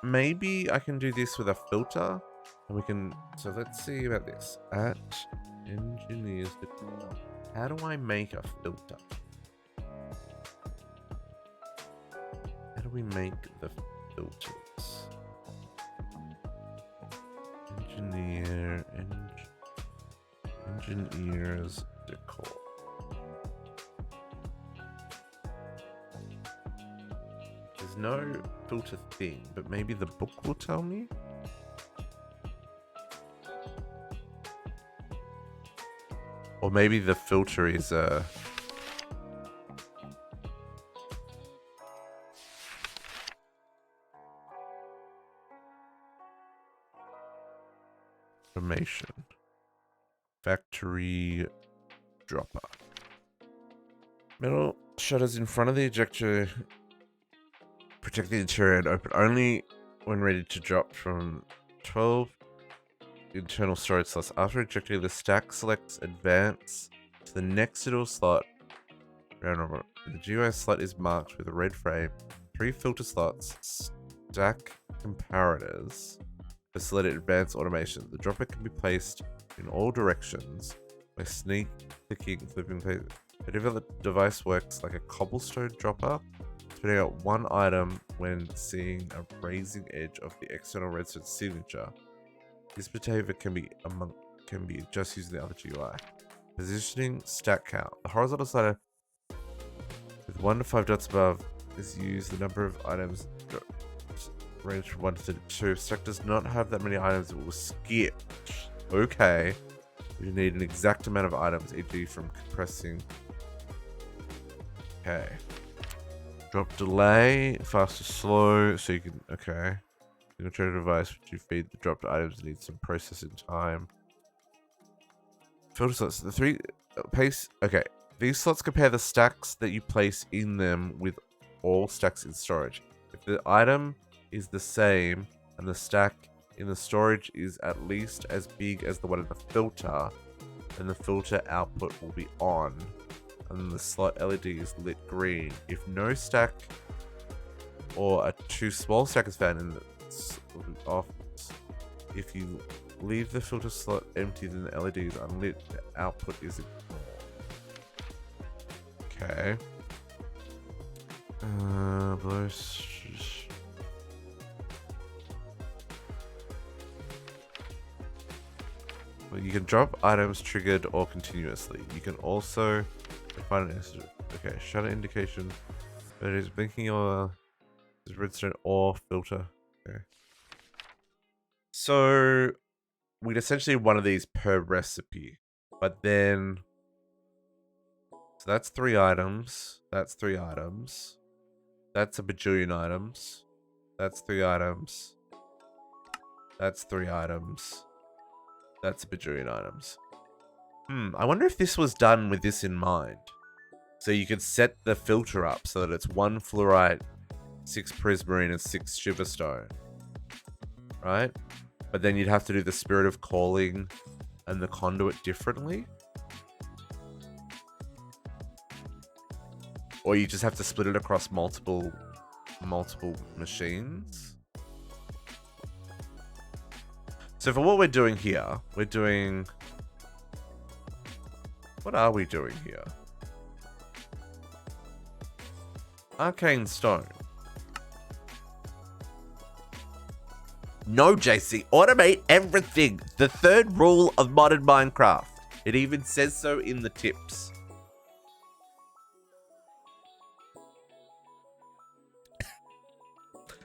maybe I can do this with a filter. And we can... So let's see about this. At engineers decor. How do I make a filter? How do we make the filters? Engineers decor. There's no filter thing, but maybe the book will tell me? Or maybe the filter is a... Automation. Factory dropper. Metal shutters in front of the ejector protect the interior and open only when ready to drop from 12 internal storage slots. After ejecting, the stack selects advance to the next suitable slot. The GUI slot is marked with a red frame. 3 filter slots. Stack comparators. Facilitate advanced automation. The dropper can be placed in all directions by sneak clicking, flipping. The device works like a cobblestone dropper, putting out one item when seeing a raising edge of the external redstone signature. This behavior can be adjusted using the other GUI. Positioning stack count. The horizontal slider with 1 to 5 dots above is used. The number of items range from 1 to 32. Stack does not have that many items. It will skip. Okay. You need an exact amount of items, e.g. from compressing. Okay. Drop delay, fast or slow, so you can, okay. You can trade a device which you feed the dropped items needs some processing time. Filter slots, the 3 pace, okay. These slots compare the stacks that you place in them with all stacks in storage. If the item is the same and the stack in the storage is at least as big as the one in the filter, then the filter output will be on and the slot LED is lit green. If no stack or a too small stack is found in the off, if you leave the filter slot empty, then the LED is unlit. The output is ignored. Okay. Well, you can drop items triggered or continuously. You can also define an incident. Okay, shutter indication. But it is blinking or is redstone or filter. Okay. So we'd essentially have one of these per recipe. But then so that's 3 items. That's 3 items. That's a bajillion items. That's 3 items. That's 3 items. That's a bajillion items. I wonder if this was done with this in mind. So you could set the filter up so that it's 1 fluorite, 6 prismarine, and 6 shiverstone. Right? But then you'd have to do the spirit of calling and the conduit differently. Or you just have to split it across multiple machines. So for what we're doing here, we're doing... What are we doing here? Arcane stone. No, JC. Automate everything. The 3rd rule of modern Minecraft. It even says so in the tips.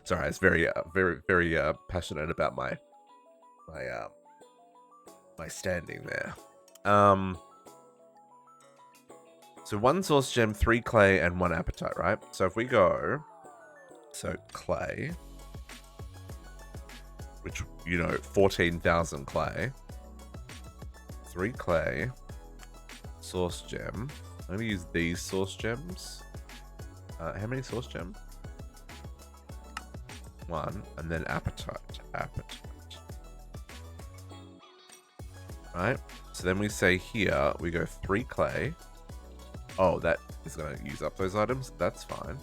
Sorry, I was very passionate about my standing there. So 1 source gem, 3 clay, and 1 appetite, right? So if we go, so clay, which, you know, 14,000 clay, 3 clay, source gem. I'm gonna use these source gems. How many source gems? 1, and then appetite. Right? So then we say here, we go 3 clay. Oh, that is going to use up those items. That's fine.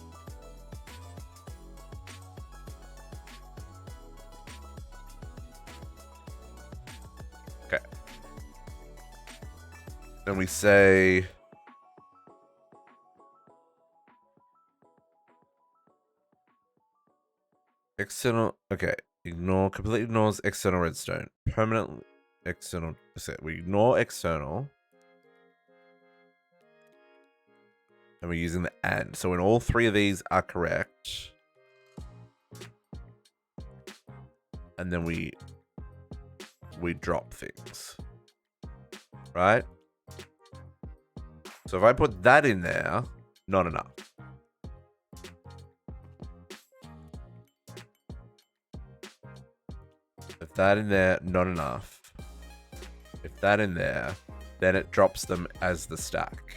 Okay. Then we say... external... Okay. Completely ignores external redstone. Permanent external... We ignore external. And we're using the AND. So when all 3 of these are correct. And then we drop things. Right? So if I put that in there, not enough. If that in there, not enough. if that in there, then it drops them as the stack.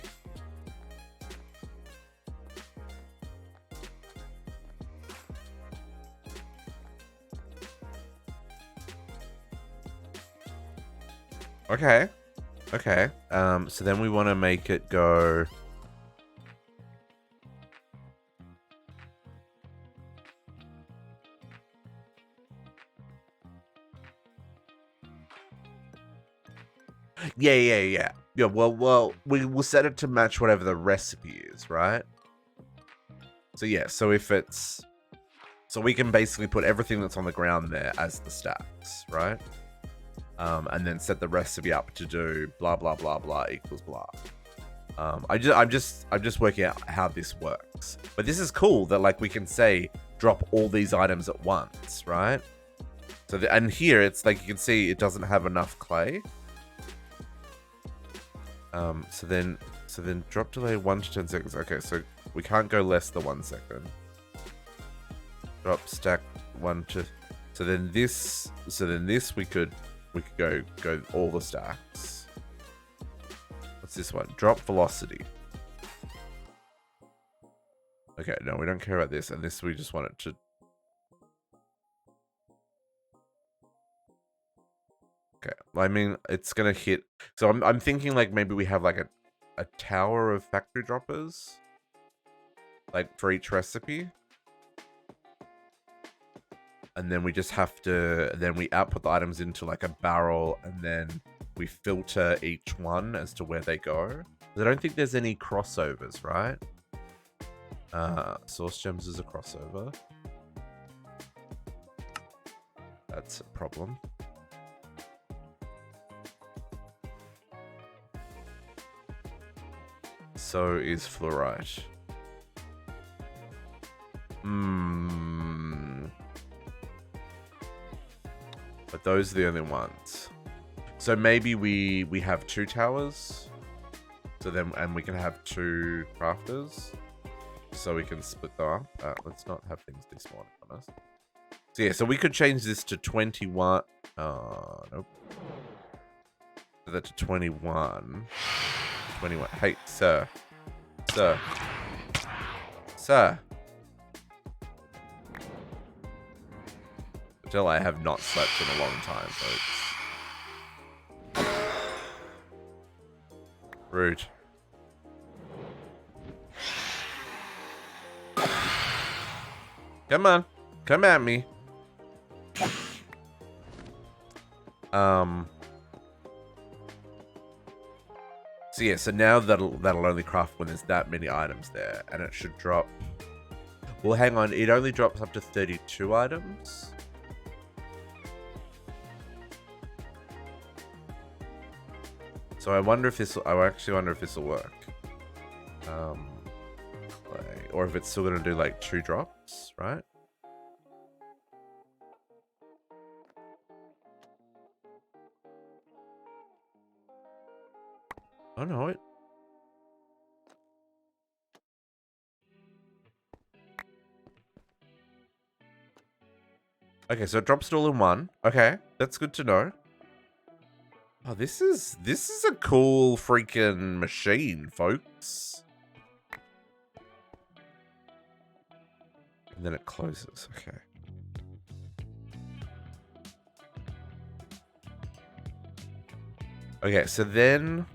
Okay. Okay. So then we want to make it go. Yeah. Well, we will set it to match whatever the recipe is, right? So yeah, so if it's, so we can basically put everything that's on the ground there as the stacks, right? And then set the recipe up to do blah blah blah blah equals blah. I'm just working out how this works. But this is cool that like we can say drop all these items at once, right? So and here it's like you can see it doesn't have enough clay. So then drop delay 1 to 10 seconds. Okay, so we can't go less than 1 second. Drop stack 1 to. So then this we could go all the stacks. What's this one? Drop velocity. Okay, no, we don't care about this, and this we just want it to. Okay, I mean it's gonna hit. So I'm thinking like maybe we have like a tower of factory droppers, like for each recipe. And then we just have to, then we output the items into like a barrel, and then we filter each one as to where they go. I don't think there's any crossovers, right? Source gems is a crossover. That's a problem. So is fluorite. But those are the only ones. So maybe we have 2 towers. So then, and we can have 2 crafters. So we can split them up. Let's not have things despawn on us. So yeah, so we could change this to 21. Nope. So that to 21. 21. Hey, sir. Still, I have not slept in a long time, folks. Rude. Come on. Come at me. So yeah, so now that'll only craft when there's that many items there, and it should drop. Well, hang on, it only drops up to 32 items. So I wonder if this. I actually wonder if this will work. Clay, or if it's still gonna do like 2 drops, right? Oh no, it. Okay, so it drops it all in one. Okay, that's good to know. Oh, this is a cool freaking machine, folks. And then it closes. Okay. Okay, so then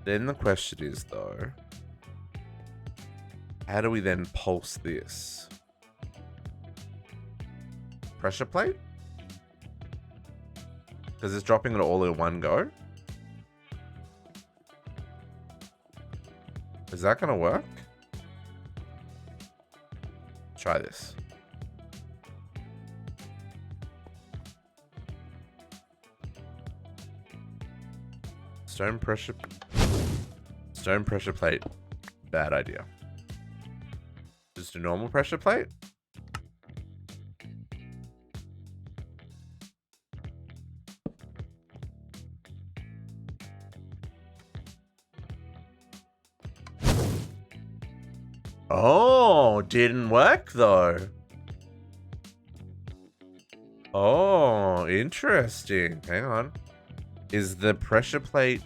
the question is though, how do we then pulse this? Pressure plate? Because it's dropping it all in one go. Is that gonna work? Try this. Stone pressure plate. Bad idea. Just a normal pressure plate? Oh, didn't work though. Oh, interesting. Hang on. Is the pressure plate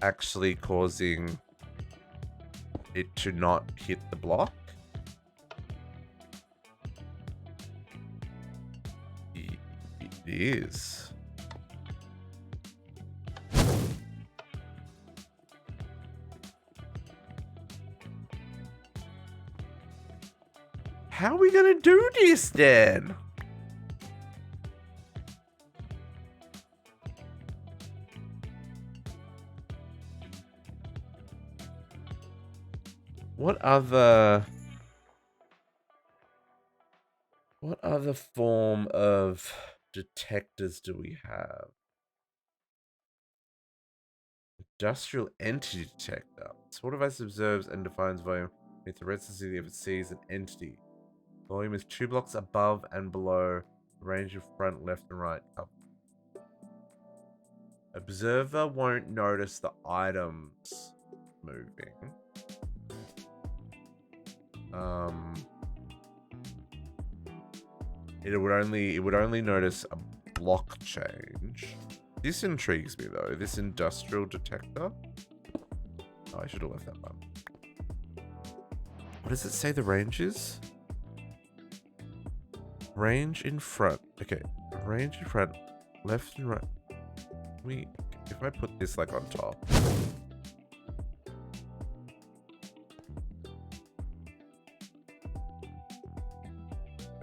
actually causing it to not hit the block? It is. How are we gonna do this then? What other form of detectors do we have? Industrial entity detector. Small device observes and defines volume with the red sensitivity if it sees an entity. Volume is 2 blocks above and below the range of front, left, and right. Observer won't notice the items moving. It would only notice a block change. This intrigues me though. This industrial detector. Oh, I should have left that one. What does it say the range is? Range in front. Okay, range in front, left and right. If I put this like on top.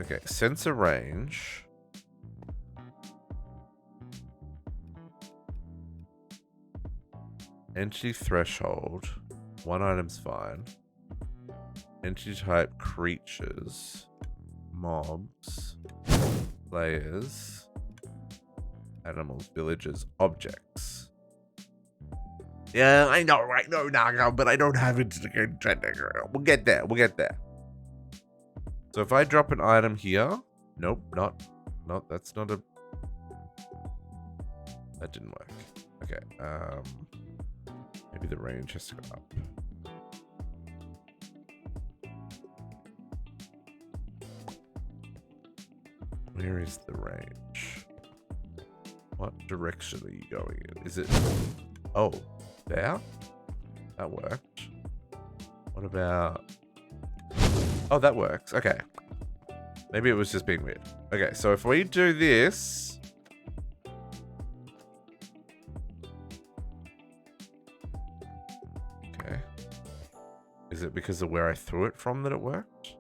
Okay, sensor range. Entity threshold. One item's fine. Entity type creatures. Mobs. Players. Animals, villages, objects. Yeah, I know, right? No, Naga, but I don't have it. We'll get there. We'll get there. So if I drop an item here, nope, not, that's not a. That didn't work. Okay, maybe the range has to go up. Where is the range? What direction are you going in? Is it? Oh, there? That worked. What about? Oh, that works. Okay. Maybe it was just being weird. Okay, so if we do this. Okay. Is it because of where I threw it from that it worked?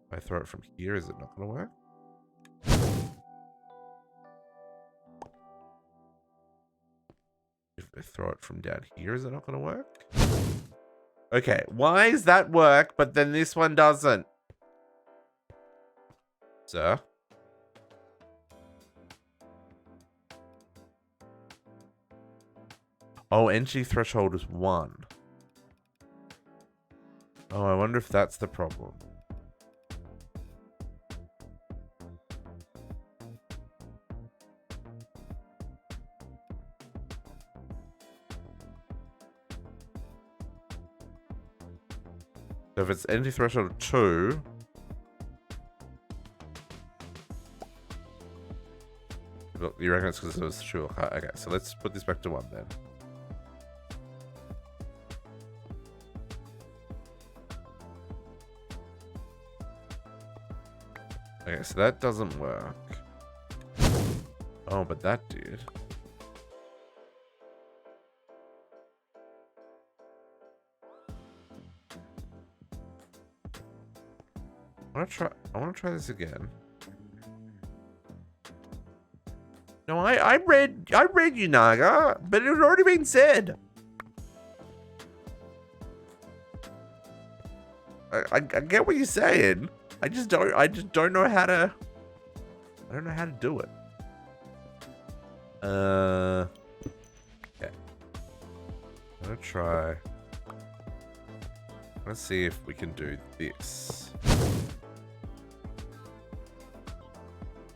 If I throw it from here, is it not going to work? If I throw it from down here, is it not going to work? Okay, why does that work, but then this one doesn't? Sir? Oh, entry threshold is 1. Oh, I wonder if that's the problem. So if it's entry threshold of 2... Look, you reckon it's because it was 2? Okay, so let's put this back to 1 then. Okay, so that doesn't work. Oh, but that did. I want to try this again. No, I read you, Naga, but it had already been said. I get what you're saying. I just don't know how to. I don't know how to do it. Okay. I'm gonna try. Let's see if we can do this.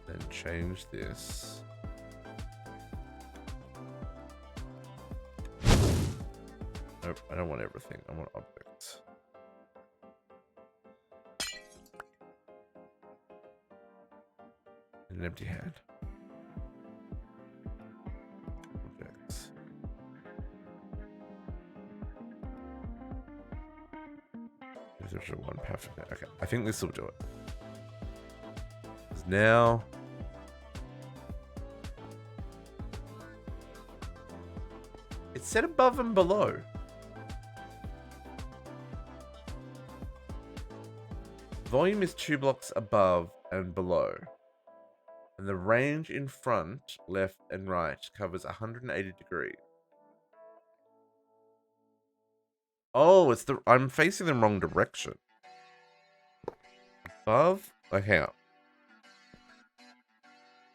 Then change this. Nope, I don't want everything. I want objects. An empty hand. temperature 1, perfect. Okay, I think this will do it. Now... It's set above and below. Volume is 2 blocks above and below. And the range in front, left, and right covers 180 degrees. Oh, it's the... I'm facing the wrong direction. Above? Oh, hang on.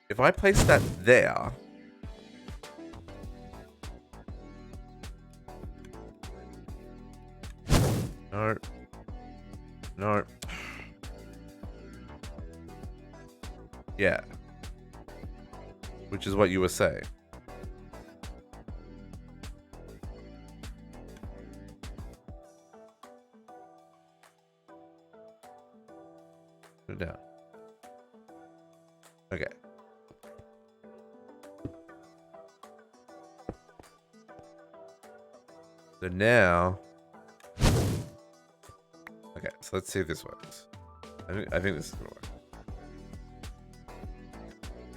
If I place that there... No. No. Yeah. Which is what you were saying. Put it down. Okay. So now... Okay, so let's see if this works. I think this is gonna work.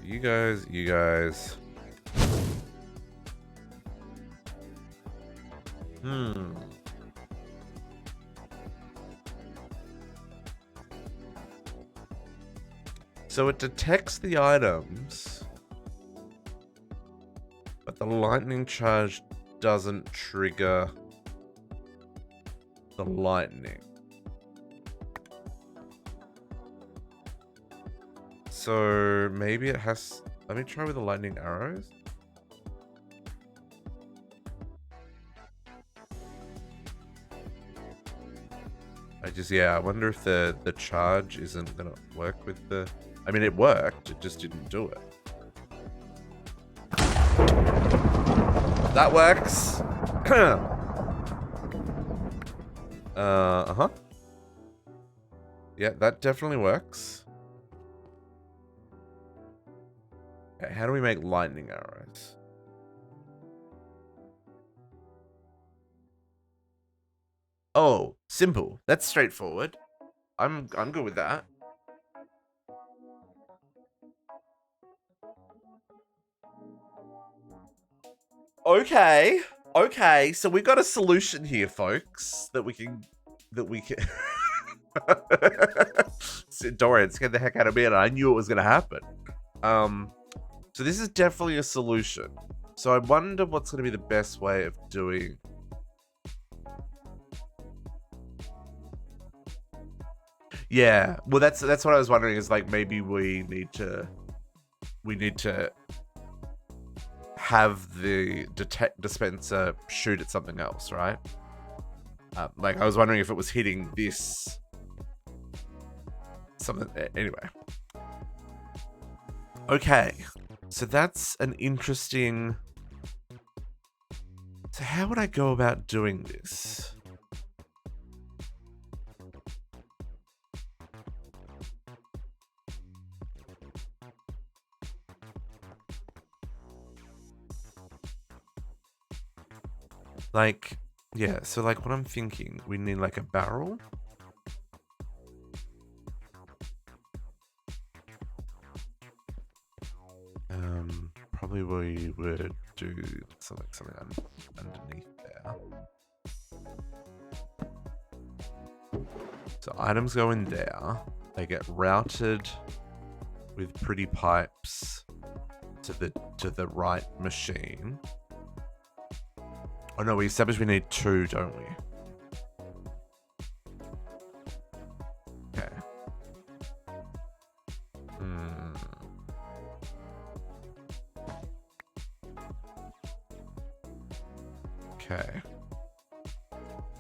You guys. So it detects the items, but the lightning charge doesn't trigger the lightning. So maybe it has... Let me try with the lightning arrows. I wonder if the charge isn't gonna work with the... I mean, it worked, it just didn't do it. That works. Uh-huh. Yeah, that definitely works. Okay, how do we make lightning arrows? Oh, simple. That's straightforward. I'm good with that. Okay. Okay, so we got a solution here, folks, that we can Dorian scared the heck out of me, and I knew it was gonna happen. So this is definitely a solution. So I wonder what's gonna be the best way of doing... Yeah, well that's what I was wondering, is like maybe we need to have the dispenser shoot at something else, right? Like I was wondering if it was hitting this something. Anyway, okay, so that's an interesting... So how would I go about doing this? Like, yeah, so like what I'm thinking, we need like a barrel. Probably we would do something underneath there. So items go in there. They get routed with pretty pipes to the right machine. Oh no, we established we need 2, don't we? Okay. Okay.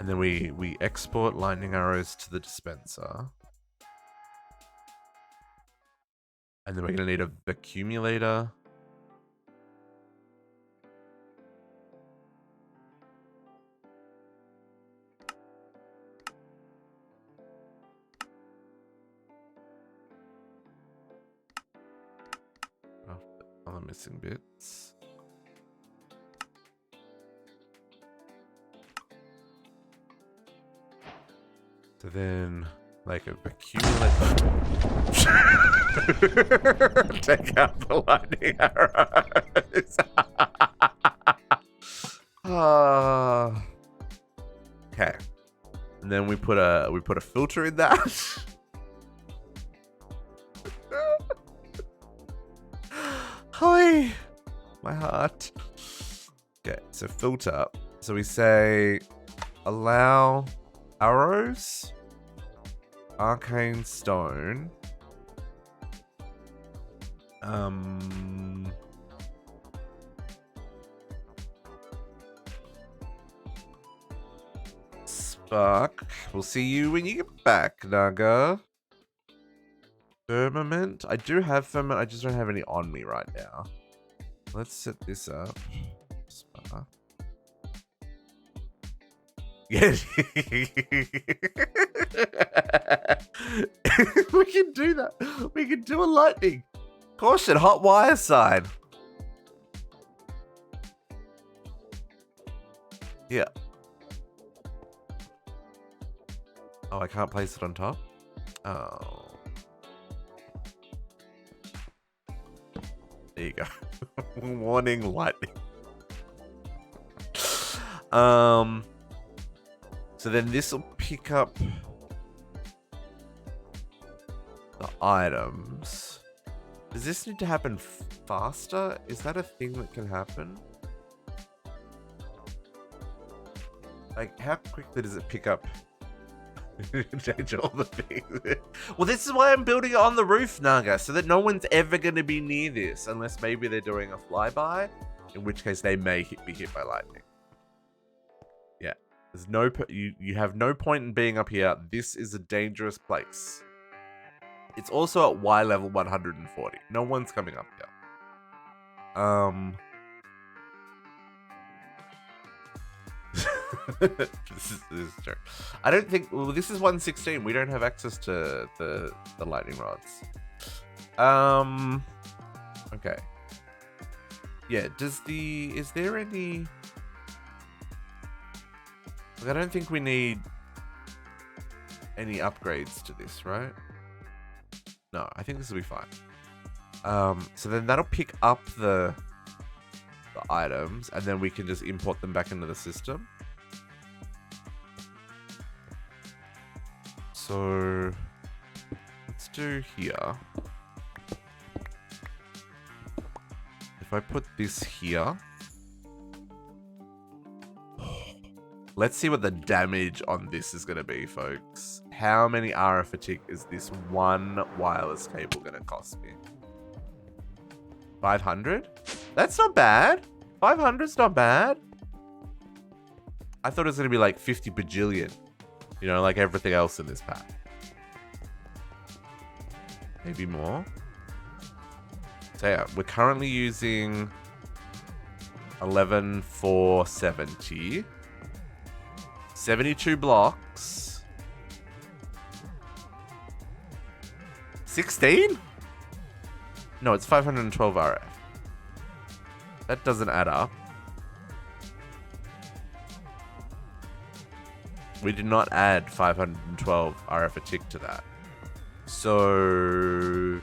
And then we export lightning arrows to the dispenser. And then we're gonna need a accumulator. Other missing bits. So So then, like a accumulate. Take out the lightning arrows. Okay. And then we put a filter in that. Hi, my heart. Okay, so filter. So we say allow arrows, arcane stone, spark. We'll see you when you get back, Naga. Firmament. I do have firmament. I just don't have any on me right now. Let's set this up. Spark. Yeah. We can do that. We can do a lightning. Caution, hot wire sign. Yeah. Oh, I can't place it on top? Oh. There you go. Warning lightning. So then this will pick up the items. Does this need to happen faster? Is that a thing that can happen? Like, how quickly does it pick up? Change all the things. Well, this is why I'm building it on the roof, Naga, so that no one's ever going to be near this, unless maybe they're doing a flyby, in which case they may be hit by lightning. Yeah, there's no you have no point in being up here. This is a dangerous place. It's also at Y level 140. No one's coming up here. This is true. I don't think. Well, this is 116. We don't have access to the lightning rods. Okay. Yeah. Is there any? Like, I don't think we need any upgrades to this, right? No, I think this will be fine. So then that'll pick up the items, and then we can just import them back into the system. So let's do here. If I put this here, let's see what the damage on this is going to be, folks. How many RF fatigue is this one wireless cable going to cost me? 500? That's not bad. 500's not bad. I thought it was going to be like 50 bajillion. You know, like everything else in this pack. Maybe more. So yeah, we're currently using 11,470. 72 blocks. 16? No, it's 512 RF. That doesn't add up. We did not add 512 RF a tick to that. So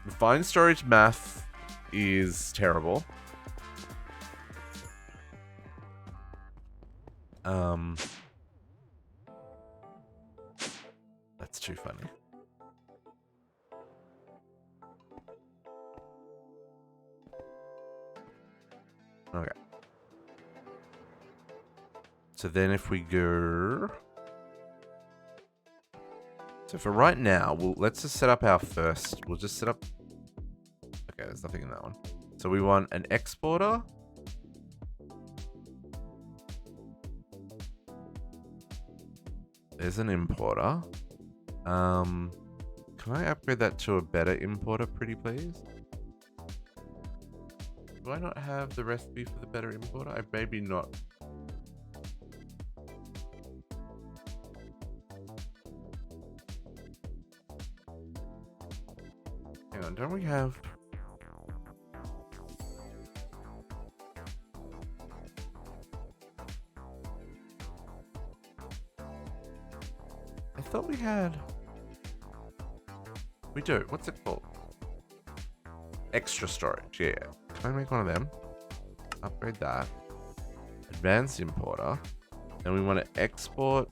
refined storage math is terrible. That's too funny. Okay. So then if we go... So for right now, let's just set up our first... We'll just set up... Okay, there's nothing in that one. So we want an exporter. There's an importer. Can I upgrade that to a better importer, pretty please? Do I not have the recipe for the better importer? I maybe not. Hang on, don't we have... thought we had... We do. What's it called? Extra storage. Yeah. Can I make one of them? Upgrade that. Advanced importer. Then we want to export.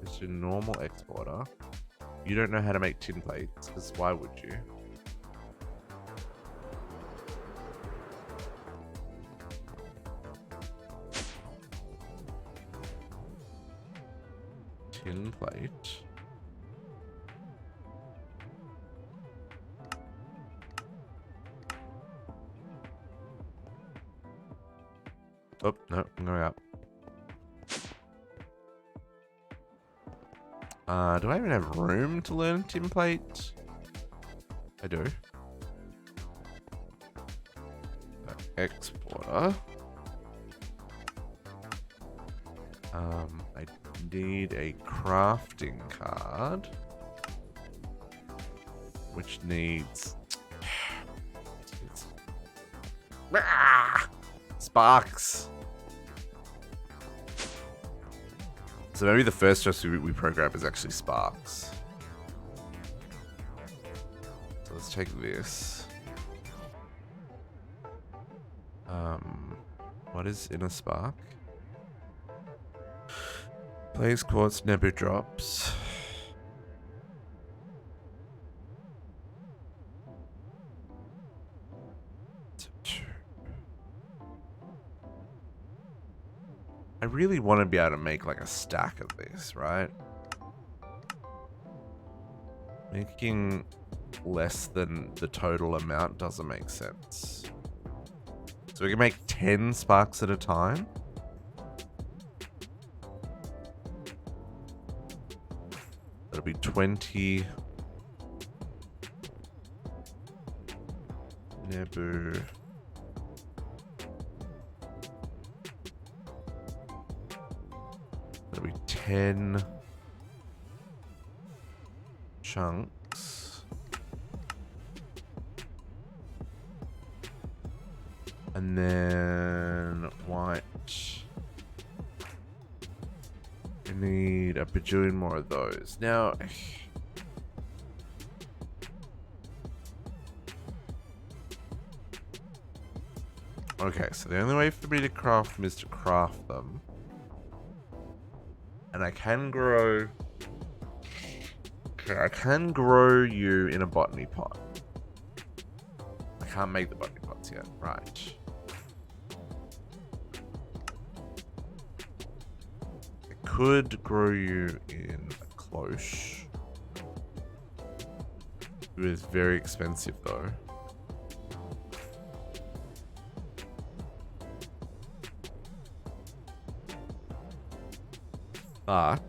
It's your normal exporter. You don't know how to make tin plates, because why would you? Tin plate. Oh, no, I'm going up. Do I even have room to learn tin plate? I do. Exporter. I need a crafting card, which needs sparks. So maybe the first choice we program is actually sparks. So let's take this. What is in a spark? Blaze quartz nebula drops. I really want to be able to make like a stack of this, right? Making less than the total amount doesn't make sense. So we can make 10 sparks at a time. That'll be 20. Nebu. That'll be 10 chunks. And then white. I need a bajillion more of those. Now, okay, so the only way for me to craft them is to craft them. And I can grow... Okay, I can grow you in a botany pot. I can't make the botany pots yet. Right. I could grow you in a cloche. It is very expensive though. But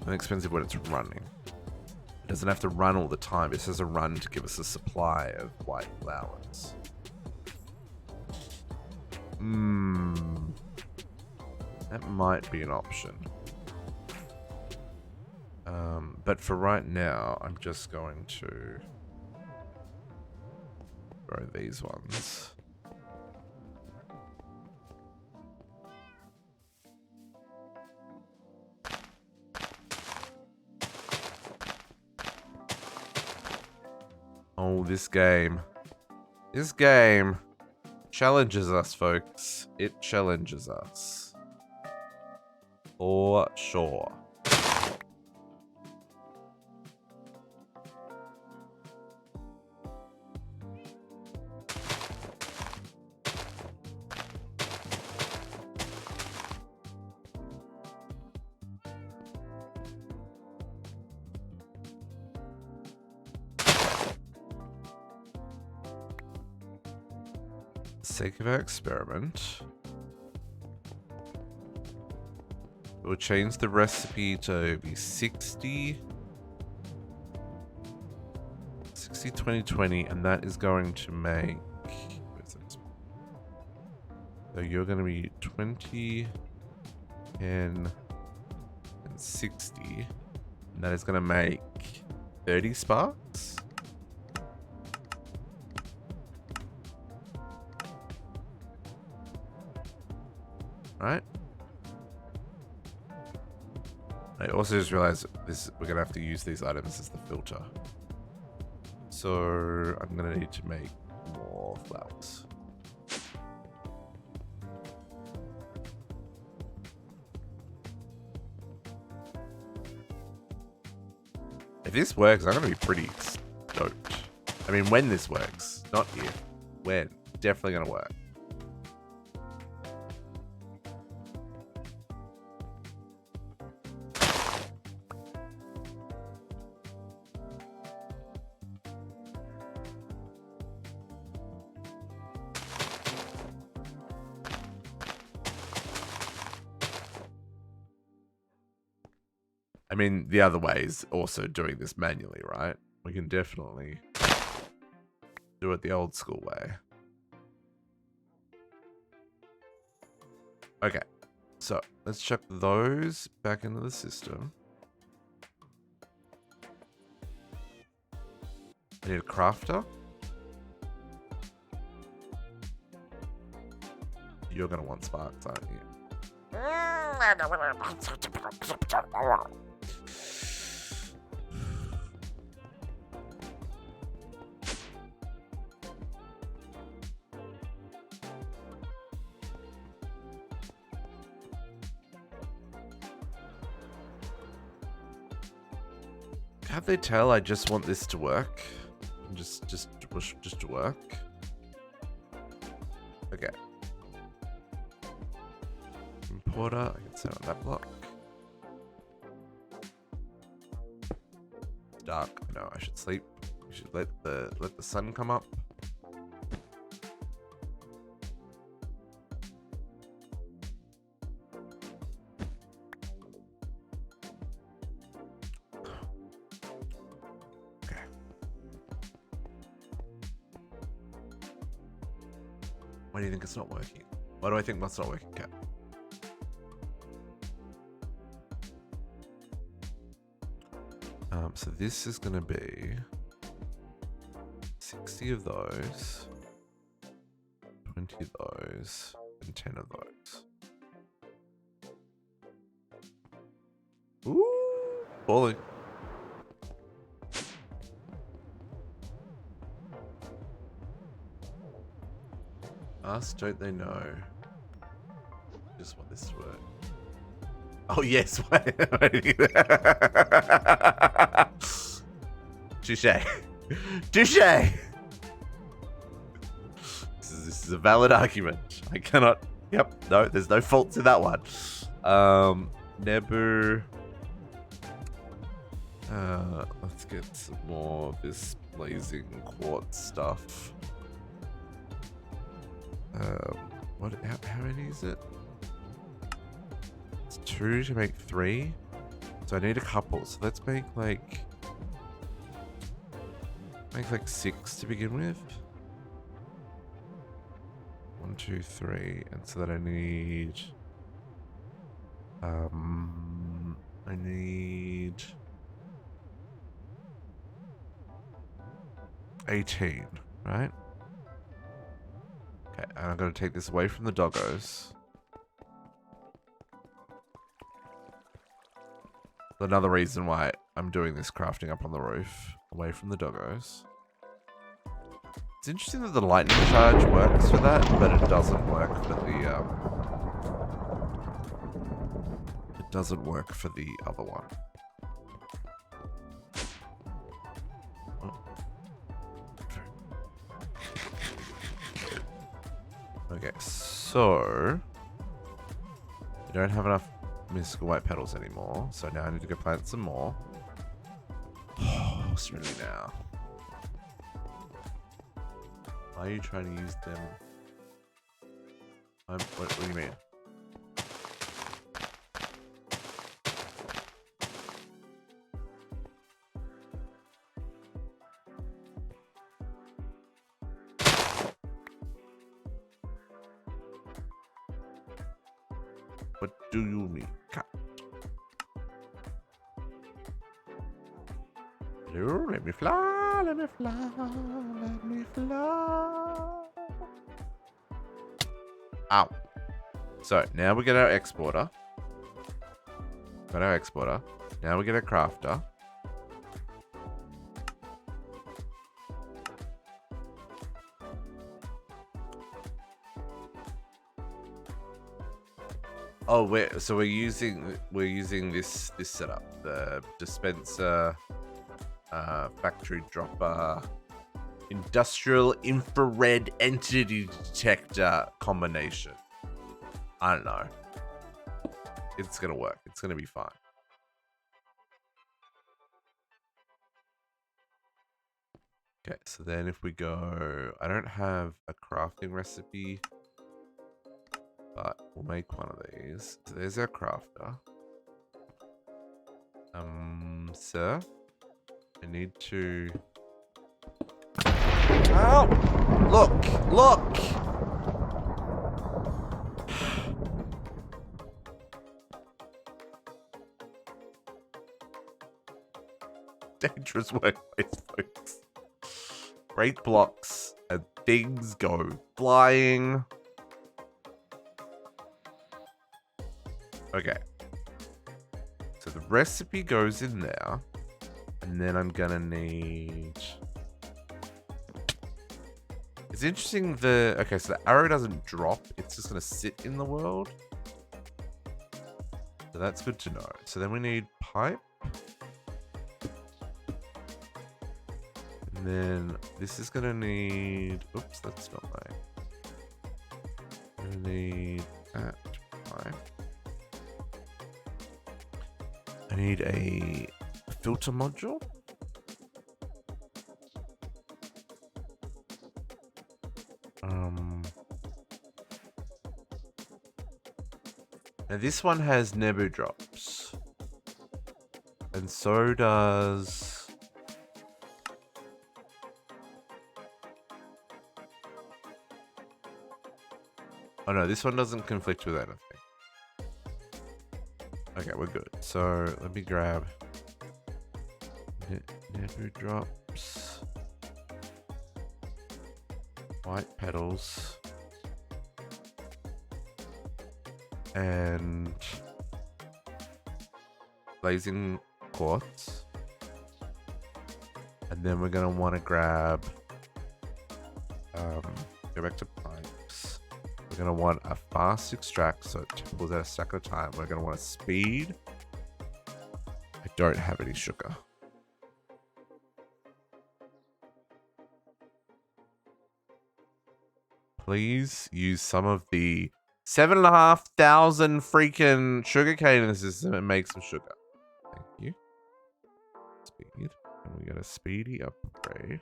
it's expensive when it's running. It doesn't have to run all the time. It has a run to give us a supply of white flowers. That might be an option. But for right now, I'm just going to grow these ones. Oh, this game challenges us, folks. It challenges us. For sure. Sake of our experiment, we'll change the recipe to be 60 20 20, and that is going to make, so you're going to be 20 10 and 60, and that is going to make 30 sparks. Right? I also just realized we're gonna have to use these items as the filter. So I'm gonna need to make more flowers. If this works, I'm gonna be pretty stoked. I mean, when this works, not if. When. Definitely gonna work. I mean, the other way is also doing this manually, right? We can definitely do it the old school way. Okay, so let's chuck those back into the system. I need a crafter. You're gonna want sparks, aren't you? Can't they tell I just want this to work? Just to work. Okay. Importer, I can set on that block. It's dark. No, I should sleep. We should let the sun come up. Why do you think it's not working? Why do I think that's not working, Cat? So this is going to be 60 of those, 20 of those, and 10 of those. Ooh, falling. Us, don't they know? Just want this to work. Oh yes, touche, touche. This is a valid argument. I cannot. Yep, no, there's no faults in that one. Nebu. Let's get some more of this blazing quartz stuff. How many is it? It's 2 to make 3. So I need a couple. So let's make like 6 to begin with. 1, 2, 3, and so that I need 18, right? Okay, and I'm going to take this away from the doggos. Another reason why I'm doing this crafting up on the roof, away from the doggos. It's interesting that the lightning charge works for that, but it doesn't work for the, it doesn't work for the other one. Okay, so we don't have enough mystical white petals anymore, so now I need to go plant some more. Oh, it's really now. Why are you trying to use them? What do you mean? What do you mean? Cat? Hello, let me fly, let me fly, let me fly. Ow. So now we get our exporter. Got our exporter. Now we get a crafter. Oh, we're using this setup, the dispenser, factory dropper, industrial infrared entity detector combination. I don't know. It's gonna work. It's gonna be fine. Okay, so then if we go, I don't have a crafting recipe, but we'll make one of these. So there's our crafter. Sir, I need to. Oh, look! Dangerous workplace, folks. Break blocks and things go flying. Okay. So the recipe goes in there. And then I'm gonna need... It's interesting okay, so the arrow doesn't drop. It's just gonna sit in the world. So that's good to know. So then we need pipe. And then this is gonna need... Oops, that's not my... I'm gonna need that pipe. I need a filter module. Now this one has Nebu drops. And so does... Oh no, this one doesn't conflict with anything. Okay, we're good. So let me grab Nebu drops, white petals, and blazing quartz. And then we're gonna want to grab go back to pipes. We're gonna want a fast extract, so it pulls out a stack at a time. We're gonna want a speed. I don't have any sugar. Please use some of the 7,500 freaking sugarcane in the system and make some sugar. Thank you. Speed. And we got a speedy upgrade.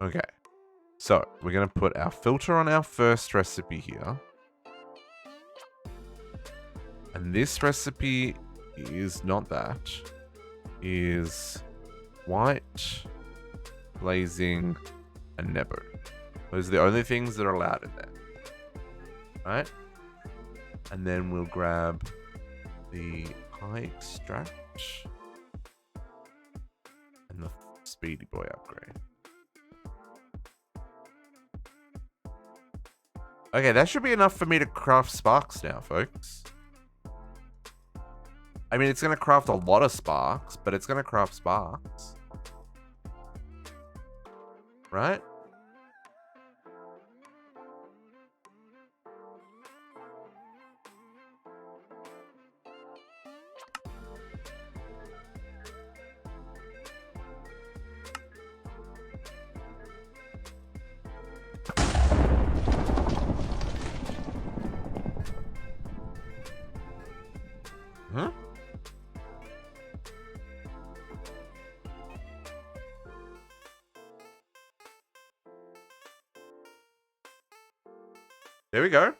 Okay. So we're going to put our filter on our first recipe here. And this recipe is not that. Is white, blazing, and Nebu. Those are the only things that are allowed in there. Right? And then we'll grab the high extract and the speedy boy upgrade. Okay, that should be enough for me to craft sparks now, folks. I mean, it's going to craft a lot of sparks, but it's going to craft sparks. Right? Huh? There we go.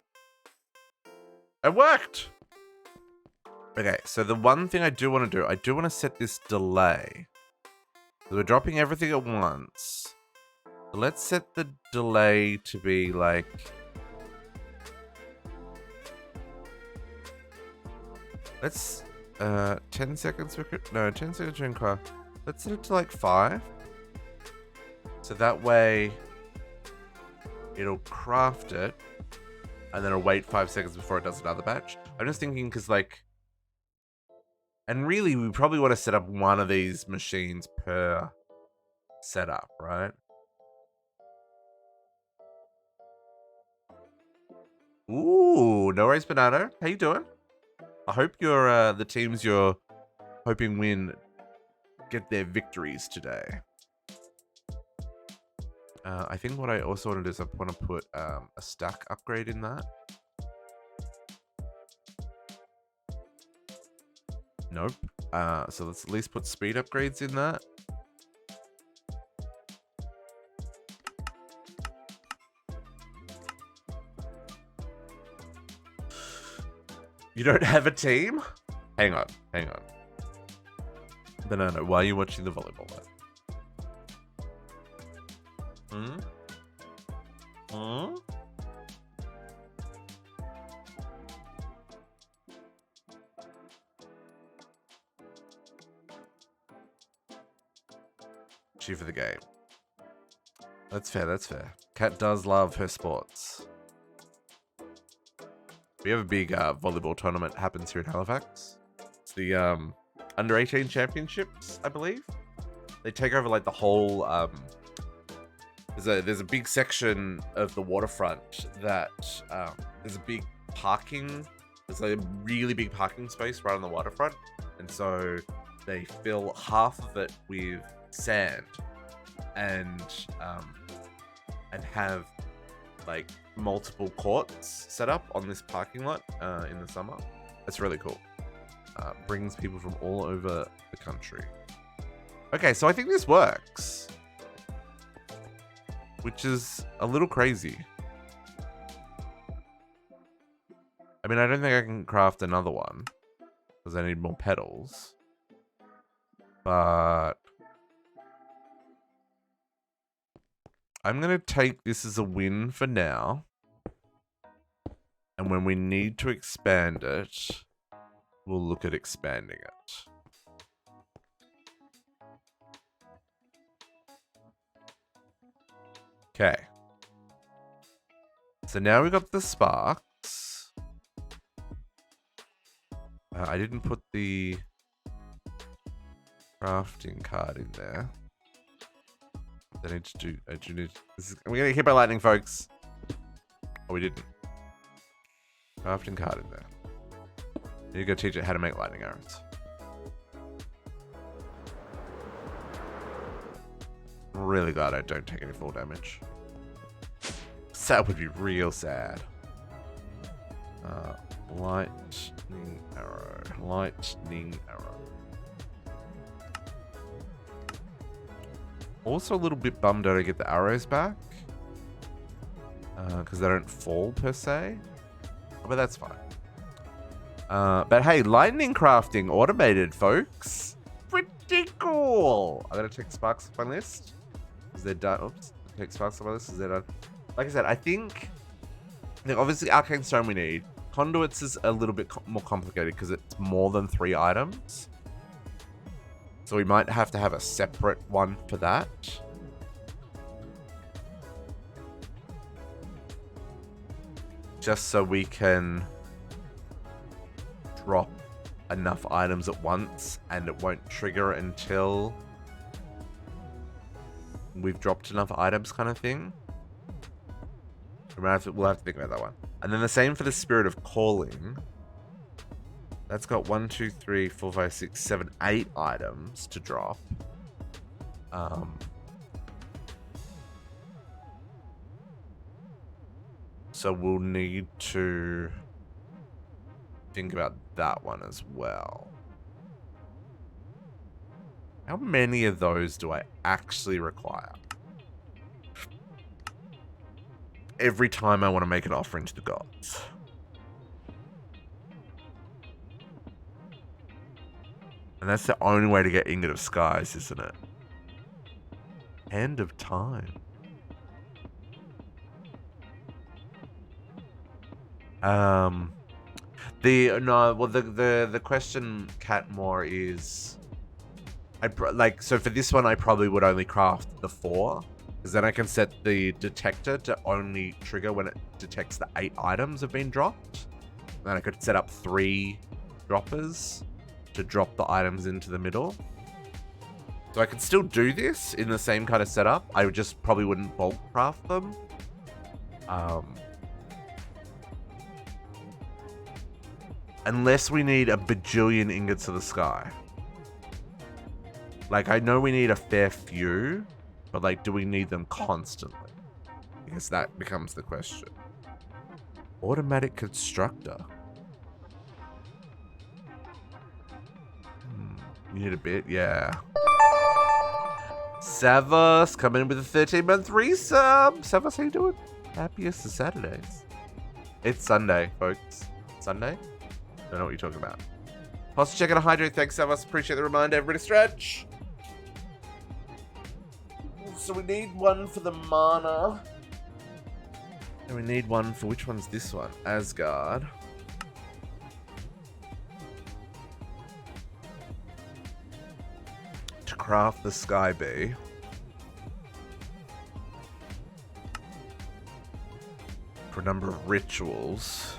It worked. Okay, so the one thing I do want to do, I do want to set this delay. So we're dropping everything at once. So let's set the delay to be like... Let's... 10 seconds... No, 10 seconds during class. Let's set it to like 5. So that way... It'll craft it and then I'll wait 5 seconds before it does another batch. I'm just thinking because, like, and really, we probably want to set up one of these machines per setup, right? Ooh, no worries, Banana. How you doing? I hope you're the teams you're hoping win get their victories today. I think what I also want to do is I want to put a stack upgrade in that. Nope. So let's at least put speed upgrades in that. You don't have a team? Hang on. Banana, why are you watching the volleyball live? Chief of the game. That's fair. Kat does love her sports. We have a big volleyball tournament happens here in Halifax. It's the under 18 championships, I believe. They take over like the whole there's a big section of the waterfront that there's a big there's a really big parking space right on the waterfront, and so they fill half of it with sand and have like multiple courts set up on this parking lot in the summer. That's really cool. Brings people from all over the country. Okay, so I think this works, which is a little crazy. I mean, I don't think I can craft another one because I need more petals, but I'm going to take this as a win for now. And when we need to expand it, we'll look at expanding it. Okay. So now we've got the sparks. I didn't put the crafting card in there. I need to do. We're gonna get hit by lightning, folks. Oh, we didn't. Crafting card in there. Need to go teach it how to make lightning arrows. I'm really glad I don't take any fall damage. That would be real sad. Lightning arrow. Lightning arrow. Also a little bit bummed out I get the arrows back. Because they don't fall per se. But that's fine. But hey, lightning crafting automated, folks. Pretty cool. I'm going to take sparks off my list. Is they're done. Oops. Take sparks off my list. Is they're done. Like I said, I think obviously arcane stone we need. Conduits is a little bit more complicated because it's more than 3 items. So we might have to have a separate one for that. Just so we can drop enough items at once and it won't trigger until we've dropped enough items, kind of thing. We'll have to think about that one. And then the same for the Spirit of Calling. That's got 1, 2, 3, 4, 5, 6, 7, 8 items to drop. So we'll need to think about that one as well. How many of those do I actually require? Every time I want to make an offering to the gods. And that's the only way to get Ingot of Skies, isn't it? End of time. The question, Cat, more is, so for this one I probably would only craft the 4 Because then I can set the detector to only trigger when it detects the 8 items have been dropped. Then I could set up 3 droppers to drop the items into the middle. So I could still do this in the same kind of setup. I just probably wouldn't bulk craft them. Unless we need a bajillion ingots of the sky. Like, I know we need a fair few, but like, do we need them constantly? I guess that becomes the question. Automatic constructor. You need a bit? Yeah. Savas coming in with a 13-month resub. Savas, how you doing? Happiest of Saturdays. It's Sunday, folks. Sunday? Don't know what you're talking about. Post check out a hydrate. Thanks, Savas. Appreciate the reminder. Everybody stretch. So we need one for the mana. And we need one for, which one's this one? Asgard. To craft the Sky Bee. For a number of rituals.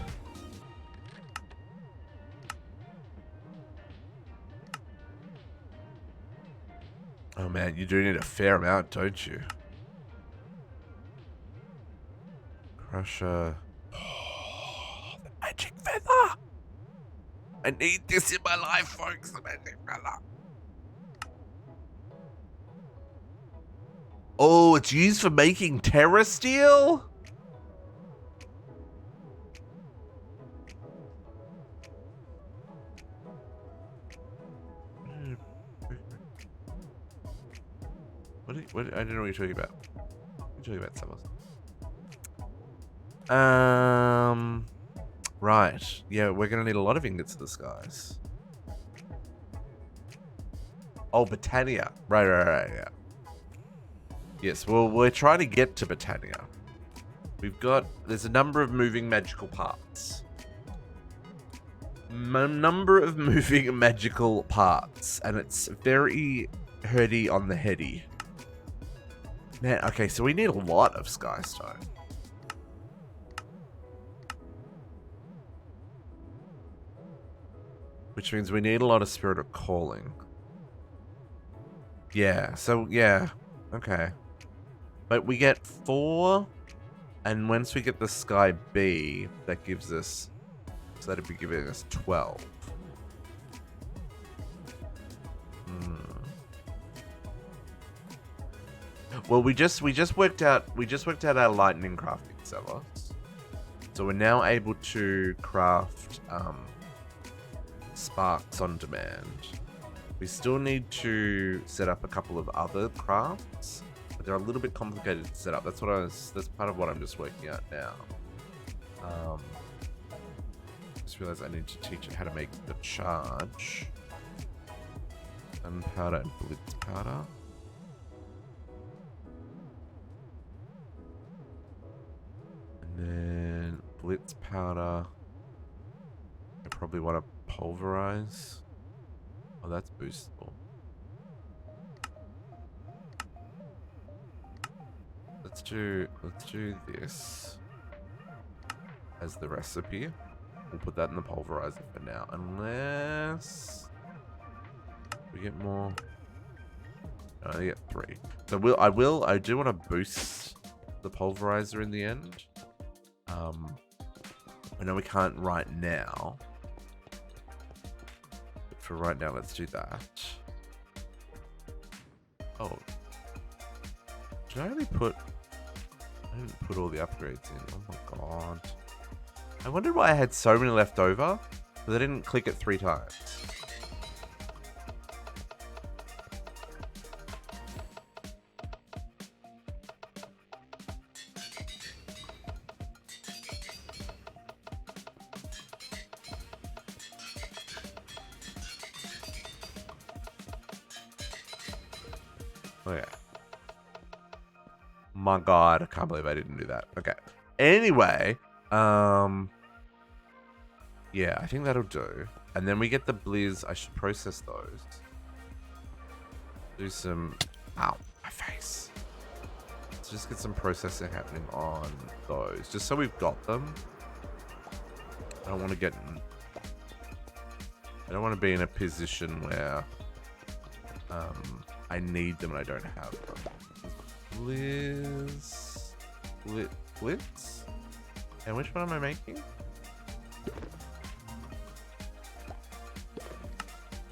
Oh man, you do need a fair amount, don't you? Crusher. Oh, the magic feather! I need this in my life, folks, the magic feather. Oh, it's used for making terra steel? What, I don't know what you're talking about. What are you talking about, Samus? Right. Yeah, we're gonna need a lot of ingots of the skies. Oh, Botania. Right, yeah. Yes, well, we're trying to get to Botania. There's a number of moving magical parts. Number of moving magical parts, and it's very herdy on the heady. Man, okay, so we need a lot of Skystone. Which means we need a lot of Spirit of Calling. Yeah, so, yeah. Okay. But we get 4, and once we get the Sky Bee, that gives us... So that'd be giving us 12. Well, we just worked out our lightning crafting servers. So we're now able to craft sparks on demand. We still need to set up a couple of other crafts, but they're a little bit complicated to set up. That's part of what I'm just working out now. Just realized I need to teach it how to make the charge. Gunpowder and blitz powder. And then blitz powder. I probably want to pulverize. Oh, that's boostable. Let's do this as the recipe. We'll put that in the pulverizer for now, unless we get more. No, I get 3. So I do want to boost the pulverizer in the end. I know we can't right now. But for right now, let's do that. Oh. Did I only put... I didn't put all the upgrades in. Oh my god. I wondered why I had so many left over, but I didn't click it 3 times. Okay. My god, I can't believe I didn't do that. Okay. Anyway, yeah, I think that'll do. And then we get the blizz. I should process those. Do some... Ow, my face. just get some processing happening on those, just so we've got them. I don't want to get in, I don't want to be in a position where I need them and I don't have them. Blitz? And which one am I making?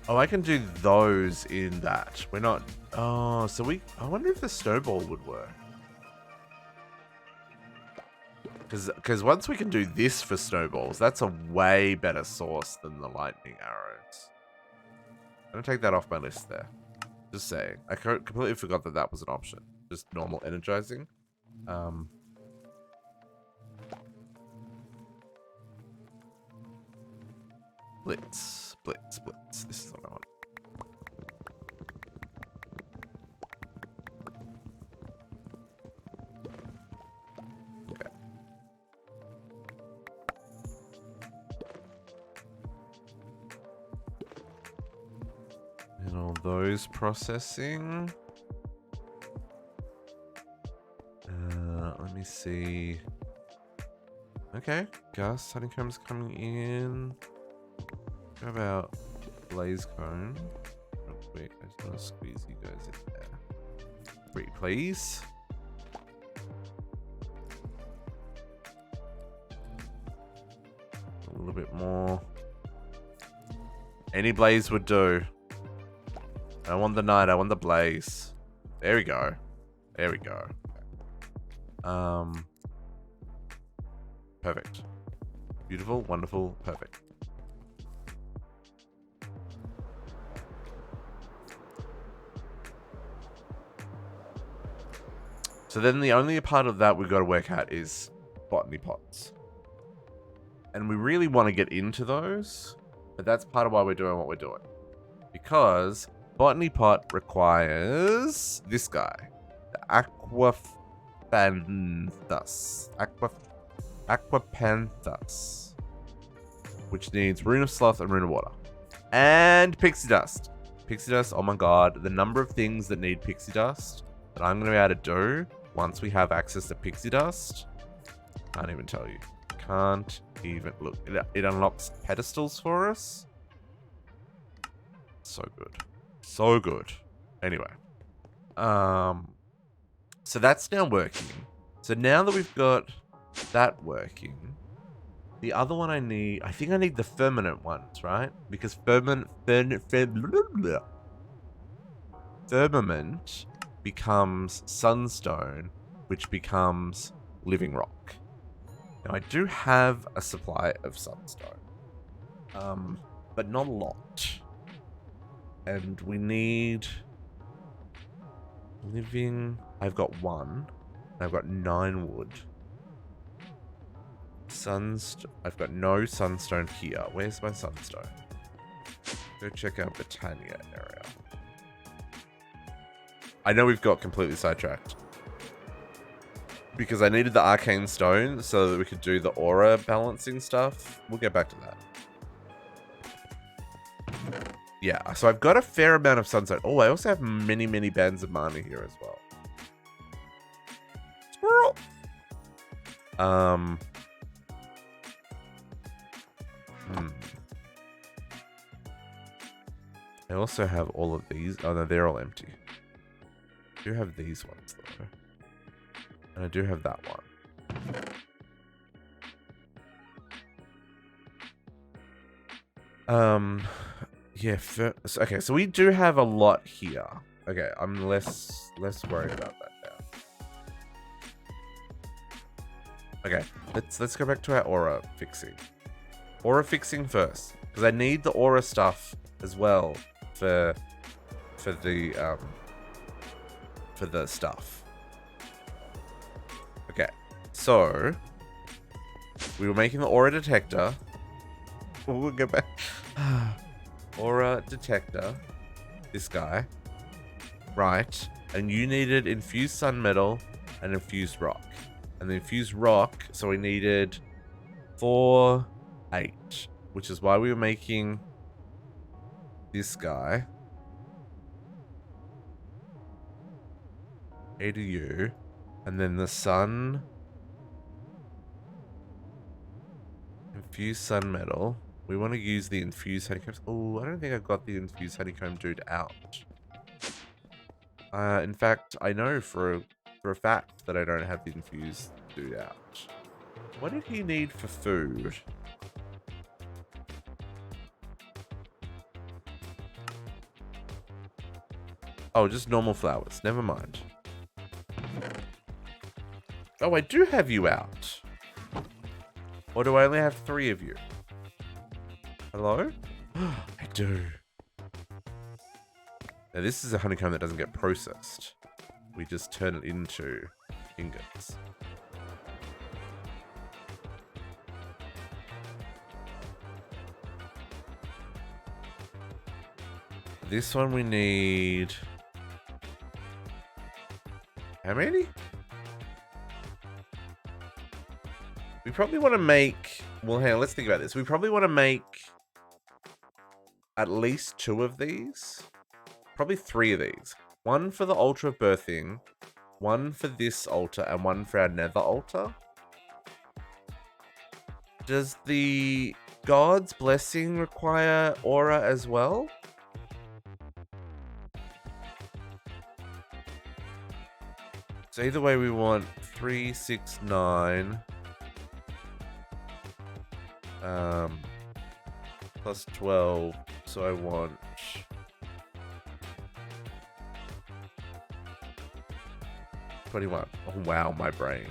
Oh, I can do those in that. We're not... Oh, so I wonder if the snowball would work. Because once we can do this for snowballs, that's a way better source than the lightning arrows. I'm going to take that off my list there. Just saying. I completely forgot that that was an option. Just normal energizing. Blitz. This is what I want. Okay. And all those processing. Let me see. Okay, Gus, honeycomb's coming in. How about blaze cone? Real quick, I just want to squeeze you guys in there. Pretty please. A little bit more. Any blaze would do. I want the night, I want the blaze. There we go. There we go. Perfect. Beautiful, wonderful, perfect. So then the only part of that we've got to work out is botany pots. And we really want to get into those, but that's part of why we're doing what we're doing. Because botany pot requires this guy, the Aquapanthus, which needs Rune of Sloth and Rune of Water. And Pixie Dust. Pixie Dust, oh my god, the number of things that need Pixie Dust that I'm going to be able to do once we have access to Pixie Dust. Can't even tell you. Can't even look. It unlocks pedestals for us. So good. So good. Anyway. So that's now working. So now that we've got that working, the other one I think I need the firmament ones, right? Because firmament becomes sunstone, which becomes living rock. Now I do have a supply of sunstone, but not a lot. And we need living. I've got 1. I've got 9 wood. I've got no sunstone here. Where's my sunstone? Go check out Botania area. I know we've got completely sidetracked. Because I needed the arcane stone so that we could do the aura balancing stuff. We'll get back to that. Yeah, so I've got a fair amount of sunstone. Oh, I also have many, many bands of mana here as well. Squirrel! I also have all of these. Oh no, they're all empty. I do have these ones though. And I do have that one. Yeah, okay, so we do have a lot here. Okay, I'm less worried about that now. Okay, let's go back to our aura fixing. Aura fixing first, because I need the aura stuff as well for the stuff. Okay, so we were making the aura detector. We'll go back. Aura detector. This guy. Right. And you needed infused sun metal and infused rock. And the infused rock, so we needed 4, 8. Which is why we were making this guy. ADU. And then the sun. Infused sun metal. We want to use the infused honeycombs. Oh, I don't think I've got the infused honeycomb dude out. In fact, I know for a fact that I don't have the infused dude out. What did he need for food? Oh, just normal flowers. Never mind. Oh, I do have you out. Or do I only have 3 of you? Hello? I do. Now, this is a honeycomb that doesn't get processed. We just turn it into ingots. This one we need... How many? We probably want to make... Well, hang on, let's think about this. We probably want to make at least 2 of these. Probably 3 of these. 1 for the altar of birthing, 1 for this altar, and 1 for our nether altar. Does the God's blessing require aura as well? So either way, we want 3, 6, 9. Plus 12. So I want 21. Oh wow, my brain.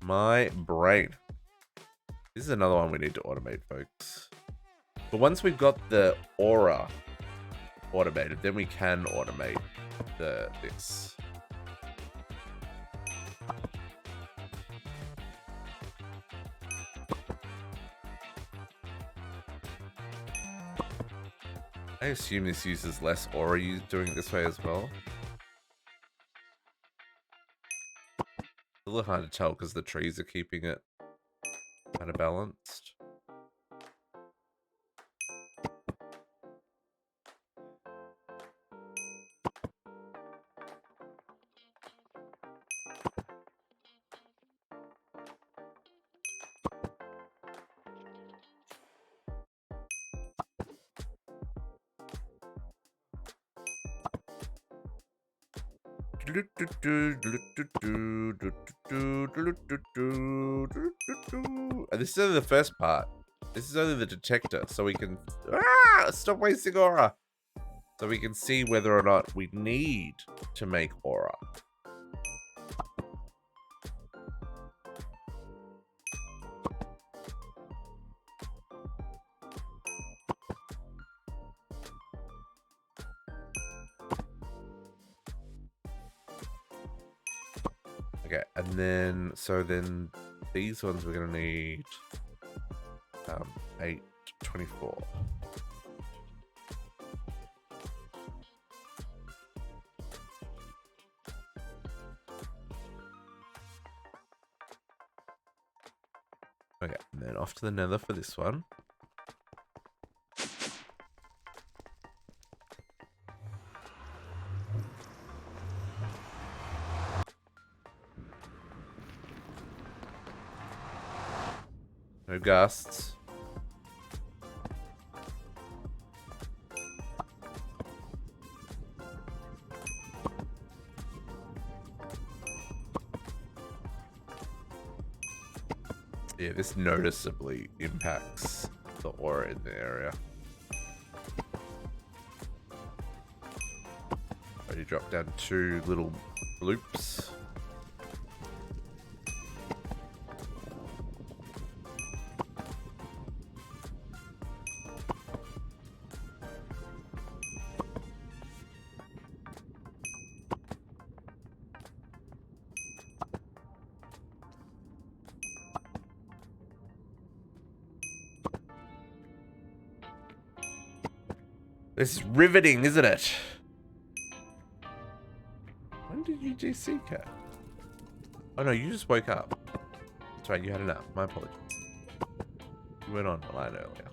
My brain. This is another one we need to automate, folks. But once we've got the aura automated, then we can automate this. I assume this uses less aura doing it this way as well. It's a little hard to tell because the trees are keeping it kind of balanced. This is only the first part. This is only the detector, so we can stop wasting aura. So we can see whether or not we need to make aura. Okay, and then, so then these ones we're gonna need 8, 24. Okay, and then off to the nether for this one. No gusts. Yeah, this noticeably impacts the aura in the area. Already dropped down 2 little loops. This is riveting, isn't it? When did you GC, Cat? Oh no, you just woke up. That's right, you had a nap. My apologies. You went on the line earlier.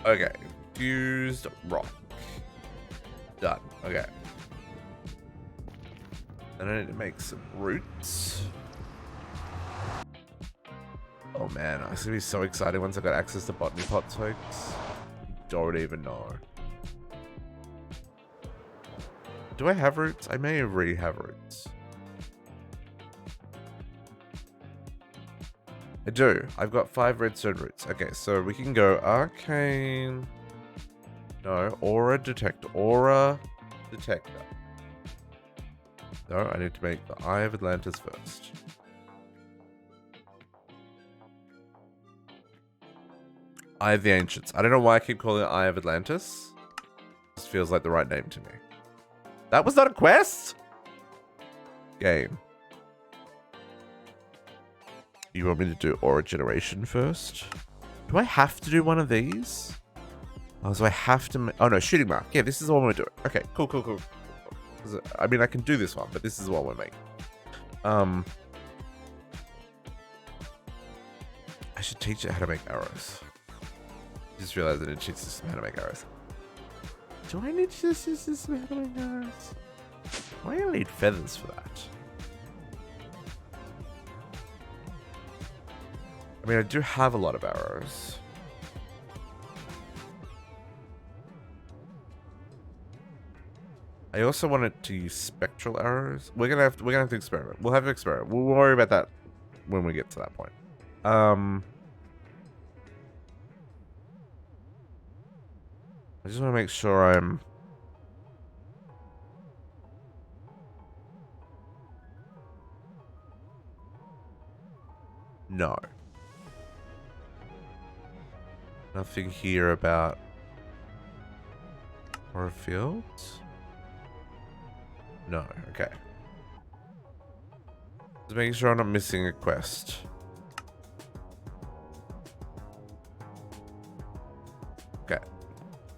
Okay, fused rock. Done. Okay. And I need to make some roots. Oh man, it's gonna be so exciting once I got access to botany pots, folks. Don't even know. Do I have roots? I may already have roots. I do. I've got 5 redstone roots. Okay, so we can go arcane. No, aura detector. Aura detector. No, I need to make the Eye of Atlantis first. Eye of the Ancients. I don't know why I keep calling it Eye of Atlantis. This feels like the right name to me. That was not a quest? Game. You want me to do aura generation first? Do I have to do one of these? Oh, so I have to... Oh, no, shooting mark. Yeah, this is the one we're doing. Okay, cool. I mean, I can do this one, but this is the one we're making. I should teach it how to make arrows. Just realized I didn't teach this how to make arrows. Do I need to teach this how to make arrows? Why do I need feathers for that? I mean, I do have a lot of arrows. I also wanted to use spectral arrows. We're gonna have to experiment. We'll have to experiment. We'll worry about that when we get to that point. I just want to make sure I'm... No. Nothing here about... Or fields? No, okay. Just making sure I'm not missing a quest. Okay.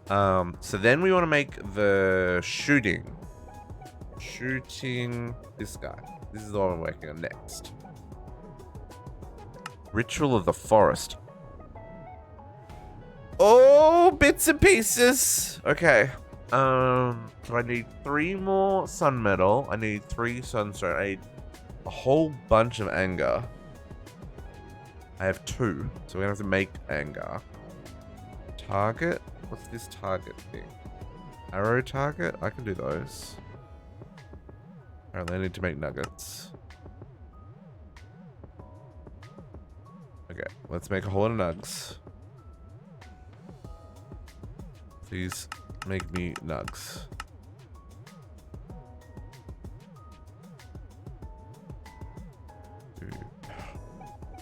So then we want to make the shooting this guy. This is the one I'm working on next. Ritual of the Forest. Oh, bits and pieces. Okay. So I need 3 more sun metal. I need 3 sunstone. I need a whole bunch of anger. I have 2, so we're gonna have to make anger. Target? What's this target thing? Arrow target? I can do those. Apparently I need to make nuggets. Okay, let's make a whole lot of nugs. Please make me nugs.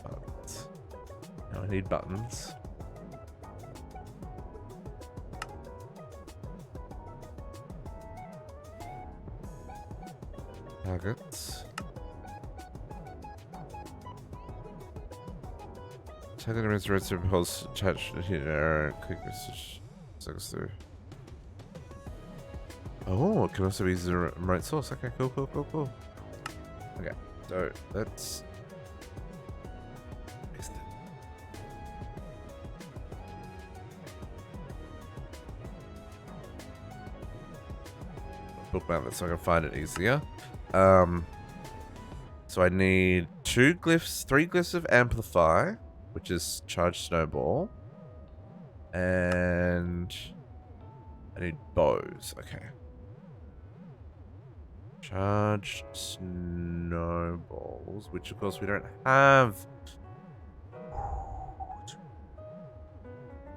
Buttons. Now I need buttons. Targets. Target remains red super pulse attached here. Quick message. Sucks through. Oh, it can also be used as a remote source. Okay, cool. Okay, so let's... Bookmark that so I can find it easier. So I need 3 glyphs of amplify, which is charged snowball. And I need bows. Okay. Charged snowballs, which of course we don't have.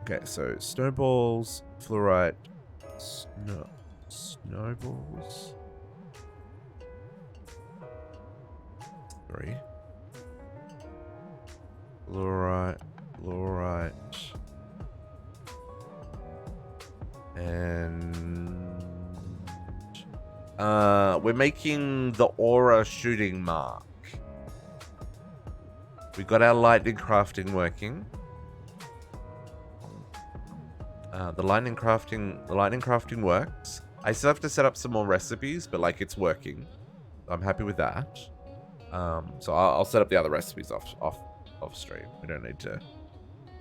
Okay, so snowballs, fluorite, snowballs. 3. Fluorite. And we're making the aura shooting mark. We got our lightning crafting working. The lightning crafting works. I still have to set up some more recipes, but like it's working. I'm happy with that. So I'll set up the other recipes off stream. We don't need to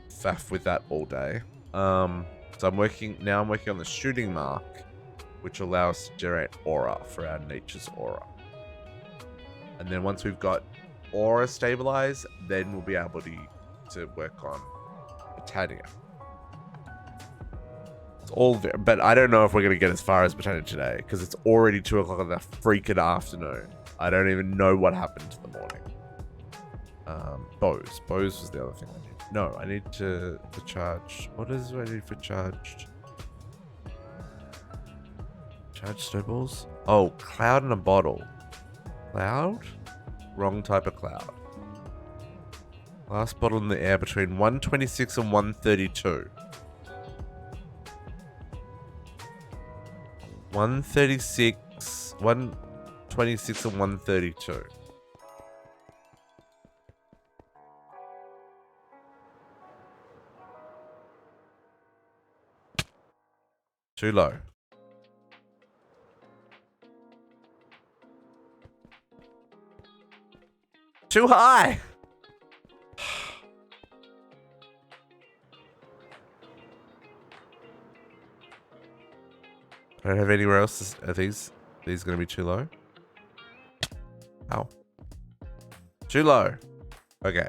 faff with that all day. So I'm working on the shooting mark, which allows us to generate aura for our nature's aura. And then once we've got aura stabilized, then we'll be able to work on Botania. It's all there, but I don't know if we're going to get as far as Botania today, because it's already 2 o'clock in the freaking afternoon. I don't even know what happened in the morning. Bows was the other thing I need. No, I need to charge. What is it I need for charged? Charged snowballs? Oh, cloud in a bottle. Cloud? Wrong type of cloud. Last bottle in the air between 126 and 132. 126 and 132. Too low. Too high. I don't have anywhere else. Are these going to be too low? Ow. Too low. Okay.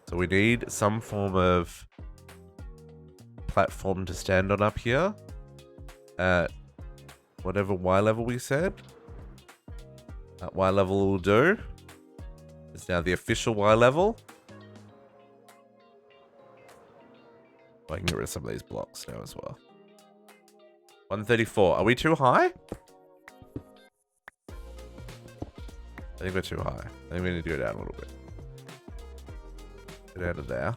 So we need some form of platform to stand on up here at whatever Y level we said. That Y level will do. It's now the official Y level. I can get rid of some of these blocks now as well. 134. Are we too high? I think we're too high. I think we need to go down a little bit. Get out of there.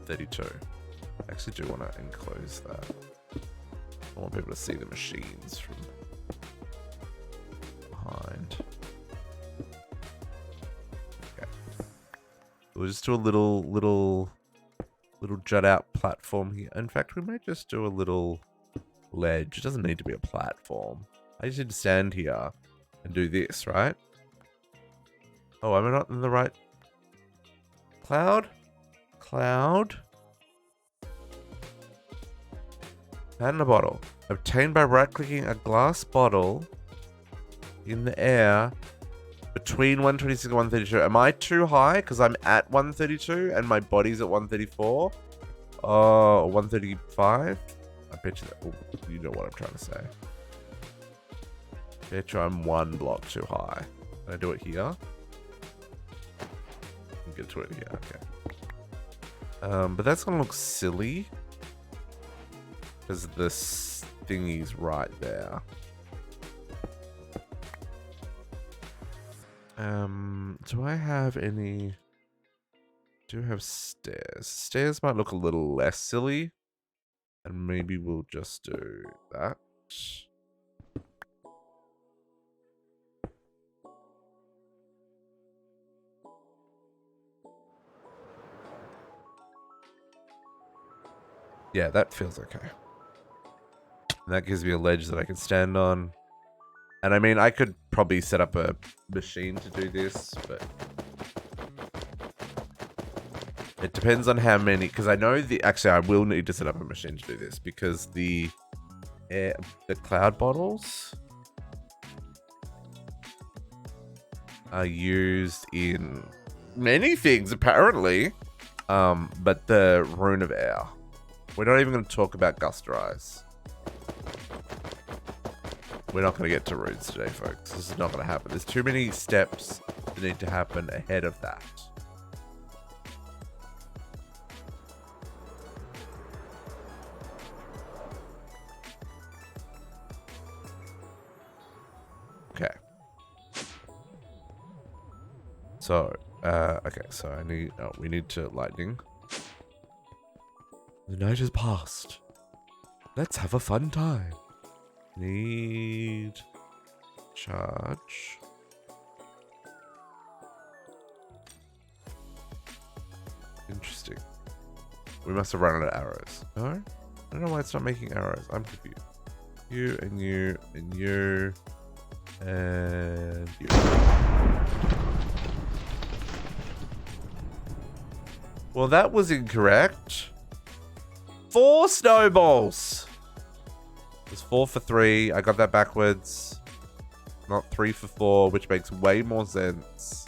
32. I actually do want to enclose that. I want people to see the machines from behind. Okay. We'll just do a little jut out platform here. In fact, we might just do a little ledge. It doesn't need to be a platform. I just need to stand here and do this, right? Oh, am I not in the right cloud? Cloud. Cloud in a bottle. Obtained by right-clicking a glass bottle in the air between 126 and 132. Am I too high? Because I'm at 132 and my body's at 134. Oh, 135. I bet you that. Oh, you know what I'm trying to say. Bet you I'm one block too high. Can I do it here? Get to it here. Okay. But that's gonna look silly because this thingy's right there. Do I have any? Do have stairs? Stairs might look a little less silly, and maybe we'll just do that. Yeah, that feels okay. And that gives me a ledge that I can stand on. And I mean, I could probably set up a machine to do this, but it depends on how many, because I know actually I will need to set up a machine to do this because the cloud bottles are used in many things apparently. But the rune of air. We're not even going to talk about gusterize. We're not going to get to runes today, folks. This is not going to happen. There's too many steps that need to happen ahead of that. Okay. So, okay, so we need to lightning. The night has passed. Let's have a fun time. Need charge. Interesting. We must have run out of arrows. No? I don't know why it's not making arrows. I'm confused. You and you and you. And you. Well, that was incorrect. 4 snowballs. It was 4 for 3. I got that backwards. Not 3 for 4, which makes way more sense.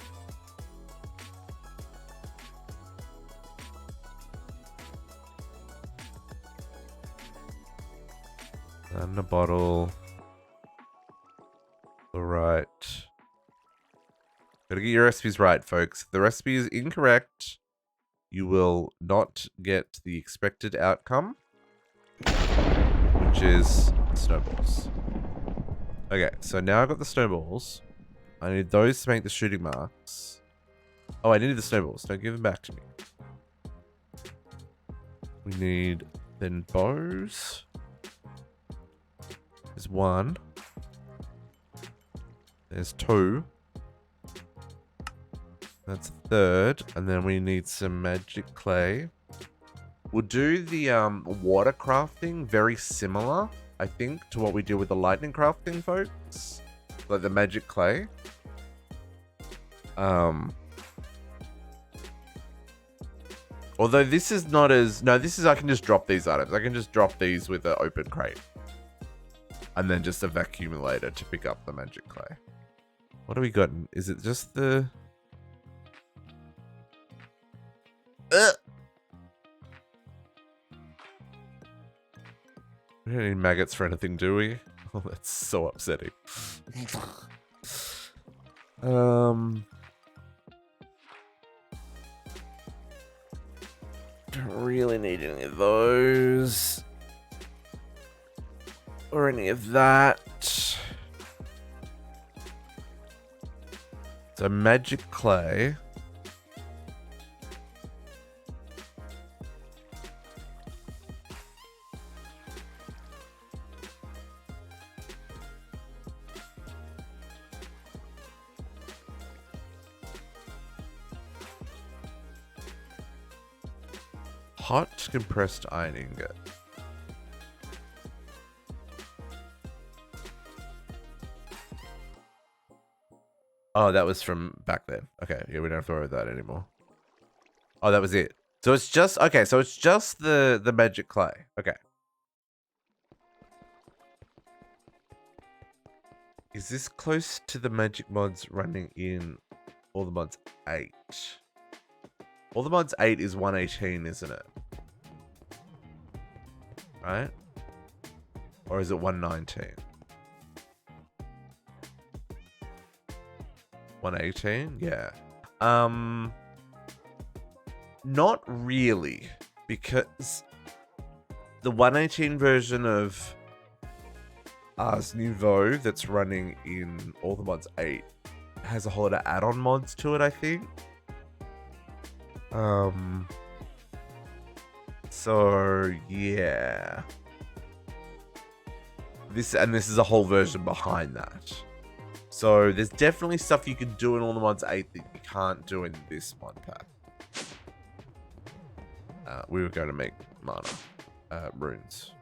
And a bottle. All right. Gotta get your recipes right, folks. If the recipe is incorrect, you will not get the expected outcome, which is snowballs. Okay, so now I've got the snowballs. I need those to make the shooting marks. Oh, I need the snowballs. Don't give them back to me. We need then bows. There's 1. There's 2. That's a 3rd. And then we need some magic clay. We'll do the water crafting very similar, I think, to what we do with the lightning crafting, folks. Like the magic clay. Although this is not as... No, this is... I can just drop these items. I can just drop these with an open crate. And then just a vacuumulator to pick up the magic clay. What have we gotten? Is it just the... We don't need maggots for anything, do we? Oh, that's so upsetting. Don't really need any of those. Or any of that. So magic clay. Hot compressed iron ingot. Oh, that was from back then. Okay, yeah, we don't have to worry about that anymore. Oh, that was it. So it's just okay. So it's just the magic clay. Okay. Is this close to the magic mods running in all the mods 8? All the mods 8 is 118, isn't it? Right? Or is it 119? 118? Yeah. Not really, because the 118 version of Ars Nouveau that's running in all the mods 8 has a whole lot of add-on mods to it, I think. So yeah. This is a whole version behind that. So there's definitely stuff you can do in all the mods 8 that you can't do in this mod pack. We were going to make mana runes.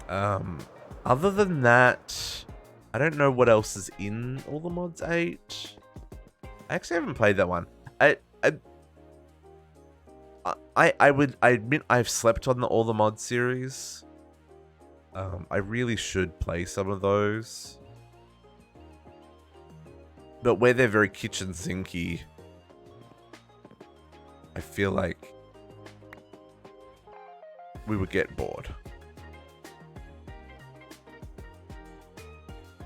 Other than that, I don't know what else is in all the mods 8. I actually haven't played that one. I admit I've slept on the all the mods series. I really should play some of those. But where they're very kitchen sinky, I feel like we would get bored.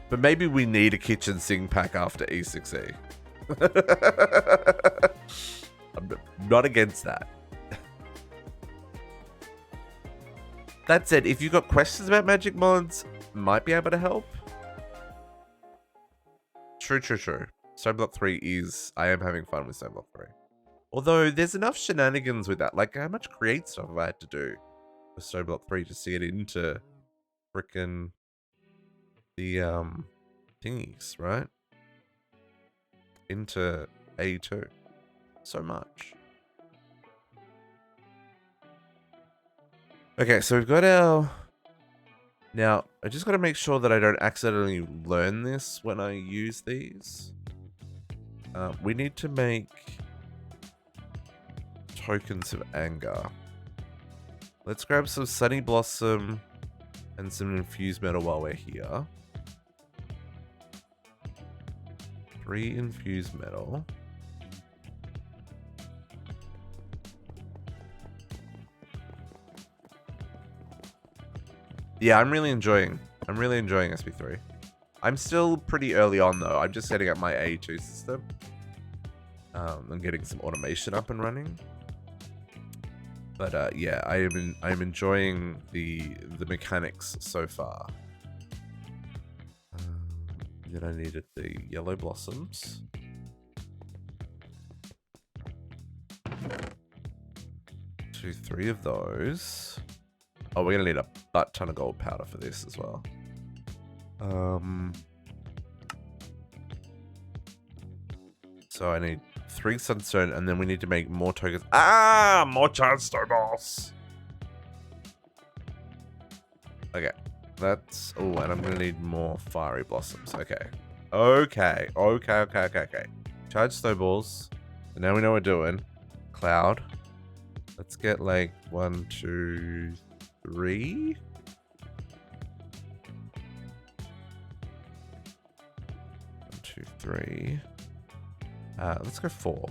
But maybe we need a kitchen sink pack after E6E. I'm not against that. That said, if you've got questions about magic mods, might be able to help. True. Stone Block 3 is... I am having fun with Stone Block 3. Although, there's enough shenanigans with that. Like, how much create stuff have I had to do with Stone Block 3 to see it into frickin' the, thingies, right? Into A2. So much. Okay, so we've got our Now, I just got to make sure that I don't accidentally learn this when I use these. We need to make tokens of anger. Let's grab some Sunny Blossom and some infused metal while we're here. 3 infused metal. Yeah, I'm really enjoying SP3. I'm still pretty early on though. I'm just setting up my A2 system. I'm getting some automation up and running. But yeah, I'm enjoying the mechanics so far. Then I needed the yellow blossoms. Two, 3 of those. Oh, we're gonna need a butt ton of gold powder for this as well. So I need 3 sunstone, and then we need to make more tokens. Ah, more sunstone balls. Okay, that's. Oh, and I'm gonna need more fiery blossoms. Okay. Charge snowballs. So now we know what we're doing. Cloud. Let's get like 1, 2, 3. 1, 2, 3. Let's go 4.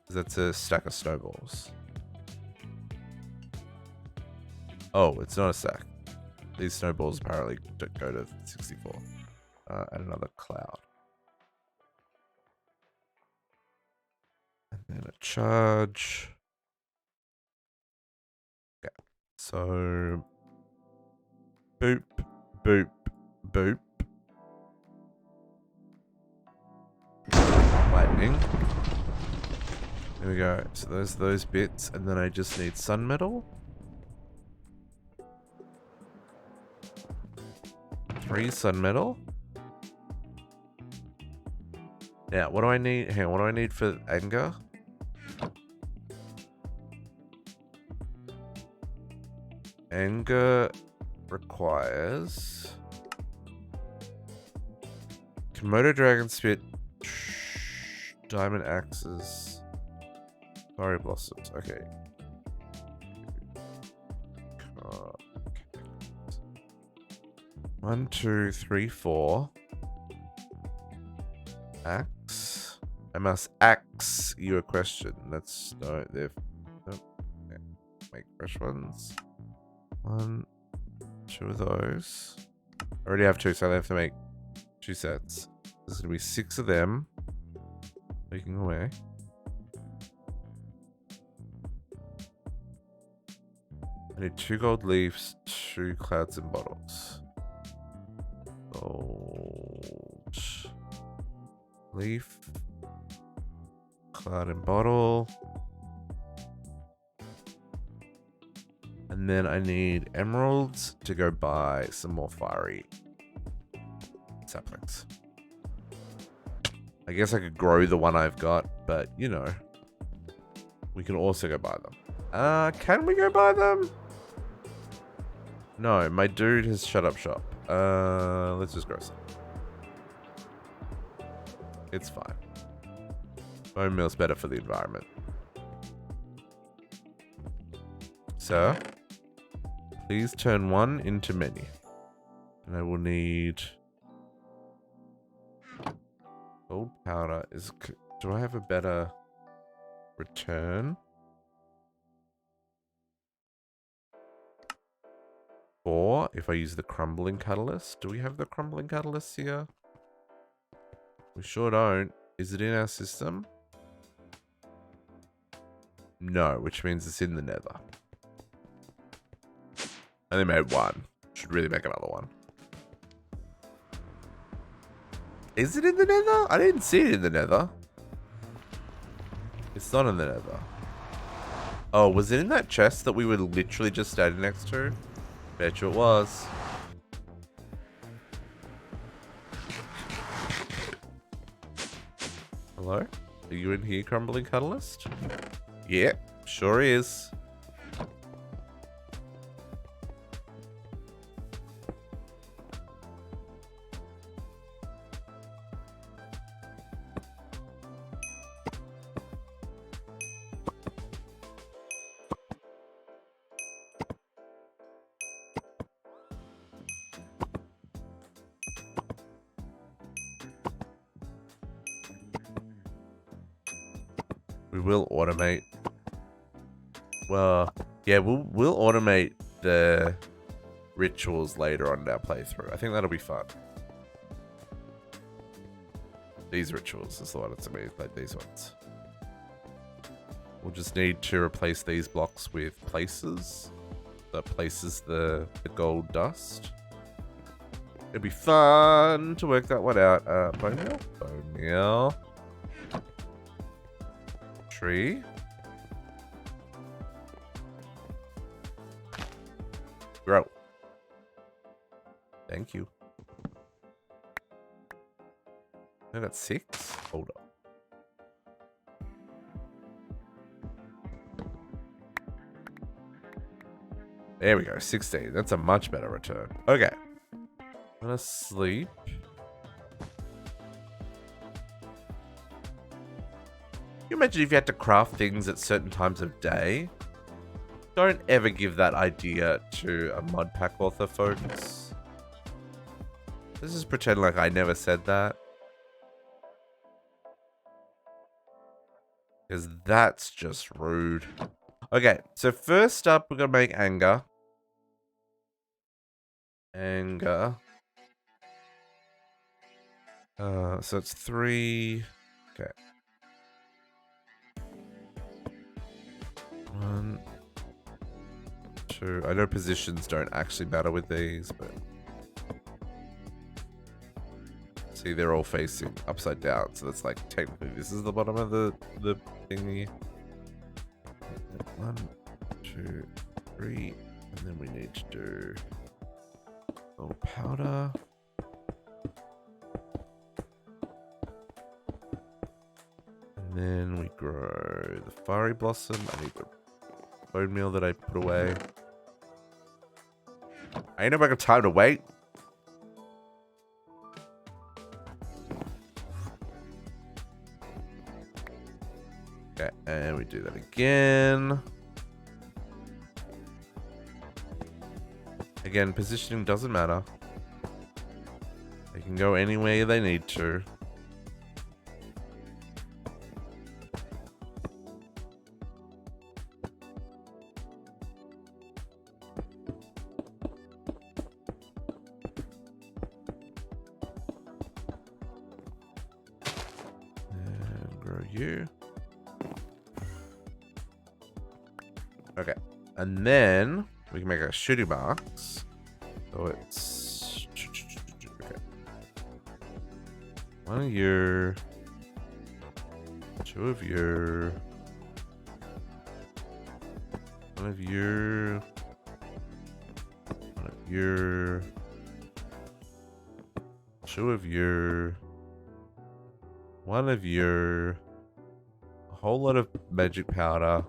That's a stack of snowballs. Oh, it's not a stack. These snowballs apparently go to 64. And another cloud. And then a charge. Okay. So boop, boop, boop. Lightning. There we go. So there's those bits, and then I just need sun metal. 3 sun metal. Now, what do I need? Hang on, what do I need for anger? Anger requires Komodo dragon spit, diamond axes, fiery blossoms. Okay. 1, 2, 3, 4. Axe. I must axe you a question. That's no. They've. Nope. Okay. Make fresh ones. 1, 2 of those. I already have 2, so I have to make 2 sets. There's gonna be 6 of them. Making away. I need 2 gold leaves, 2 clouds and bottles. Gold leaf, cloud and bottle. And then I need emeralds to go buy some more fiery saplings. I guess I could grow the one I've got, but you know, we can also go buy them. Can we go buy them? No, my dude has shut up shop. Let's just grow some. It's fine. Bone meal's better for the environment. Sir, please turn 1 into many. And I will need gold powder. Do I have a better return? 4 if I use the crumbling catalyst. Do we have the crumbling catalyst here? We sure don't. Is it in our system? No, which means it's in the nether. I only made 1. Should really make another one. Is it in the nether? I didn't see it in the nether. It's not in the nether. Oh, was it in that chest that we were literally just standing next to? Bet you it was. Hello? Are you in here, Crumbling Catalyst? Yep, sure is. We will automate. Well, yeah, we'll automate the rituals later on in our playthrough. I think that'll be fun. These rituals is the one that's amazing, like these ones. We'll just need to replace these blocks with places. That places the gold dust. It'd be fun to work that one out. Bone meal? Bone meal. Tree. Grow. Thank you. I got 6? Hold up. There we go, 16. That's a much better return. Okay. I'm gonna sleep. Can you imagine if you had to craft things at certain times of day? Don't ever give that idea to a mod pack author, folks. Let's just pretend like I never said that. Because that's just rude. Okay, so first up, we're going to make anger. Anger. So it's 3. Okay. 1, 2. I know positions don't actually matter with these, but... See, they're all facing upside down, so that's like, technically, this is the bottom of the thingy. 1, 2, 3, and then we need to do gold powder. And then we grow the fiery blossom. I need the bone meal that I put away. I ain't never got time to wait. Okay, and we do that again. Again, positioning doesn't matter. They can go anywhere they need to. And grow you. Okay, and then we can make our shooting marks. So it's okay. 1 of your, 2 of your, 1 of your, 1 of your, 2 of your, 1 of your, a whole lot of magic powder.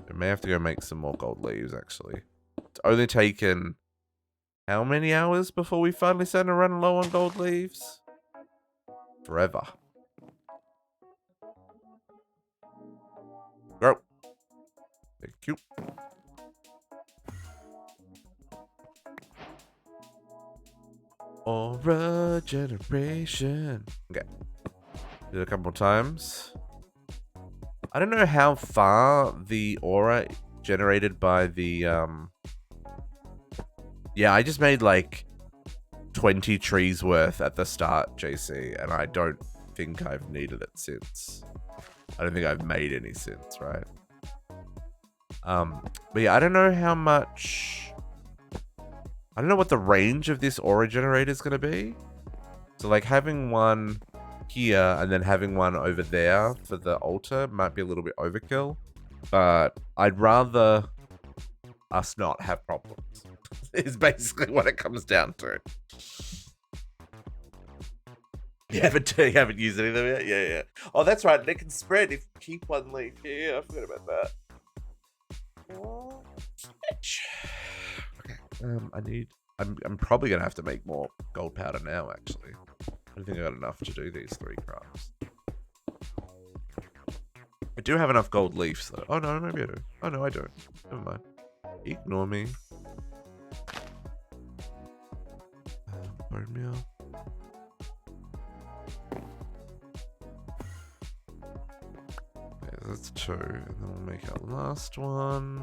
I may have to go make some more gold leaves, actually. It's only taken how many hours before we finally started to run low on gold leaves? Forever. Grow. Thank you. Aura generation. Okay. Did it a couple more times. I don't know how far the aura generated by the, Yeah, I just made like 20 trees worth at the start, JC, and I don't think I've needed it since. I don't think I've made any since, right? But yeah, I don't know how much... I don't know what the range of this aura generator is going to be. So like having one here and then having one over there for the altar might be a little bit overkill, but I'd rather us not have problems is basically what it comes down to. You haven't used any of them yet? Yeah. Oh, that's right. They can spread if you keep one leaf. Yeah, I forgot about that. Okay. I'm probably gonna have to make more gold powder now, actually. I don't think I got enough to do these 3 crafts. I do have enough gold leaves, though. Oh, no, maybe I do. Oh, no, I don't. Never mind. Ignore me. Bone meal. that's 2. And then we'll make our last one.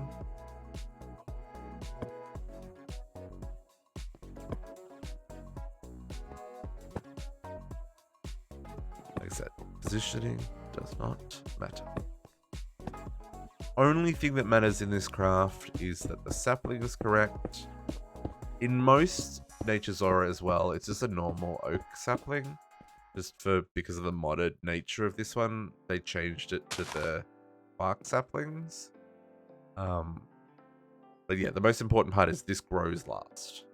Like I said, positioning does not matter. Only thing that matters in this craft is that the sapling is correct. In most Nature's Aura as well, it's just a normal oak sapling. Because of the modded nature of this one, they changed it to the bark saplings. But yeah, the most important part is this grows last.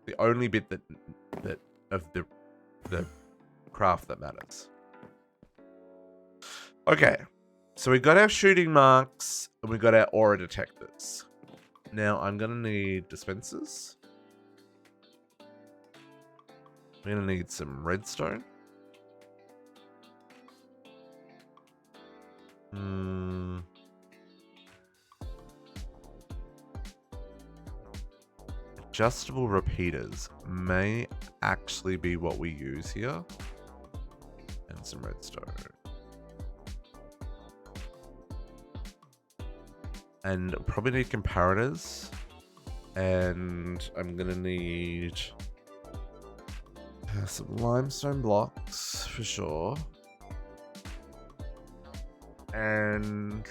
The only bit that of the craft that matters. Okay, so we got our shooting marks and we got our aura detectors. Now I'm gonna need dispensers. We're gonna need some redstone. Adjustable repeaters may actually be what we use here. And some redstone. And probably need comparators. And I'm gonna need some limestone blocks for sure. And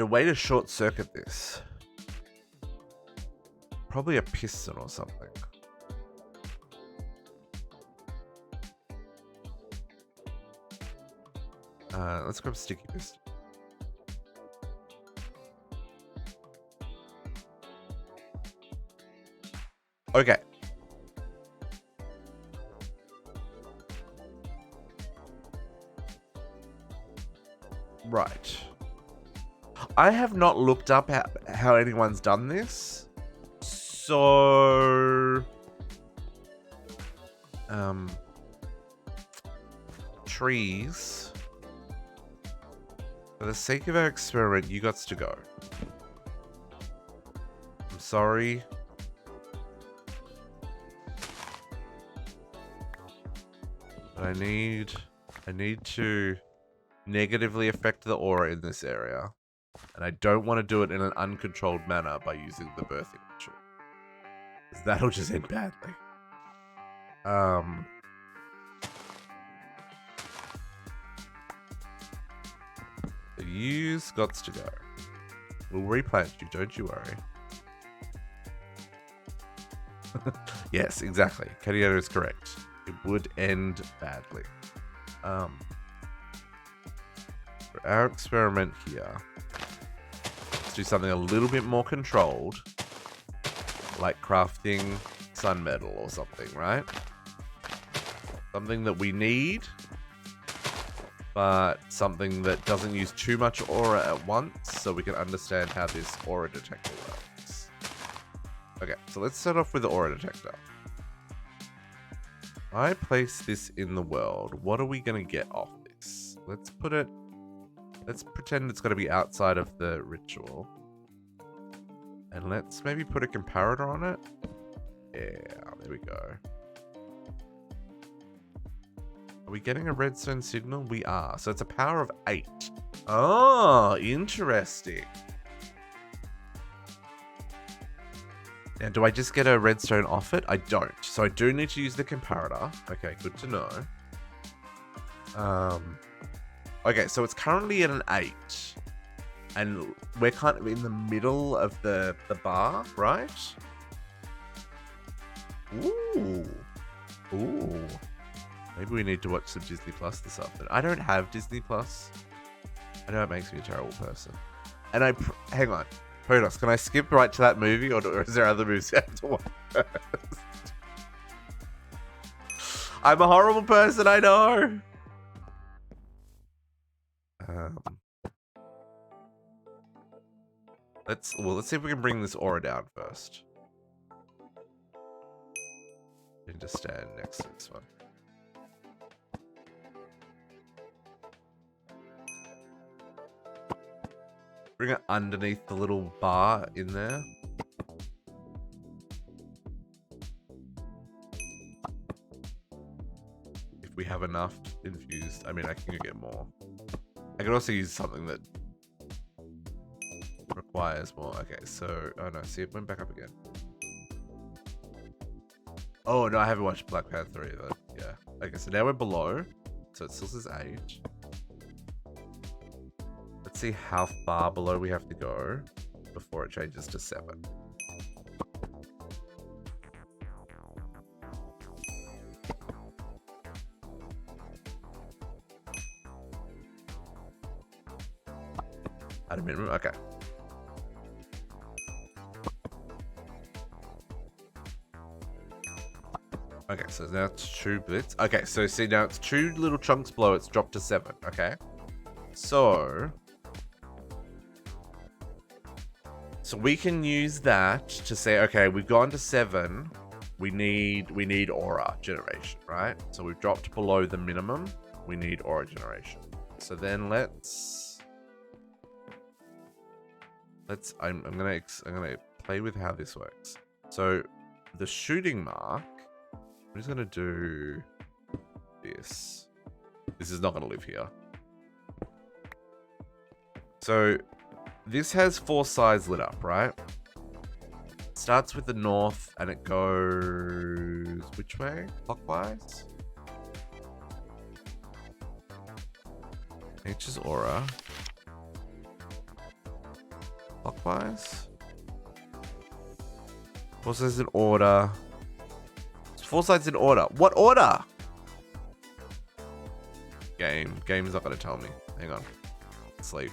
a way to short circuit this. Probably a piston or something. Let's grab sticky piston. Okay. Right. I have not looked up how anyone's done this. So... trees. For the sake of our experiment, you got to go. I'm sorry. But I need to negatively affect the aura in this area. And I don't want to do it in an uncontrolled manner by using the birthing ritual. Because that'll just end badly. The you's got to go. We'll replant you, don't you worry. Yes, exactly. Kadiana is correct. It would end badly. For our experiment here, let's do something a little bit more controlled, like crafting sun metal or something, right? Something that we need, but something that doesn't use too much aura at once, so we can understand how this aura detector works. Okay, so let's start off with the aura detector. I place this in the world. What are we going to get off this? Let's pretend it's going to be outside of the ritual. And let's maybe put a comparator on it. Yeah, there we go. Are we getting a redstone signal? We are. So it's a power of 8. Oh, interesting. Now, do I just get a redstone off it? I don't. So I do need to use the comparator. Okay, good to know. Okay, so it's currently at an 8. And we're kind of in the middle of the bar, right? Ooh. Ooh. Maybe we need to watch some Disney Plus this afternoon. I don't have Disney Plus. I know it makes me a terrible person. And hang on. Podos, can I skip right to that movie, or is there other movies I have to watch first? I'm a horrible person, I know. Let's see if we can bring this aura down first. And just stand next to this one. Bring it underneath the little bar in there. If we have enough infused, I mean, I can get more. I could also use something that requires more. Okay, so, oh no, see, it went back up again. Oh no, I haven't watched Black Panther either. Yeah. Okay, so now we're below. So it still says 8. Let's see how far below we have to go before it changes to 7. At a minimum, okay. Okay, so now it's 2 bits. Okay, so see now it's 2 little chunks below, it's dropped to 7, okay? So we can use that to say, okay, we've gone to 7. We need aura generation, right? So we've dropped below the minimum. We need aura generation. So then I'm gonna play with how this works. So the shooting mark, I'm just gonna do this. This is not gonna live here. So this has 4 sides lit up, right? It starts with the north and it goes which way? Clockwise? Nature's aura. Clockwise? 4 sides in order. It's 4 sides in order. What order? Game's not gonna tell me. Hang on. Sleep.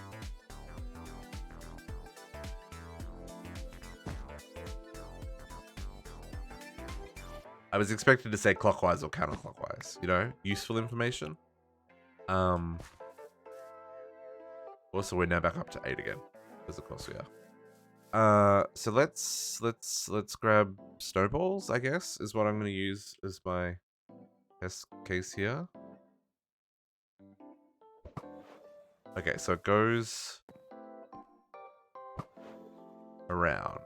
I was expected to say clockwise or counterclockwise, you know, useful information. Also, we're now back up to 8 again, because of course we are. So let's grab snowballs, I guess, is what I'm going to use as my test case here. Okay, so it goes around.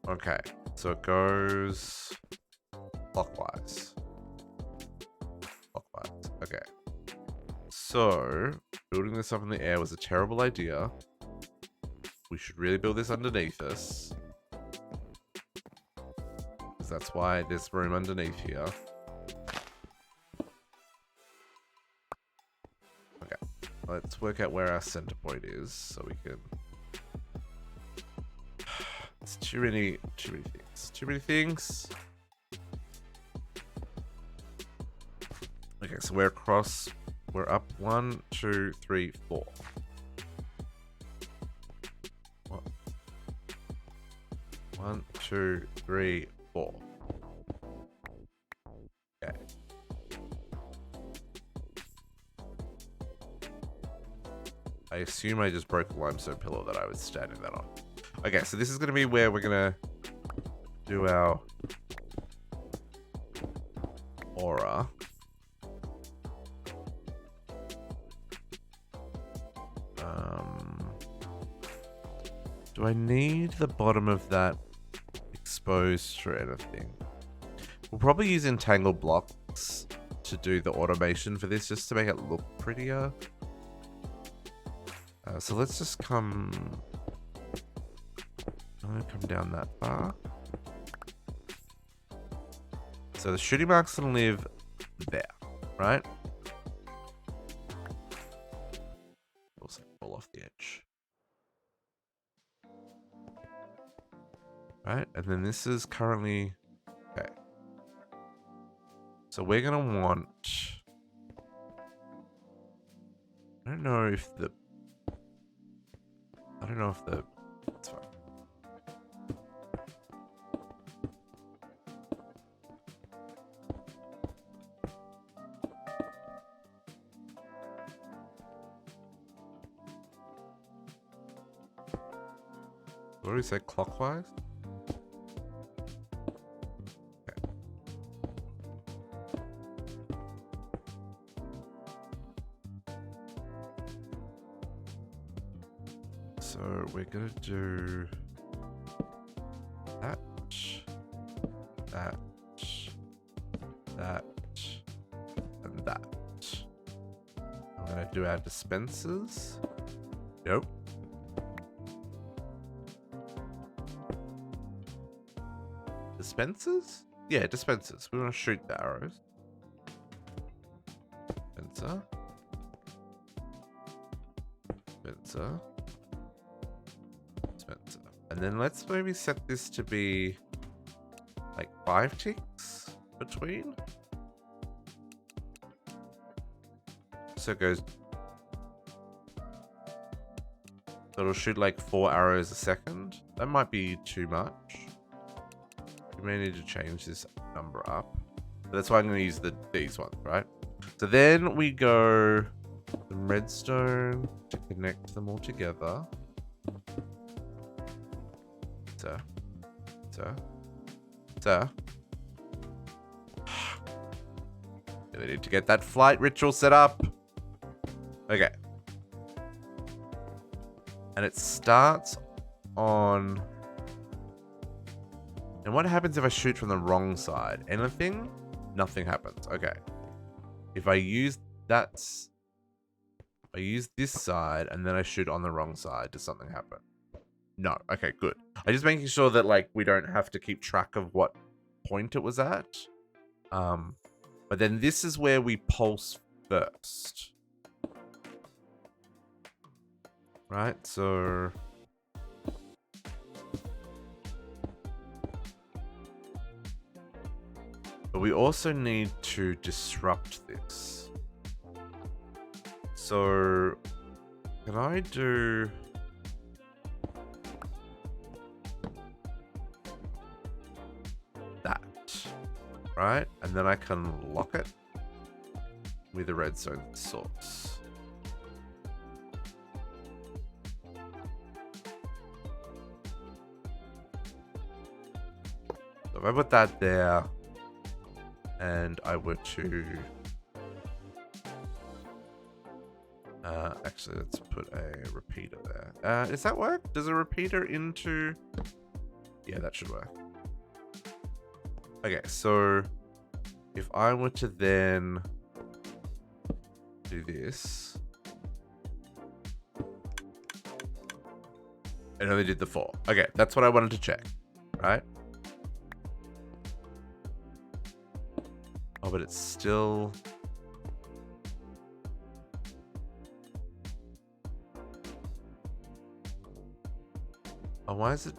Okay, so it goes clockwise. Clockwise, okay. So, building this up in the air was a terrible idea. We should really build this underneath us. Because that's why there's room underneath here. Okay, let's work out where our center point is so we can... It's too many things. Too many things. Okay, so we're across. We're up 1, 2, 3, 4. What? 1, 2, 3, 4. Okay. I assume I just broke the limestone pillar that I was standing that on. Okay, so this is going to be where we're going to do our aura. Do I need the bottom of that exposed for anything? We'll probably use entangled blocks to do the automation for this, just to make it look prettier. So let's just come down that far. So the shooting mark's gonna live there, right? Also fall off the edge. Right, and then this is currently okay. So we're gonna want, I don't know if the it's fine. What do we say? Clockwise? Okay. So we're gonna do that, that, that, and that. I'm gonna do our dispensers. Nope. Dispensers? Yeah, dispensers. We want to shoot the arrows. Dispenser. Dispenser. Dispenser. And then let's maybe set this to be like 5 ticks between. So it goes. So it'll shoot like 4 arrows a second. That might be too much. We may need to change this number up. But that's why I'm going to use these ones, right? So then we go some redstone to connect them all together. So. Really need to get that flight ritual set up. Okay. And it starts on... And what happens if I shoot from the wrong side? Anything? Nothing happens. Okay. If I use this side and then I shoot on the wrong side, does something happen? No. Okay, good. I'm just making sure that like we don't have to keep track of what point it was at. But then this is where we pulse first. Right, so... But we also need to disrupt this. So... Can I do... that? Right? And then I can lock it with a redstone source. So if I put that there, and I were to... actually, let's put a repeater there. Does that work? Does a repeater into... Yeah, that should work. Okay, so if I were to then do this, it only did the 4. Okay, that's what I wanted to check, right? Oh, but it's still... Oh, why is it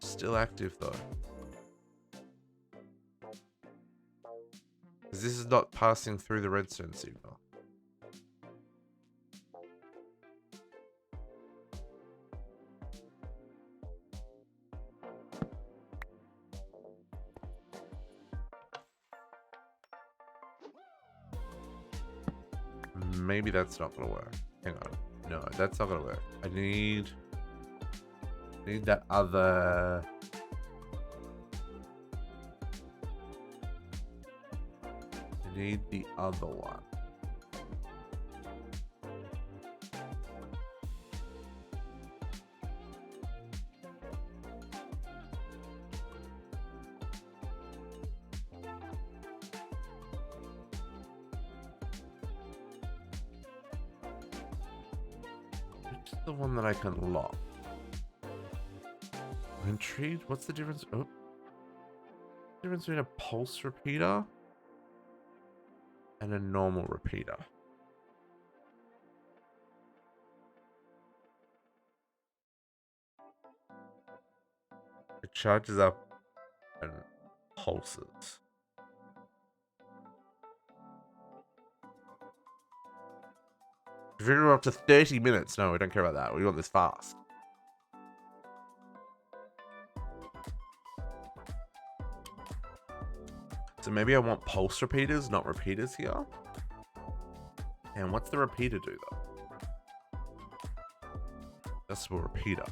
still active though? Because this is not passing through the redstone signal. Maybe that's not gonna work. Hang on. No, that's not gonna work. I need that other... I need the other one. Which is the one that I can lock? I'm intrigued. What's the difference? Oh. Difference between a pulse repeater and a normal repeater. It charges up and pulses. We're up to 30 minutes. No, we don't care about that. We want this fast. So maybe I want pulse repeaters, not repeaters here. And what's the repeater do though? That's a repeater.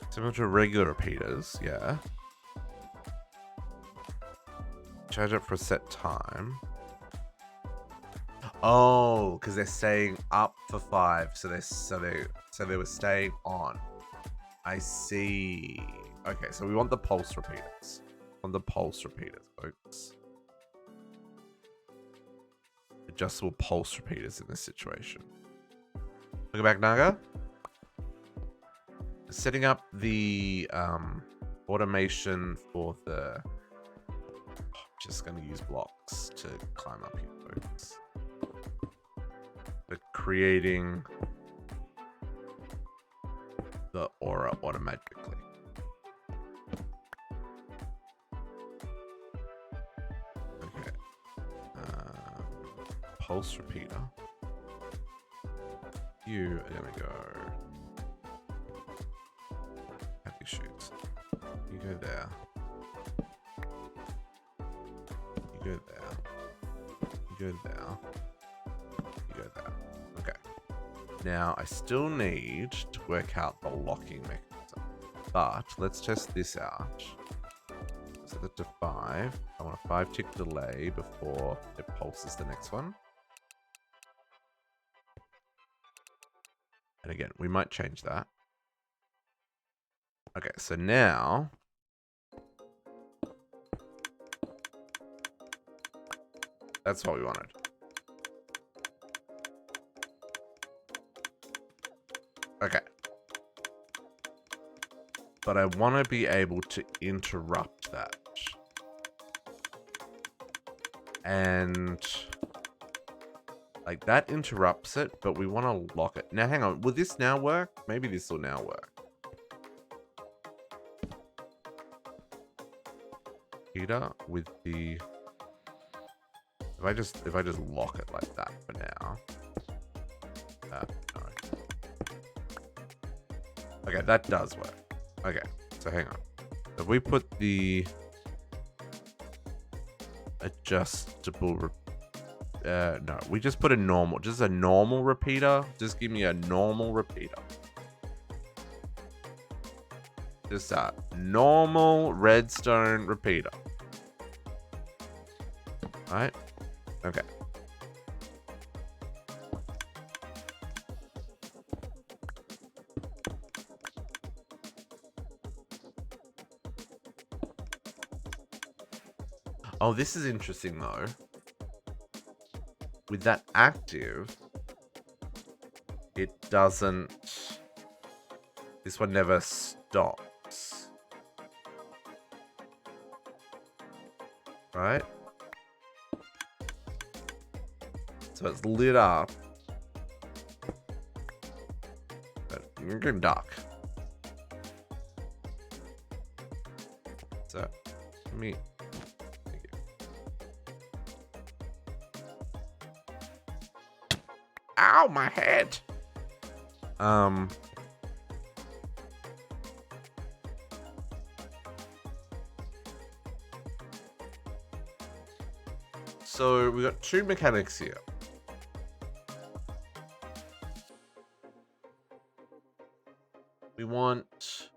Similar to regular repeaters, yeah. Charge up for a set time. Oh, because they're staying up for 5, so they were staying on. I see. Okay, so we want the pulse repeaters. On the pulse repeaters, folks. Adjustable pulse repeaters in this situation. Look back, Naga. Setting up the automation for the. Just gonna use blocks to climb up here, folks. But creating the aura automatically. Okay. Pulse repeater. You are gonna go. Happy shoots. You go there. You go there. You go there. You go there. Okay. Now, I still need to work out the locking mechanism. But, let's test this out. Set it to 5. I want a 5-tick delay before it pulses the next one. And again, we might change that. Okay, so now... That's what we wanted. Okay. But I want to be able to interrupt that. And... like, that interrupts it, but we want to lock it. Now, hang on. Will this now work? Maybe this will now work. Heater with the... If I just lock it like that for now. No. Okay, that does work. Okay, so hang on. If we put the adjustable, no, we just put a normal, just a normal repeater. Just give me a normal repeater. Just a normal redstone repeater. All right. Okay. Oh, this is interesting though. With that active, it doesn't... This one never stops. Right? So it's lit up. But you can duck. So, let me... Thank you. Ow, my head! So, we got two mechanics here. We want...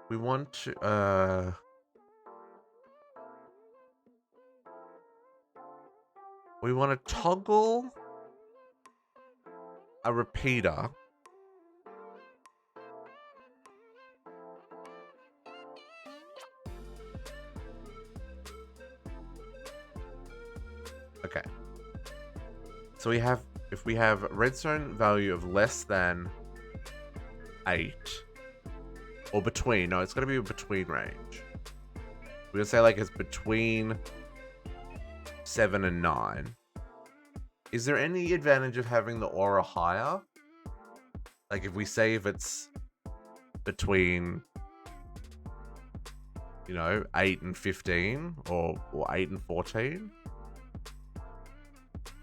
We want to, we want to toggle a repeater. Okay. So we have, if we have redstone value of less than 8, or between, no, it's got to be a between range. We're going to say like it's between 7 and 9. Is there any advantage of having the aura higher? Like if we say if it's between, you know, 8 and 15 or 8 and 14?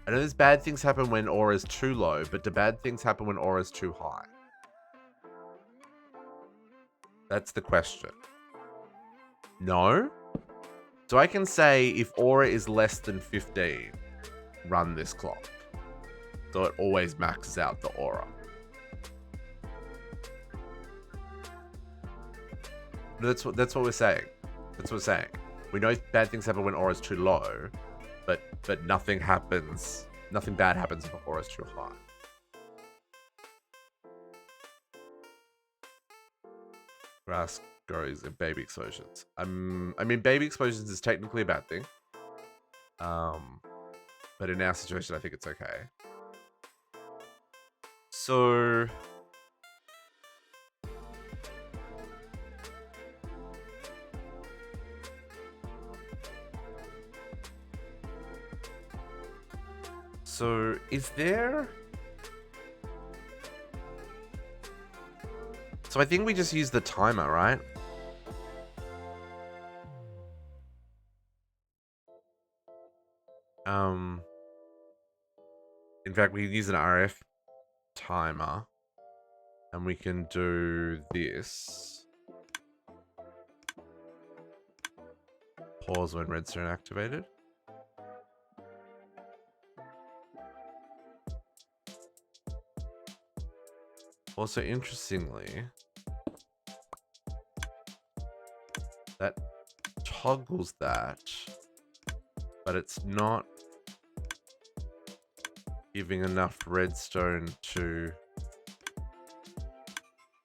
I know there's bad things happen when aura is too low, but do bad things happen when aura is too high? That's the question. No? So I can say if aura is less than 15, run this clock. So it always maxes out the aura. That's what we're saying. That's what we're saying. We know bad things happen when aura is too low, but nothing happens. Nothing bad happens if aura is too high. Grass grows in baby explosions. I mean, baby explosions is technically a bad thing. But in our situation, I think it's okay. So is there? So I think we just use the timer, right? In fact, we use an RF timer, and we can do this. Pause when redstone activated. Also, interestingly, that toggles that, but it's not giving enough redstone to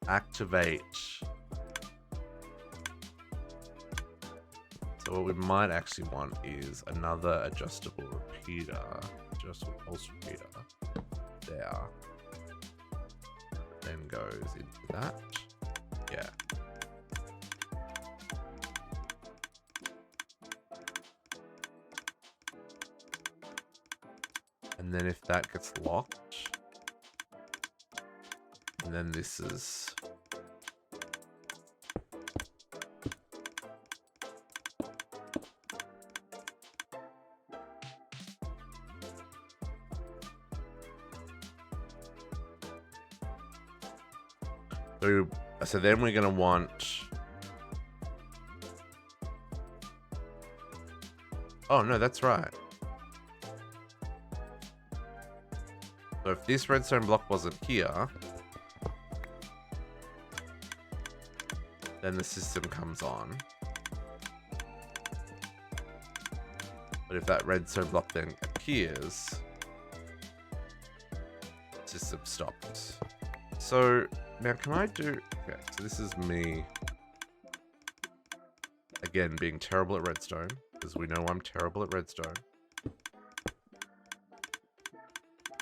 activate. So what we might actually want is another adjustable repeater, adjustable pulse repeater there. Then goes into that. Yeah. And then if that gets locked, and then this is so then we're gonna want. Oh no, that's right. So if this redstone block wasn't here, then the system comes on. But if that redstone block then appears, the system stops. So now can I do... Okay, so this is me, again, being terrible at redstone, because we know I'm terrible at redstone.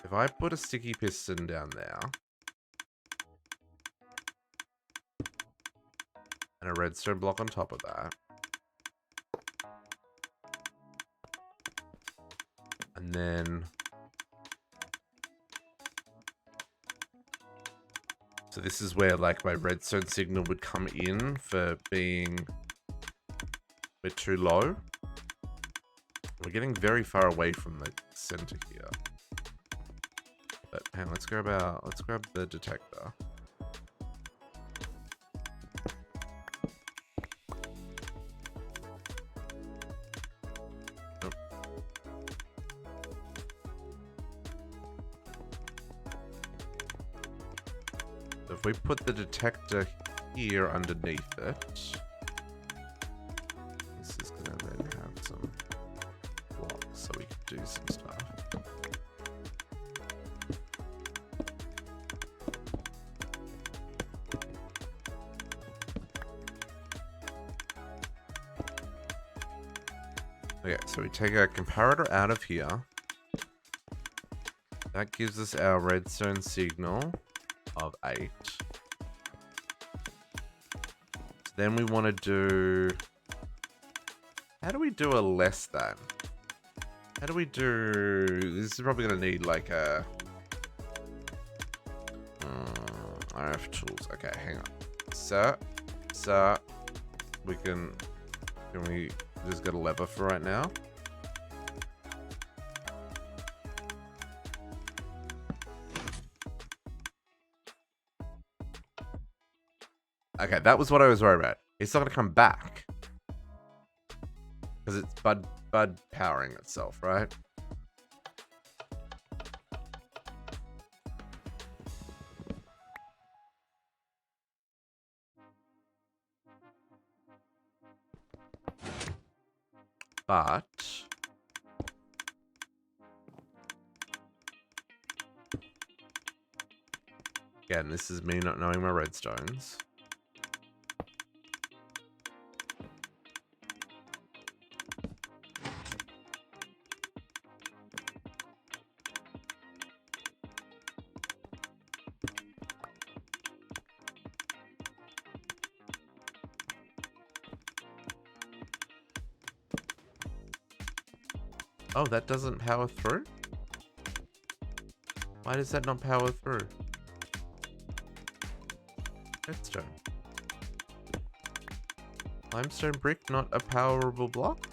If I put a sticky piston down there, and a redstone block on top of that, and then... So this is where like my redstone signal would come in for being a bit too low. We're getting very far away from the center here. But hang on, let's grab the detector. Nope. So if we put the detector here underneath it, this is gonna then have some blocks so we can do some stuff. Okay, so we take our comparator out of here. That gives us our redstone signal of 8. So then we want to do... How do we do a less than? How do we do... This is probably going to need like a... RF tools. Okay, hang on. So we can we just get a lever for right now? Okay, that was what I was worried about. It's not going to come back. Because it's bud powering itself, right? But again, this is me not knowing my redstones. Oh, that doesn't power through? Why does that not power through? Redstone. Limestone brick, not a powerable block?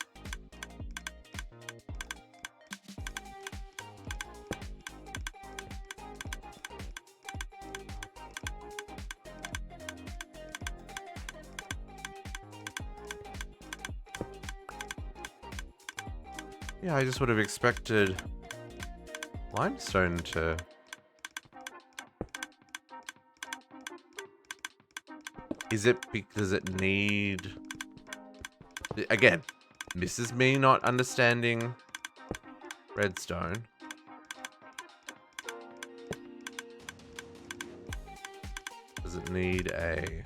Yeah, I just would have expected limestone to... Is it because it need... Again, this is me not understanding redstone. Does it need a...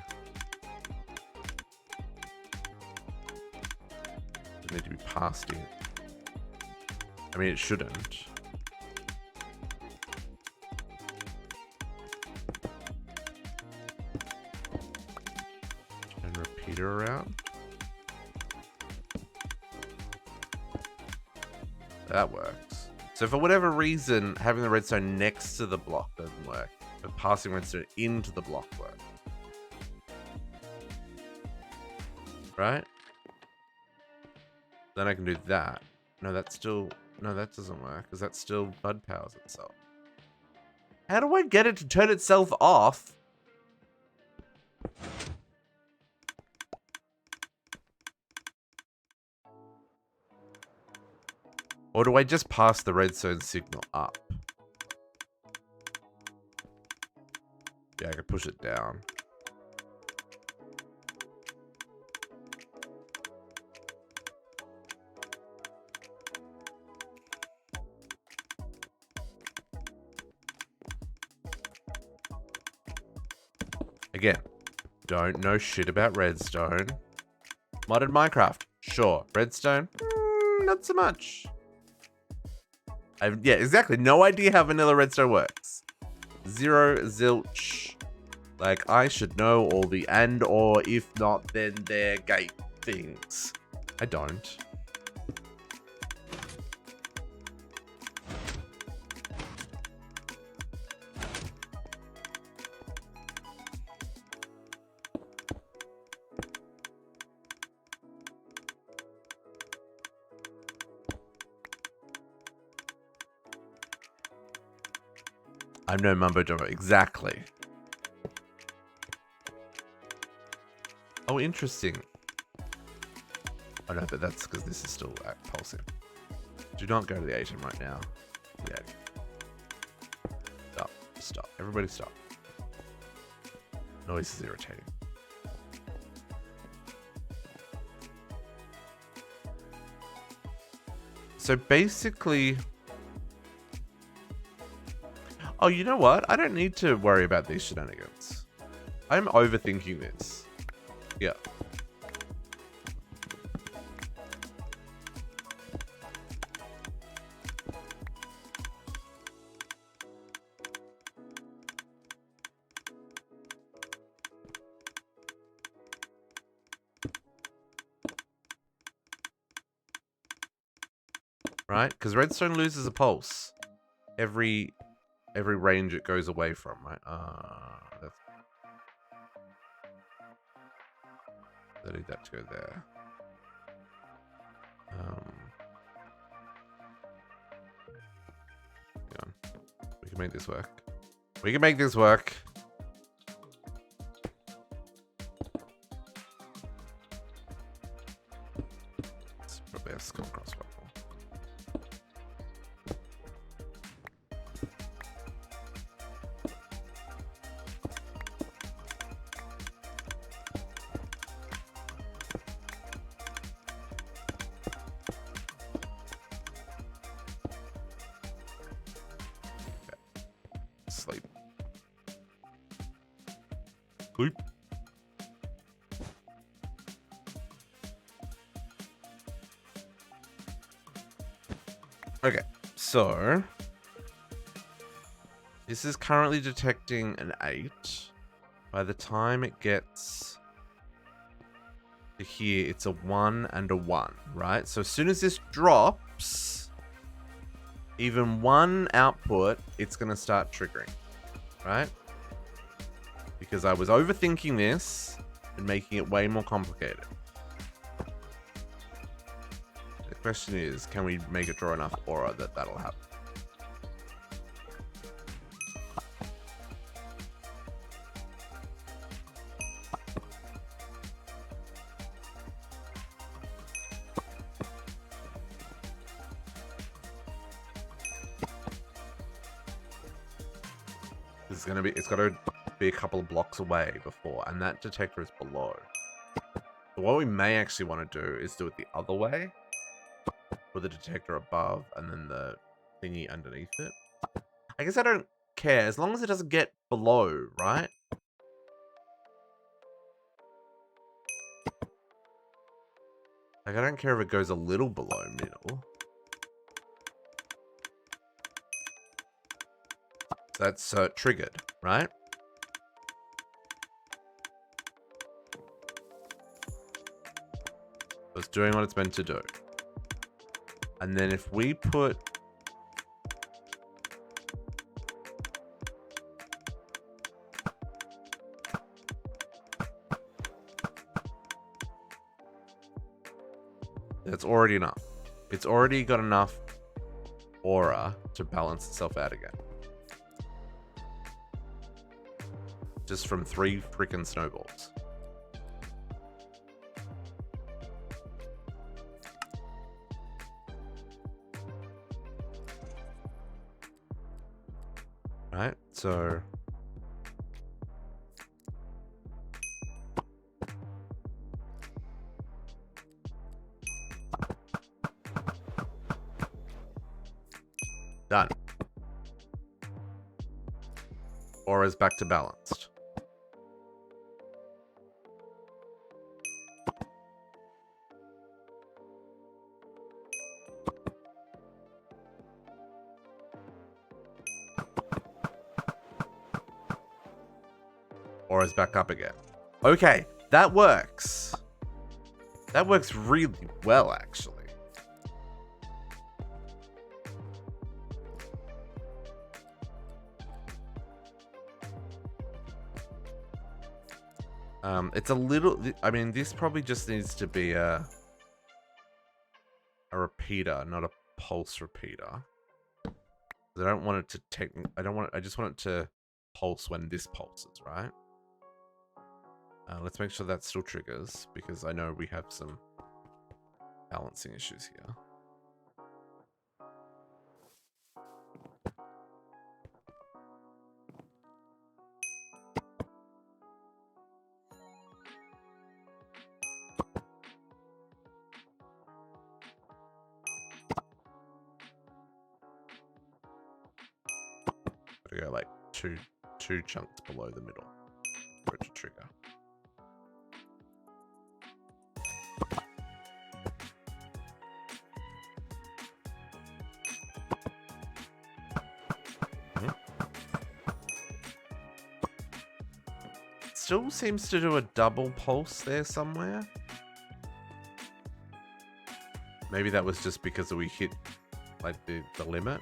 Does it need to be past it? I mean, it shouldn't. Turn repeater around. That works. So for whatever reason, having the redstone next to the block doesn't work, but passing redstone into the block works. Right? Then I can do that. No, that's still... No, that doesn't work, because that still bud powers itself. How do I get it to turn itself off? Or do I just pass the redstone signal up? Yeah, I can push it down. Again, don't know shit about redstone. Modded Minecraft, sure. Redstone, not so much. Yeah, exactly. No idea how vanilla redstone works. Zero zilch. Like, I should know all the and or if not, then they're gate things. I don't. I'm no mumbo jumbo. Exactly. Oh, interesting. Oh no, but that's because this is still pulsing. Do not go to the ATM right now. Yeah. Stop. Stop. Everybody stop. Noise is irritating. So basically... Oh, you know what? I don't need to worry about these shenanigans. I'm overthinking this. Yeah. Right? Because redstone loses a pulse every range it goes away from, right? That's... I need that to go there. Hang on. We can make this work. We can make this work. Let's probably Boop. Okay, so this is currently detecting an 8. By the time it gets to here, it's a 1 and a 1, right? So as soon as this drops, even one output, it's going to start triggering, right? Because I was overthinking this and making it way more complicated. The question is, can we make it draw enough aura that that'll happen? It's got to be a couple of blocks away before, and that detector is below. So what we may actually want to do is do it the other way, with the detector above and then the thingy underneath it. I guess I don't care as long as it doesn't get below, right? Like, I don't care if it goes a little below middle. That's triggered, right? It's doing what it's meant to do. And then if we put... That's already enough. It's already got enough aura to balance itself out again. Just from 3 freaking snowballs. Right, so... Done. Aura's back to balanced. Aura's back up again. Okay, that works. That works really well, actually. It's a little... I mean, this probably just needs to be a repeater, not a pulse repeater. I don't want it to I just want it to pulse when this pulses, right? Let's make sure that still triggers, because I know we have some balancing issues here. Gotta go like two chunks below the middle for it to trigger. Still seems to do a double pulse there somewhere. Maybe that was just because we hit like the limit.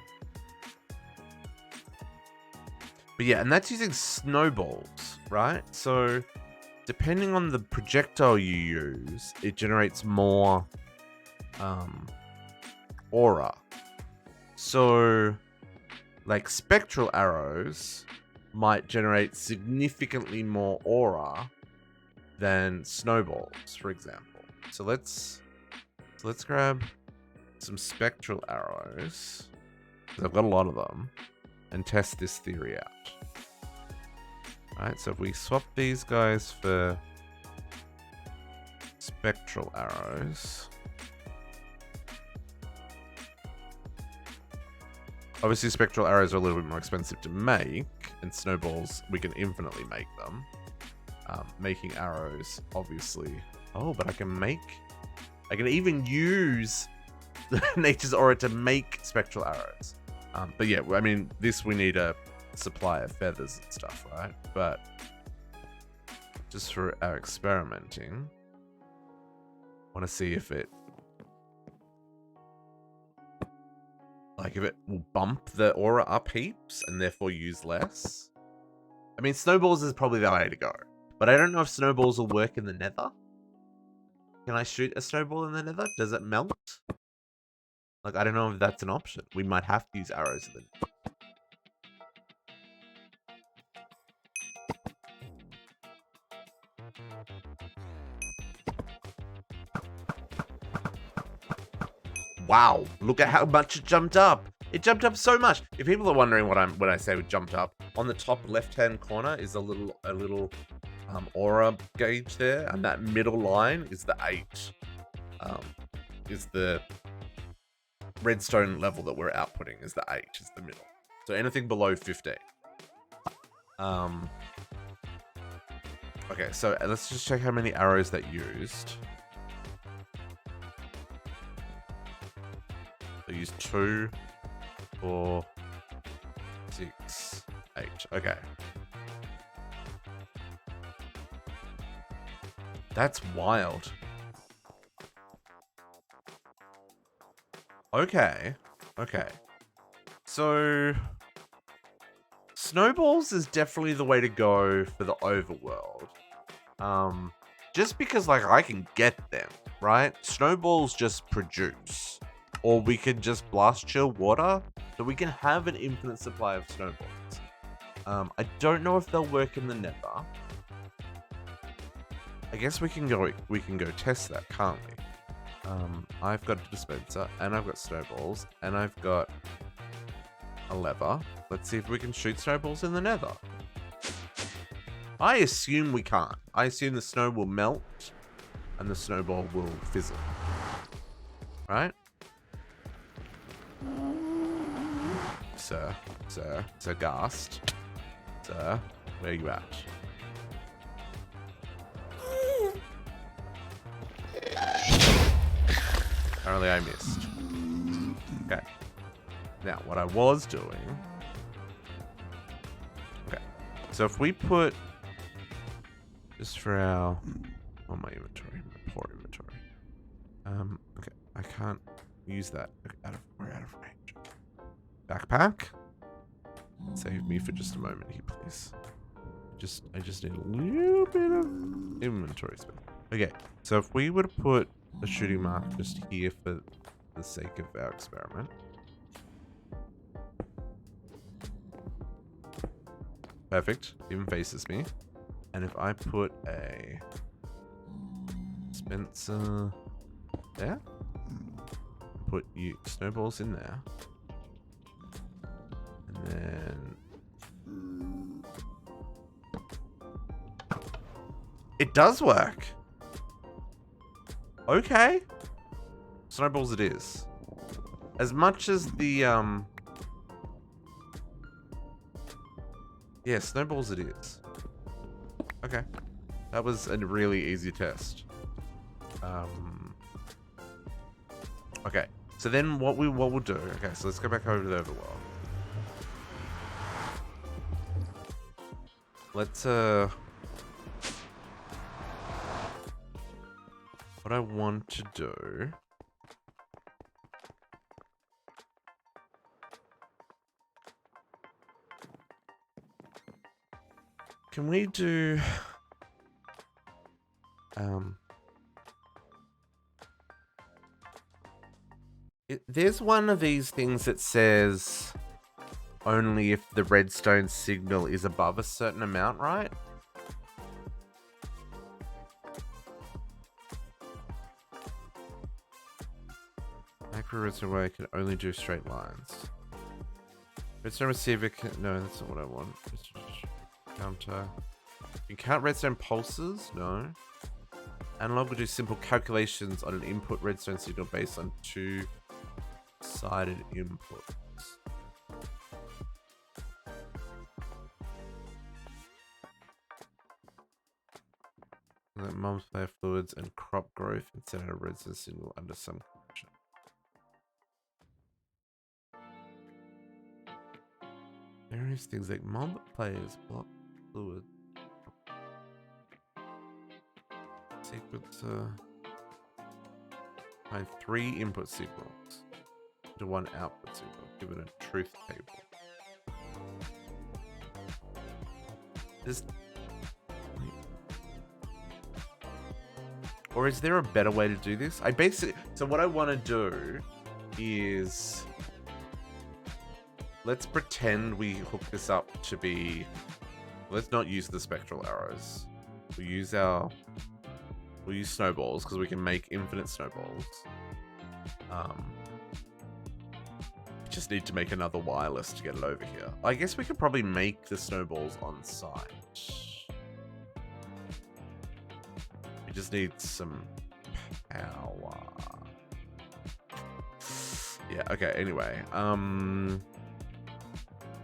But yeah, and that's using snowballs, right? So depending on the projectile you use, it generates more aura. So like spectral arrows might generate significantly more aura than snowballs, for example. So let's grab some spectral arrows, because I've got a lot of them, and test this theory out. Alright, so if we swap these guys for spectral arrows. Obviously, spectral arrows are a little bit more expensive to make, and snowballs, we can infinitely make them. making arrows, obviously. Oh, but I can even use nature's aura to make spectral arrows. But yeah, I mean, we need a supply of feathers and stuff, right? But just for our experimenting, I want to see if it will bump the aura up heaps and therefore use less. I mean, snowballs is probably the way to go, but I don't know if snowballs will work in the nether. Can I shoot a snowball in the nether? Does it melt? Like, I don't know if that's an option. We might have to use arrows in the nether. Wow, look at how much it jumped up. It jumped up so much. If people are wondering when I say it jumped up, on the top left-hand corner is a little aura gauge there, and that middle line is the 8. Is the redstone level that we're outputting is the 8, is the middle. So anything below 15. Okay, so let's just check how many arrows that used. I used 2, 4, 6, 8. Okay. That's wild. Okay. Okay. So snowballs is definitely the way to go for the overworld. Just because like I can get them, right? Snowballs just produce. Or we could just blast chill water, so we can have an infinite supply of snowballs. I don't know if they'll work in the nether. I guess we can go test that, can't we? I've got a dispenser, and I've got snowballs, and I've got a lever. Let's see if we can shoot snowballs in the nether. I assume we can't. I assume the snow will melt, and the snowball will fizzle. Right? Sir Ghast. Sir, where are you at? Apparently I missed. Okay. Now, what I was doing... Okay. So if we put... Just for our... On my inventory. My poor inventory. Okay. I can't use that. We're out of range. Backpack? Save me for just a moment here, please. I just need a little bit of inventory space. Okay, so if we were to put a shooting mark just here for the sake of our experiment. Perfect. Even faces me. And if I put a dispenser there, put snowballs in there. And then it does work. Okay. Snowballs it is. As much as the yeah, snowballs it is. Okay. That was a really easy test. Okay. So then what we'll do. Okay, so let's go back over to the overworld. Let's what I want to do. Can we do there's one of these things that says only if the redstone signal is above a certain amount, right? Macro redstone where I can only do straight lines. Redstone receiver can... No, that's not what I want. Counter. You count redstone pulses? No. Analog will do simple calculations on an input redstone signal based on two-sided inputs. Multiplayer fluids and crop growth instead of resin signal under some condition. Various things like multiplayers, block fluid, sequencer. Find 3 input signals to 1 output signal, given a truth table. This. Or is there a better way to do this? So what I want to do is, let's pretend we hook this up to be, let's not use the spectral arrows. We'll use snowballs because we can make infinite snowballs. We just need to make another wireless to get it over here. I guess we could probably make the snowballs on site. We just need some power. Yeah, okay, anyway.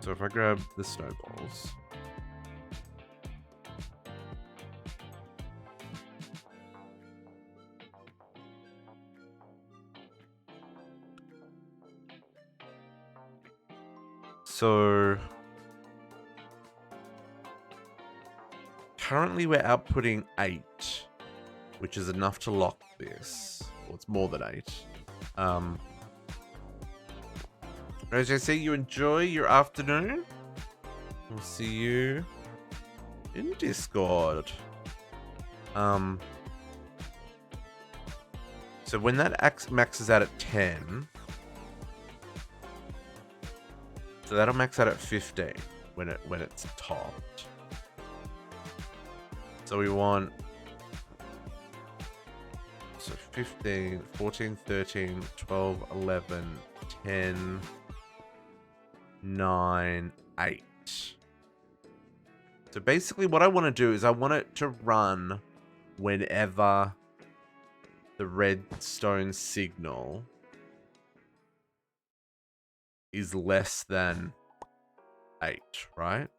So if I grab the snowballs. So currently we're outputting 8. Which is enough to lock this. Well, it's more than 8. As I say, you enjoy your afternoon. We'll see you in Discord. So when that maxes out at 10, so that'll max out at 15 when it's topped. So we want 15, 14, 13, 12, 11, 10, 9, 8. So basically what I want to do is I want it to run whenever the redstone signal is less than 8, right?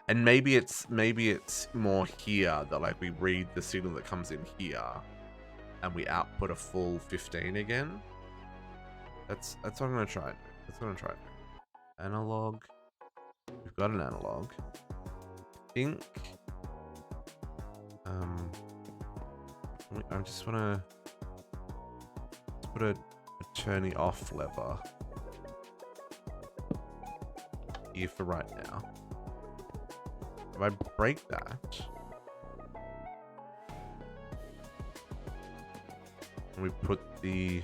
And maybe it's more here that like we read the signal that comes in here and we output a full 15 again. That's what I'm gonna try. That's what I'm trying. Analog. We've got an analog. I think I just wanna put a turning off lever here for right now. If I break that, and we put the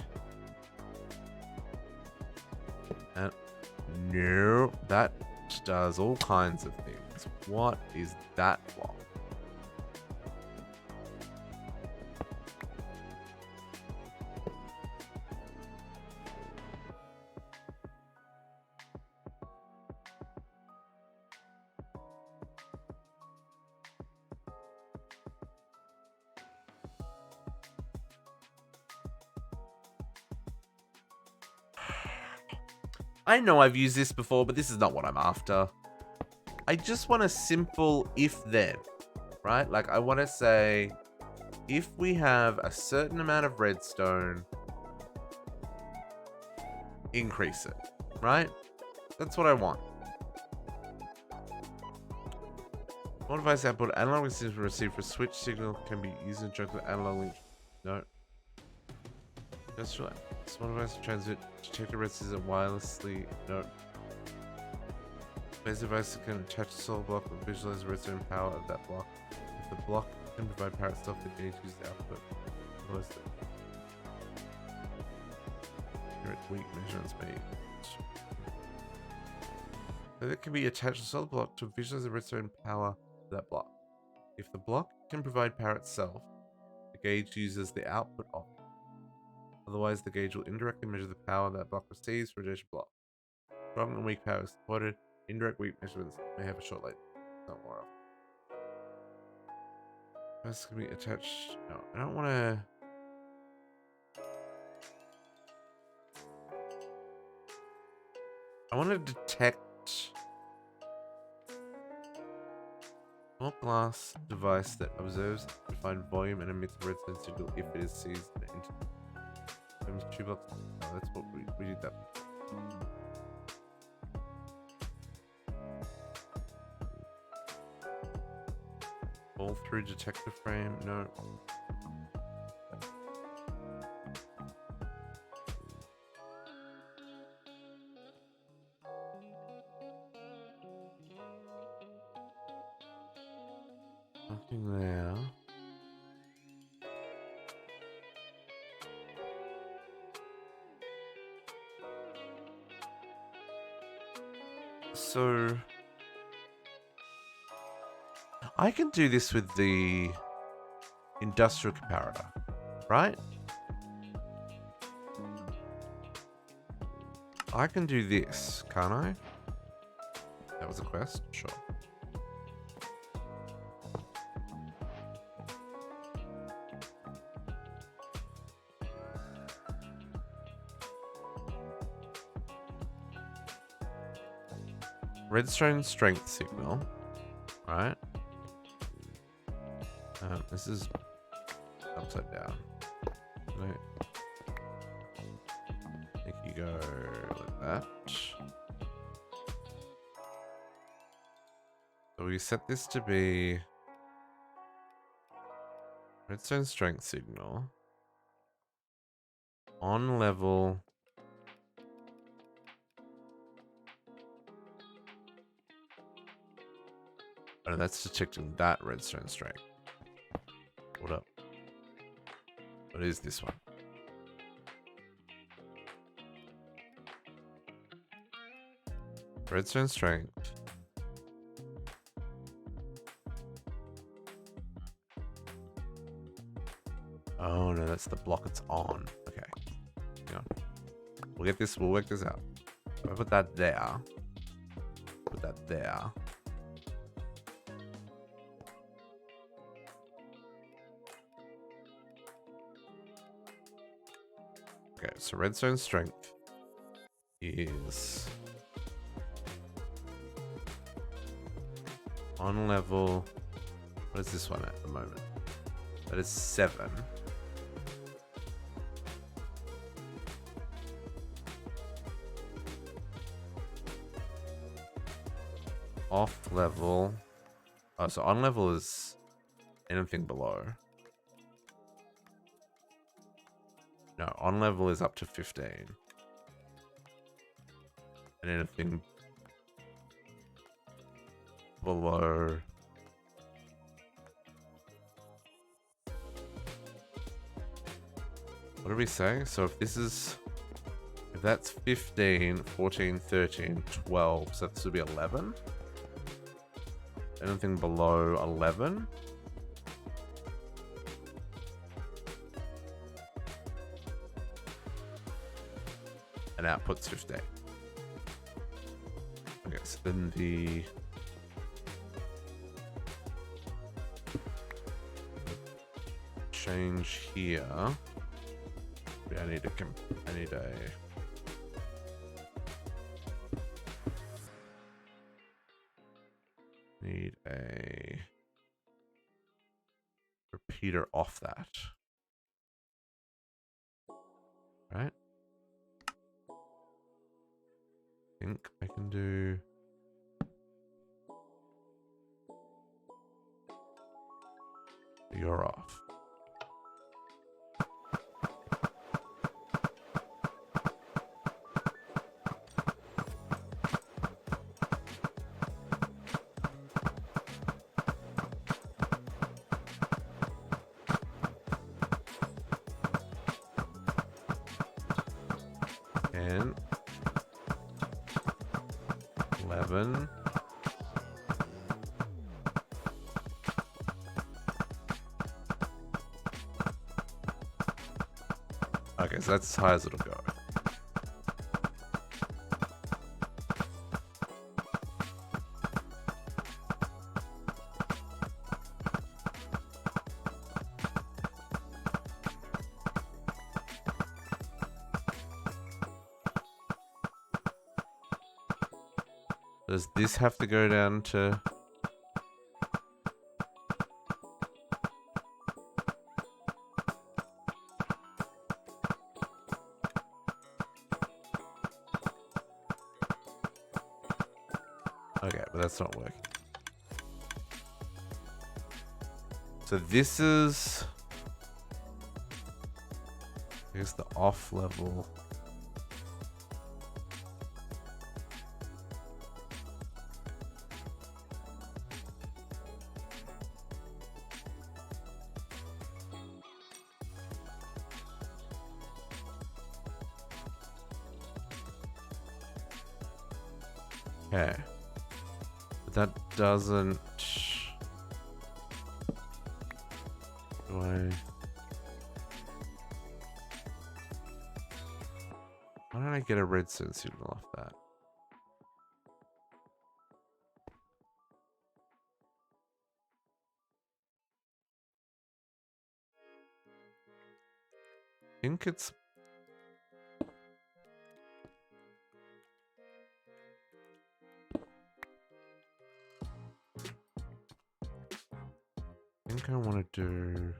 no, that does all kinds of things. What is that block? I know I've used this before, but this is not what I'm after. I just want a simple if-then, right? Like, I want to say, if we have a certain amount of redstone, increase it, right? That's what I want. What device output analog signal received for switch signal can be used in conjunction with analog link? No. That's right. Small device transmit detector resistance wirelessly. No. Base device can attach a solar block and visualize the redstone power of that block. If the block can provide power itself, the gauge use the output. Direct weak measurements made. So it can be attached to a solar block to visualize the redstone power of that block. If the block can provide power itself, the gauge uses the output of it. Otherwise, the gauge will indirectly measure the power that block receives for each block. Strong and weak power is supported. Indirect weak measurements may have a short latency. Not more often. This can be attached. No, I don't want to. I want to detect Small glass device that observes defined volume and emits a redstone signal if it is seized into shoebox. Oh, that's what we did that. All through detector frame, no. Nothing there. So I can do this with the industrial comparator, right? I can do this, can't I? That was a quest? Sure. Redstone strength signal, right? This is upside down. I think you go like that. So we set this to be redstone strength signal on level. Oh, that's detecting that redstone strength. What up? What is this one? Redstone strength. Oh no, that's the block it's on. Okay. Hang on. We'll get this, we'll work this out. If I put that there. Put that there. Okay, so redstone strength is on level. What is this one at the moment? That is 7. Off level. Oh, so on level is anything below. No, on level is up to 15. And anything below. What did we say? So if this is, if that's 15, 14, 13, 12, so this would be 11. Anything below 11. And output's 15. Okay, so then the change here. I need a repeater off that. Right? I think I can do you're off. And 11. Okay, so that's as high as it'll go. Does this have to go down to But that's not working. So this is... Here's the off level. Okay. But that doesn't... Do I... Why don't I get a redstone signal off that? I think it's... I think I want to do...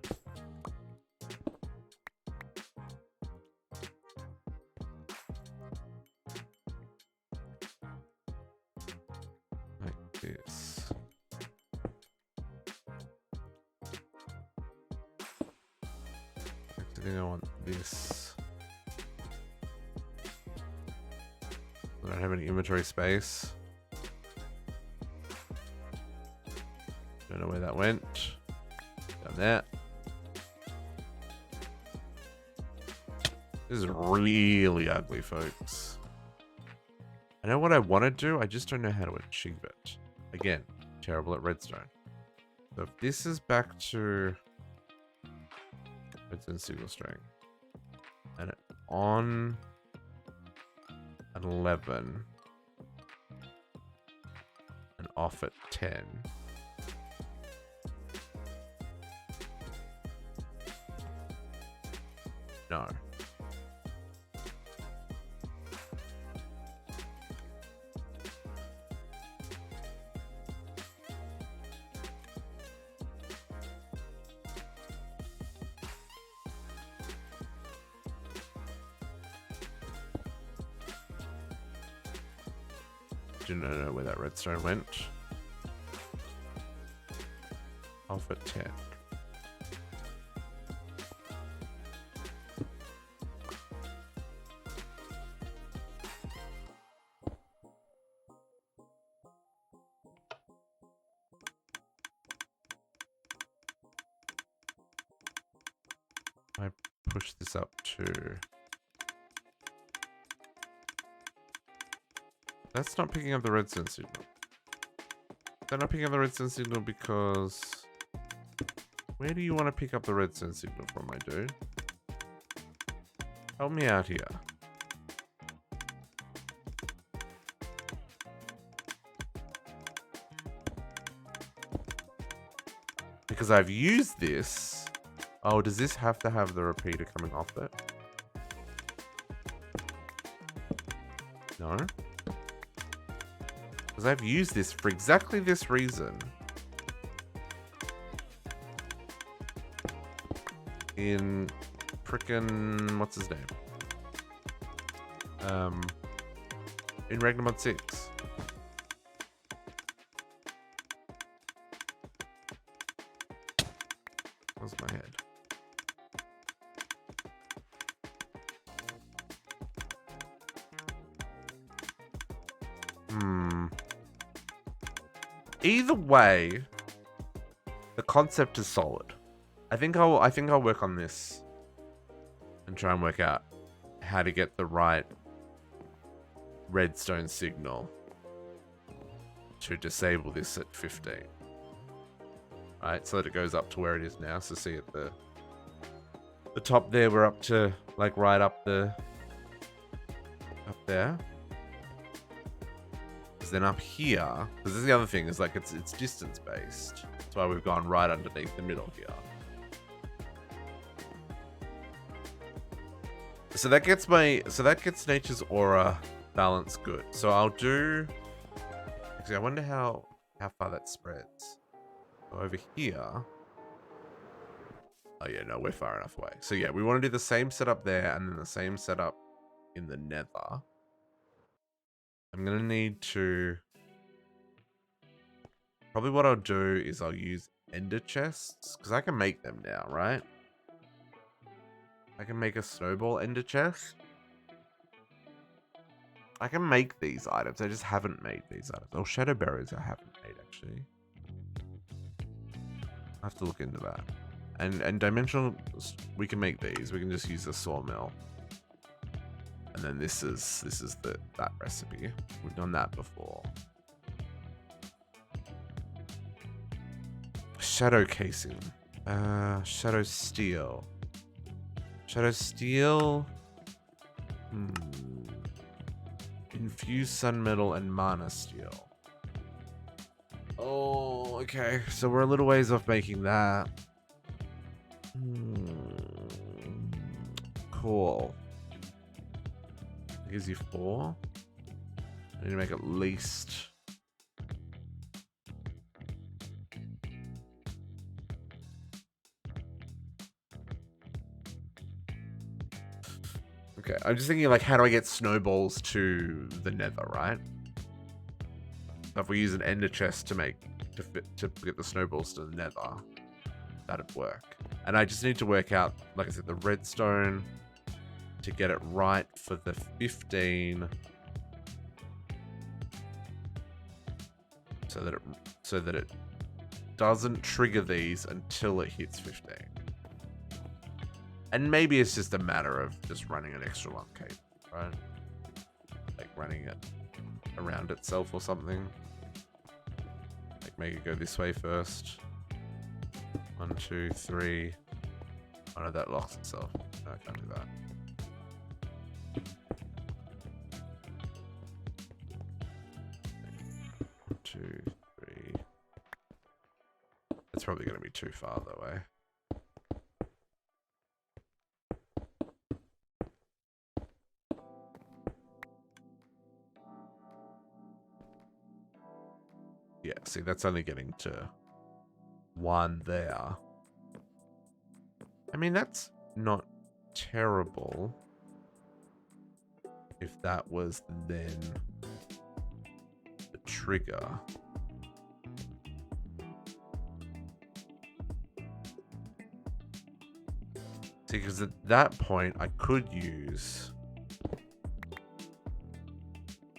like this. I think I want this. I don't have any inventory space. Don't know where that went. Done that. This is really ugly, folks. I know what I want to do, I just don't know how to achieve it. Again, terrible at redstone. So if this is back to redstone signal string, and on at 11, and off at 10. No. Do not know where that redstone went. Off at 10. I push this up to... That's not picking up the redstone signal. They're not picking up the redstone signal because... Where do you want to pick up the redstone signal from, my dude? Help me out here. Because I've used this... Oh, does this have to have the repeater coming off it? No? Because I've used this for exactly this reason. In frickin' what's his name? In Ragnarmod 6. Where's my head? Either way, the concept is solid. I think I'll work on this and try and work out how to get the right redstone signal to disable this at 15. Right, so that it goes up to where it is now. So see at the top there, we're up to like right up there. Then up here, because this is the other thing, is like it's distance based. That's why we've gone right underneath the middle here. So that gets nature's aura balance good. So I'll do. Actually, I wonder how far that spreads. So over here. Oh yeah, no, we're far enough away. So yeah, we want to do the same setup there, and then the same setup in the nether. I'm gonna need to Probably what I'll do is I'll use ender chests, because I can make them now, right? I can make a snowball ender chest. I can make these items. I just haven't made these items. Oh, shadow berries I haven't made, actually. I have to look into that. And dimensional, we can make these. We can just use the sawmill. And then this is that recipe. We've done that before. Shadow casing. Shadow steel. Shadow steel. Infused sun metal and mana steel. Oh, okay. So we're a little ways off making that. Cool. It gives you 4. I need to make at least... Okay, I'm just thinking, like, how do I get snowballs to the nether, right? So if we use an ender chest to get the snowballs to the nether, that'd work. And I just need to work out, like I said, the redstone to get it right for the 15, so that it doesn't trigger these until it hits 15. And maybe it's just a matter of just running an extra long cable, right? Like running it around itself or something. Like make it go this way first. 1, 2, 3. Oh no, that locks itself. No, I can't do that. One, 2, 3. It's probably going to be too far that way. Yeah, see, that's only getting to 1 there. I mean, that's not terrible. If that was then the trigger. See, because at that point, I could use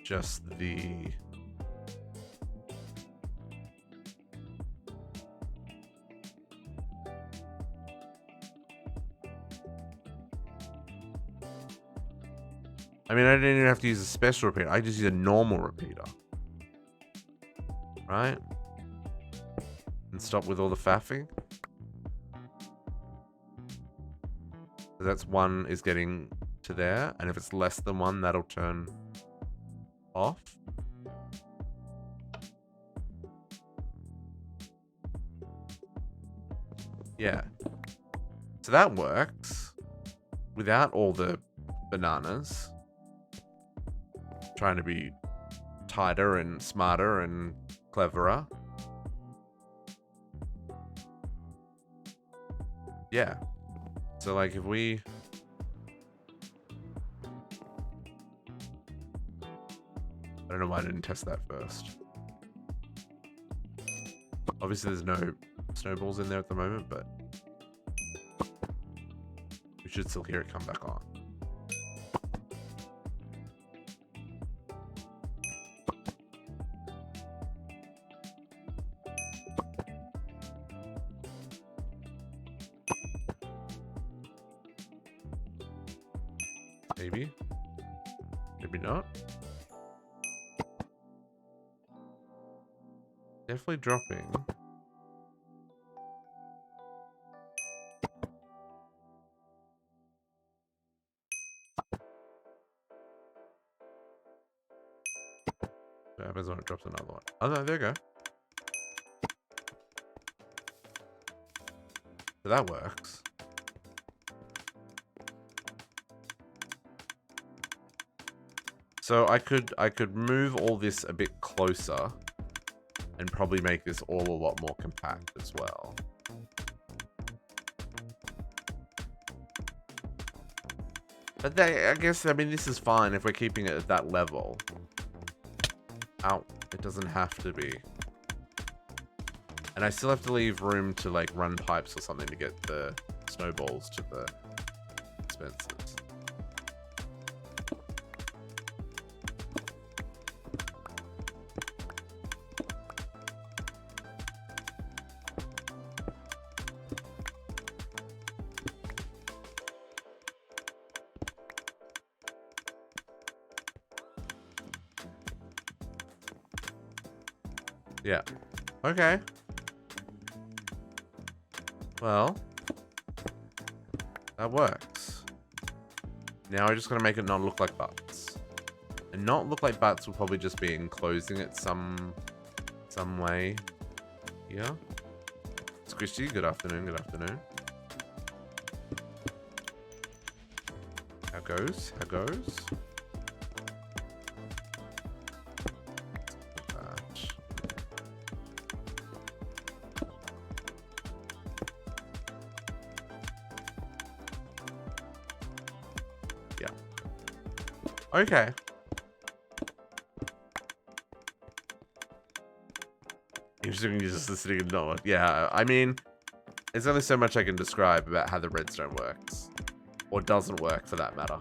just the... I mean, I didn't even have to use a special repeater. I just use a normal repeater. Right? And stop with all the faffing. So that's 1 is getting to there. And if it's less than 1, that'll turn off. Yeah. So that works. Without all the bananas. Trying to be tighter and smarter and cleverer. Yeah. So like if we... I don't know why I didn't test that first. Obviously there's no snowballs in there at the moment, but we should still hear it come back on. Maybe. Maybe not. Definitely dropping. What happens when it drops another one? Oh no, there you go. So that works. So I could move all this a bit closer and probably make this all a lot more compact as well. But I guess, I mean, this is fine if we're keeping it at that level. Ow, it doesn't have to be. And I still have to leave room to like run pipes or something to get the snowballs to the dispensers. Yeah. Okay. Well, that works. Now I just gotta make it not look like butts. And not look like butts will probably just be enclosing it some way. Yeah. Squishy, good afternoon, good afternoon. How goes? How goes? Okay. Interesting, you're just listening and not. Yeah, I mean, there's only so much I can describe about how the redstone works. Or doesn't work, for that matter.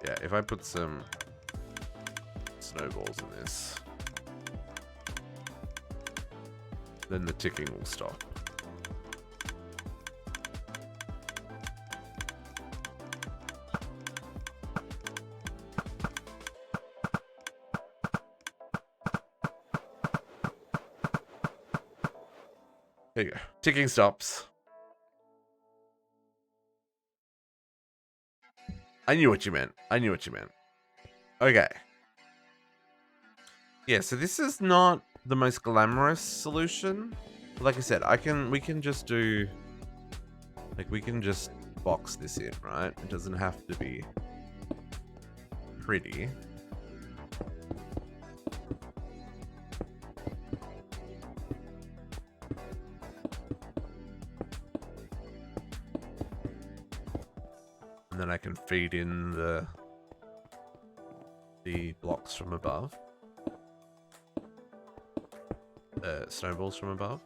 Yeah, if I put some snowballs in this, then the ticking will stop. There you go. Ticking stops. I knew what you meant. I knew what you meant. Okay. Yeah, so this is not the most glamorous solution. Like I said, we can just do, like, we can just box this in, right? It doesn't have to be pretty. And then I can feed in the blocks from above. Snowballs from above.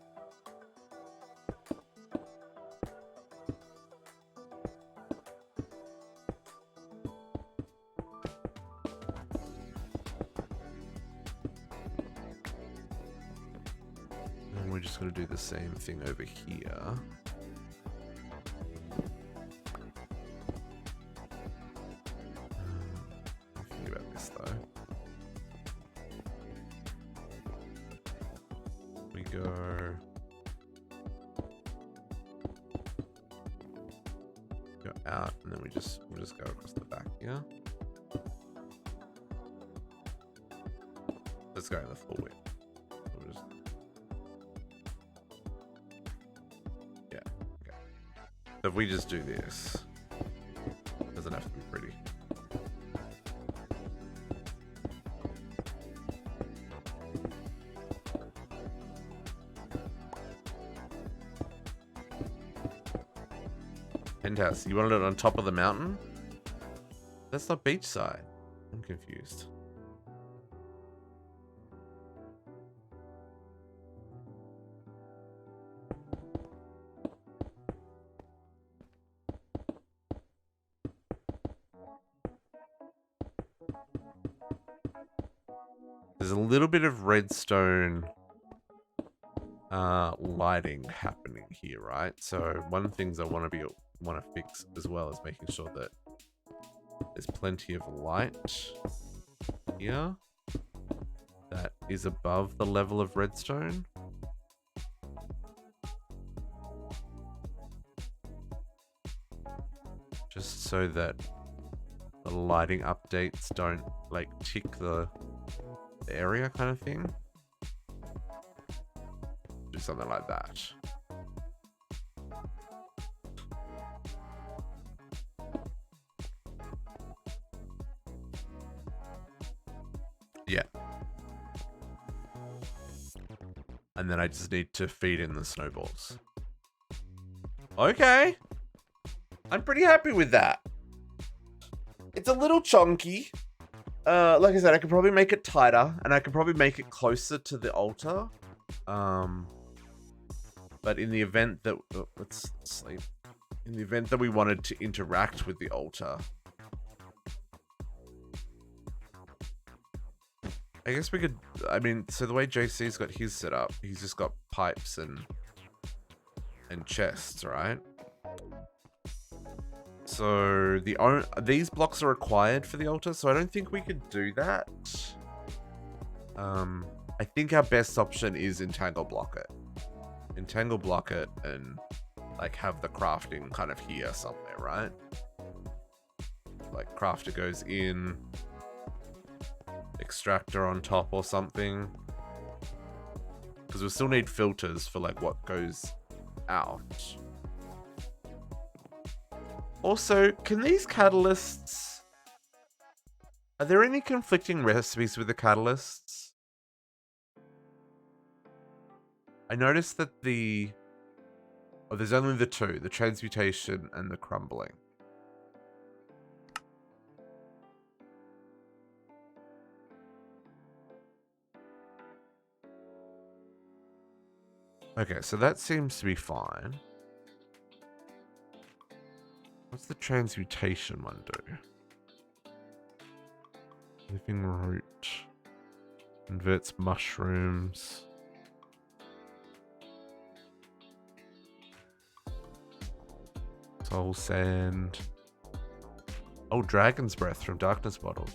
And we're just going to do the same thing over here. Think about this though. We go out, and then we'll just go across the back. Yeah. Let's go in the full width. We'll just... Yeah. Okay. So if we just do this, it doesn't have to be pretty. Penthouse, you wanted it on top of the mountain? That's not beachside. I'm confused. There's a little bit of redstone lighting happening here, right? So one of the things I want to fix as well is making sure that there's plenty of light here that is above the level of redstone. Just so that the lighting updates don't like tick the area kind of thing. Do something like that. Yeah. And then I just need to feed in the snowballs. Okay. I'm pretty happy with that. It's a little chunky, Like I said, I could probably make it tighter, and I could probably make it closer to the altar. But in the event that let's sleep. In the event that we wanted to interact with the altar, I guess we could. I mean, so the way JC's got his set up, he's just got pipes and chests, right? So these blocks are required for the altar, so I don't think we could do that. I think our best option is entangle block it. Entangle block it and like have the crafting kind of here somewhere, right? Like crafter goes in, extractor on top or something. Because we still need filters for like what goes out. Also, can these catalysts... Are there any conflicting recipes with the catalysts? I noticed that oh, there's only the two, the transmutation and the crumbling. Okay, so that seems to be fine. What's the transmutation one do? Living root. Converts mushrooms. Soul sand. Oh, dragon's breath from darkness bottle.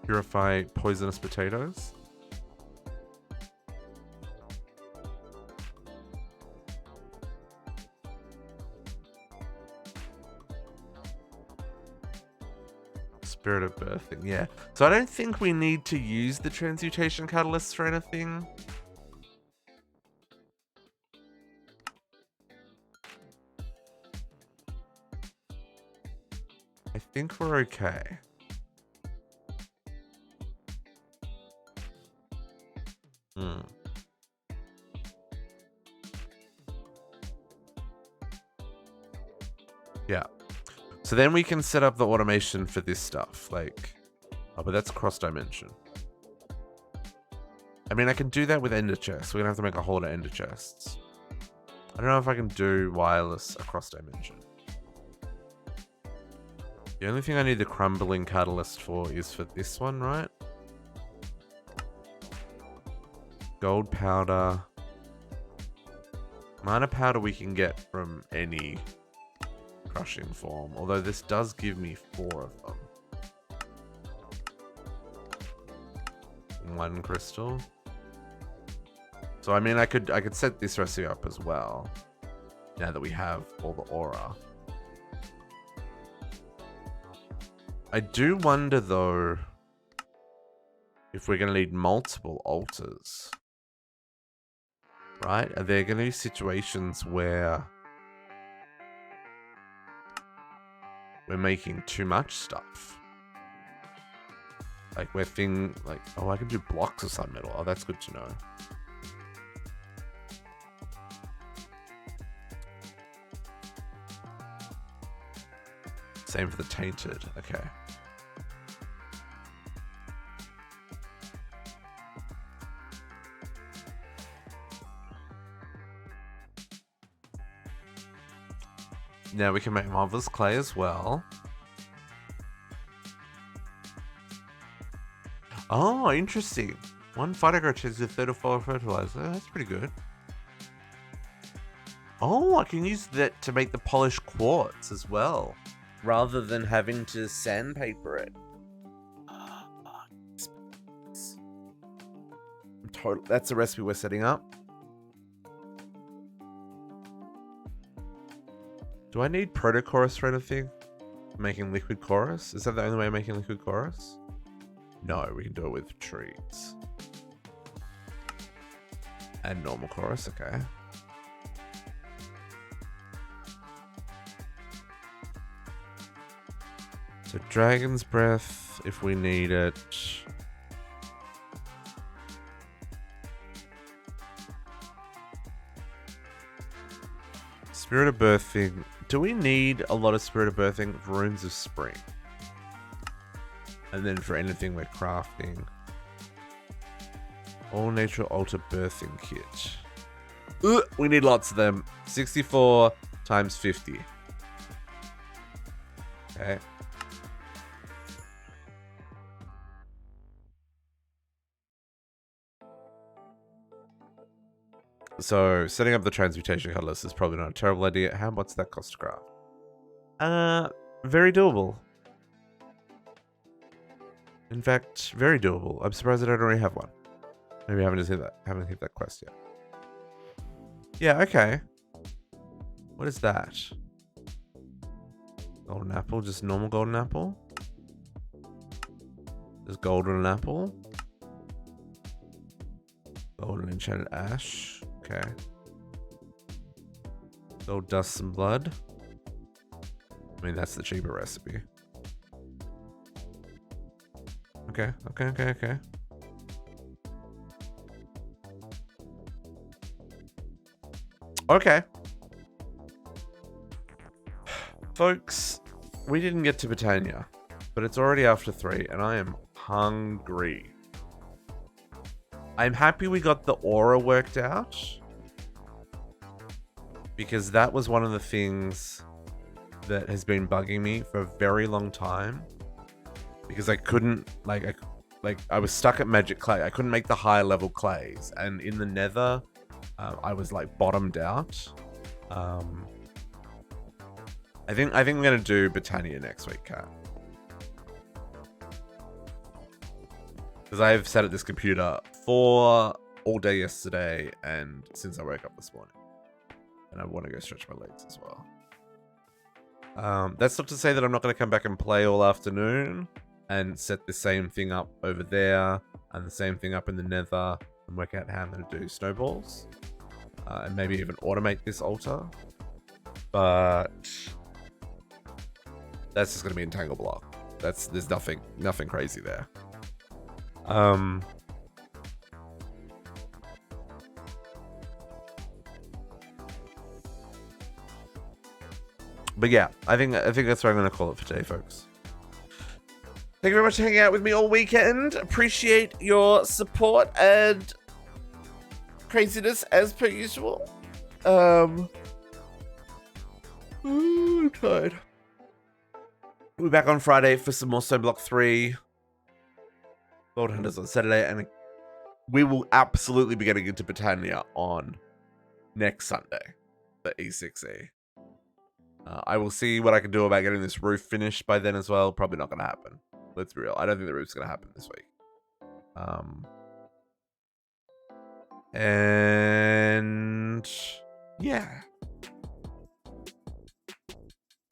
Purify poisonous potatoes. Spirit of birthing, yeah. So I don't think we need to use the transmutation catalysts for anything. I think we're okay. Yeah. So then we can set up the automation for this stuff. Like, oh, but that's cross dimension. I mean, I can do that with ender chests. We're gonna have to make a whole lot of ender chests. I don't know if I can do wireless across dimension. The only thing I need the crumbling catalyst for is for this one, right? Gold powder. Mana powder we can get from any crushing form, although this does give me 4 of them. 1 crystal. So I mean, I could set this recipe up as well, now that we have all the aura. I do wonder though if we're going to need multiple altars. Right? Are there going to be situations where we're making too much stuff? Like oh, I can do blocks of sun metal. Oh, that's good to know. Same for the tainted. Okay. Now we can make marvelous clay as well. Oh, interesting. 1 fighter changes a third of fertilizer. That's pretty good. Oh, I can use that to make the polished quartz as well, rather than having to sandpaper it. That's the recipe we're setting up. Do I need proto-chorus for anything? Making liquid chorus? Is that the only way of making liquid chorus? No, we can do it with trees. And normal chorus, okay. So dragon's breath, if we need it. Spirit of birthing. Do we need a lot of spirit of birthing? Runes of spring. And then for anything we're crafting. All nature altar birthing kit. Ugh, we need lots of them. 64 times 50. Okay. So setting up the transmutation catalyst is probably not a terrible idea. How much that cost to craft? Very doable. In fact, very doable. I'm surprised that I don't already have one. Maybe I haven't hit that quest yet. Yeah, okay. What is that? Golden apple, just normal golden apple? Just golden apple. Golden enchanted ash. Okay. Gold dust and blood. I mean, that's the cheaper recipe. Okay. Okay. Folks, we didn't get to Botania, but it's already after 3 and I am hungry. I'm happy we got the aura worked out because that was one of the things that has been bugging me for a very long time because I couldn't, I was stuck at magic clay. I couldn't make the higher level clays, and in the nether, I was like bottomed out. I think we're gonna do Botania next week, Kat. Because I've sat at this computer for all day yesterday and since I woke up this morning. And I want to go stretch my legs as well. That's not to say that I'm not going to come back and play all afternoon and set the same thing up over there and the same thing up in the nether and work out how I'm going to do snowballs. And maybe even automate this altar. But that's just going to be entangle block. There's nothing crazy there. But yeah, I think that's what I'm going to call it for today, folks. Thank you very much for hanging out with me all weekend. Appreciate your support and craziness as per usual. I'm tired. We'll be back on Friday for some more Stone Block 3. Gold Hunters on Saturday, and we will absolutely be getting into Botania on next Sunday, the E6E. I will see what I can do about getting this roof finished by then as well. Probably not going to happen. Let's be real. I don't think the roof's going to happen this week. And yeah.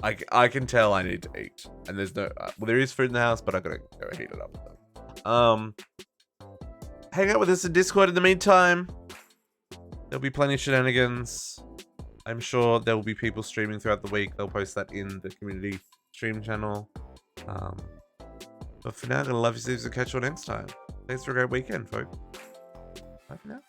I can tell I need to eat. And there's no... well, there is food in the house, but I got to go heat it up. Hang out with us in Discord in the meantime. There'll be plenty of shenanigans. I'm sure there will be people streaming throughout the week. They'll post that in the community stream channel. But for now, I'm going to love you, Steves, and catch you all next time. Thanks for a great weekend, folks. Bye for now.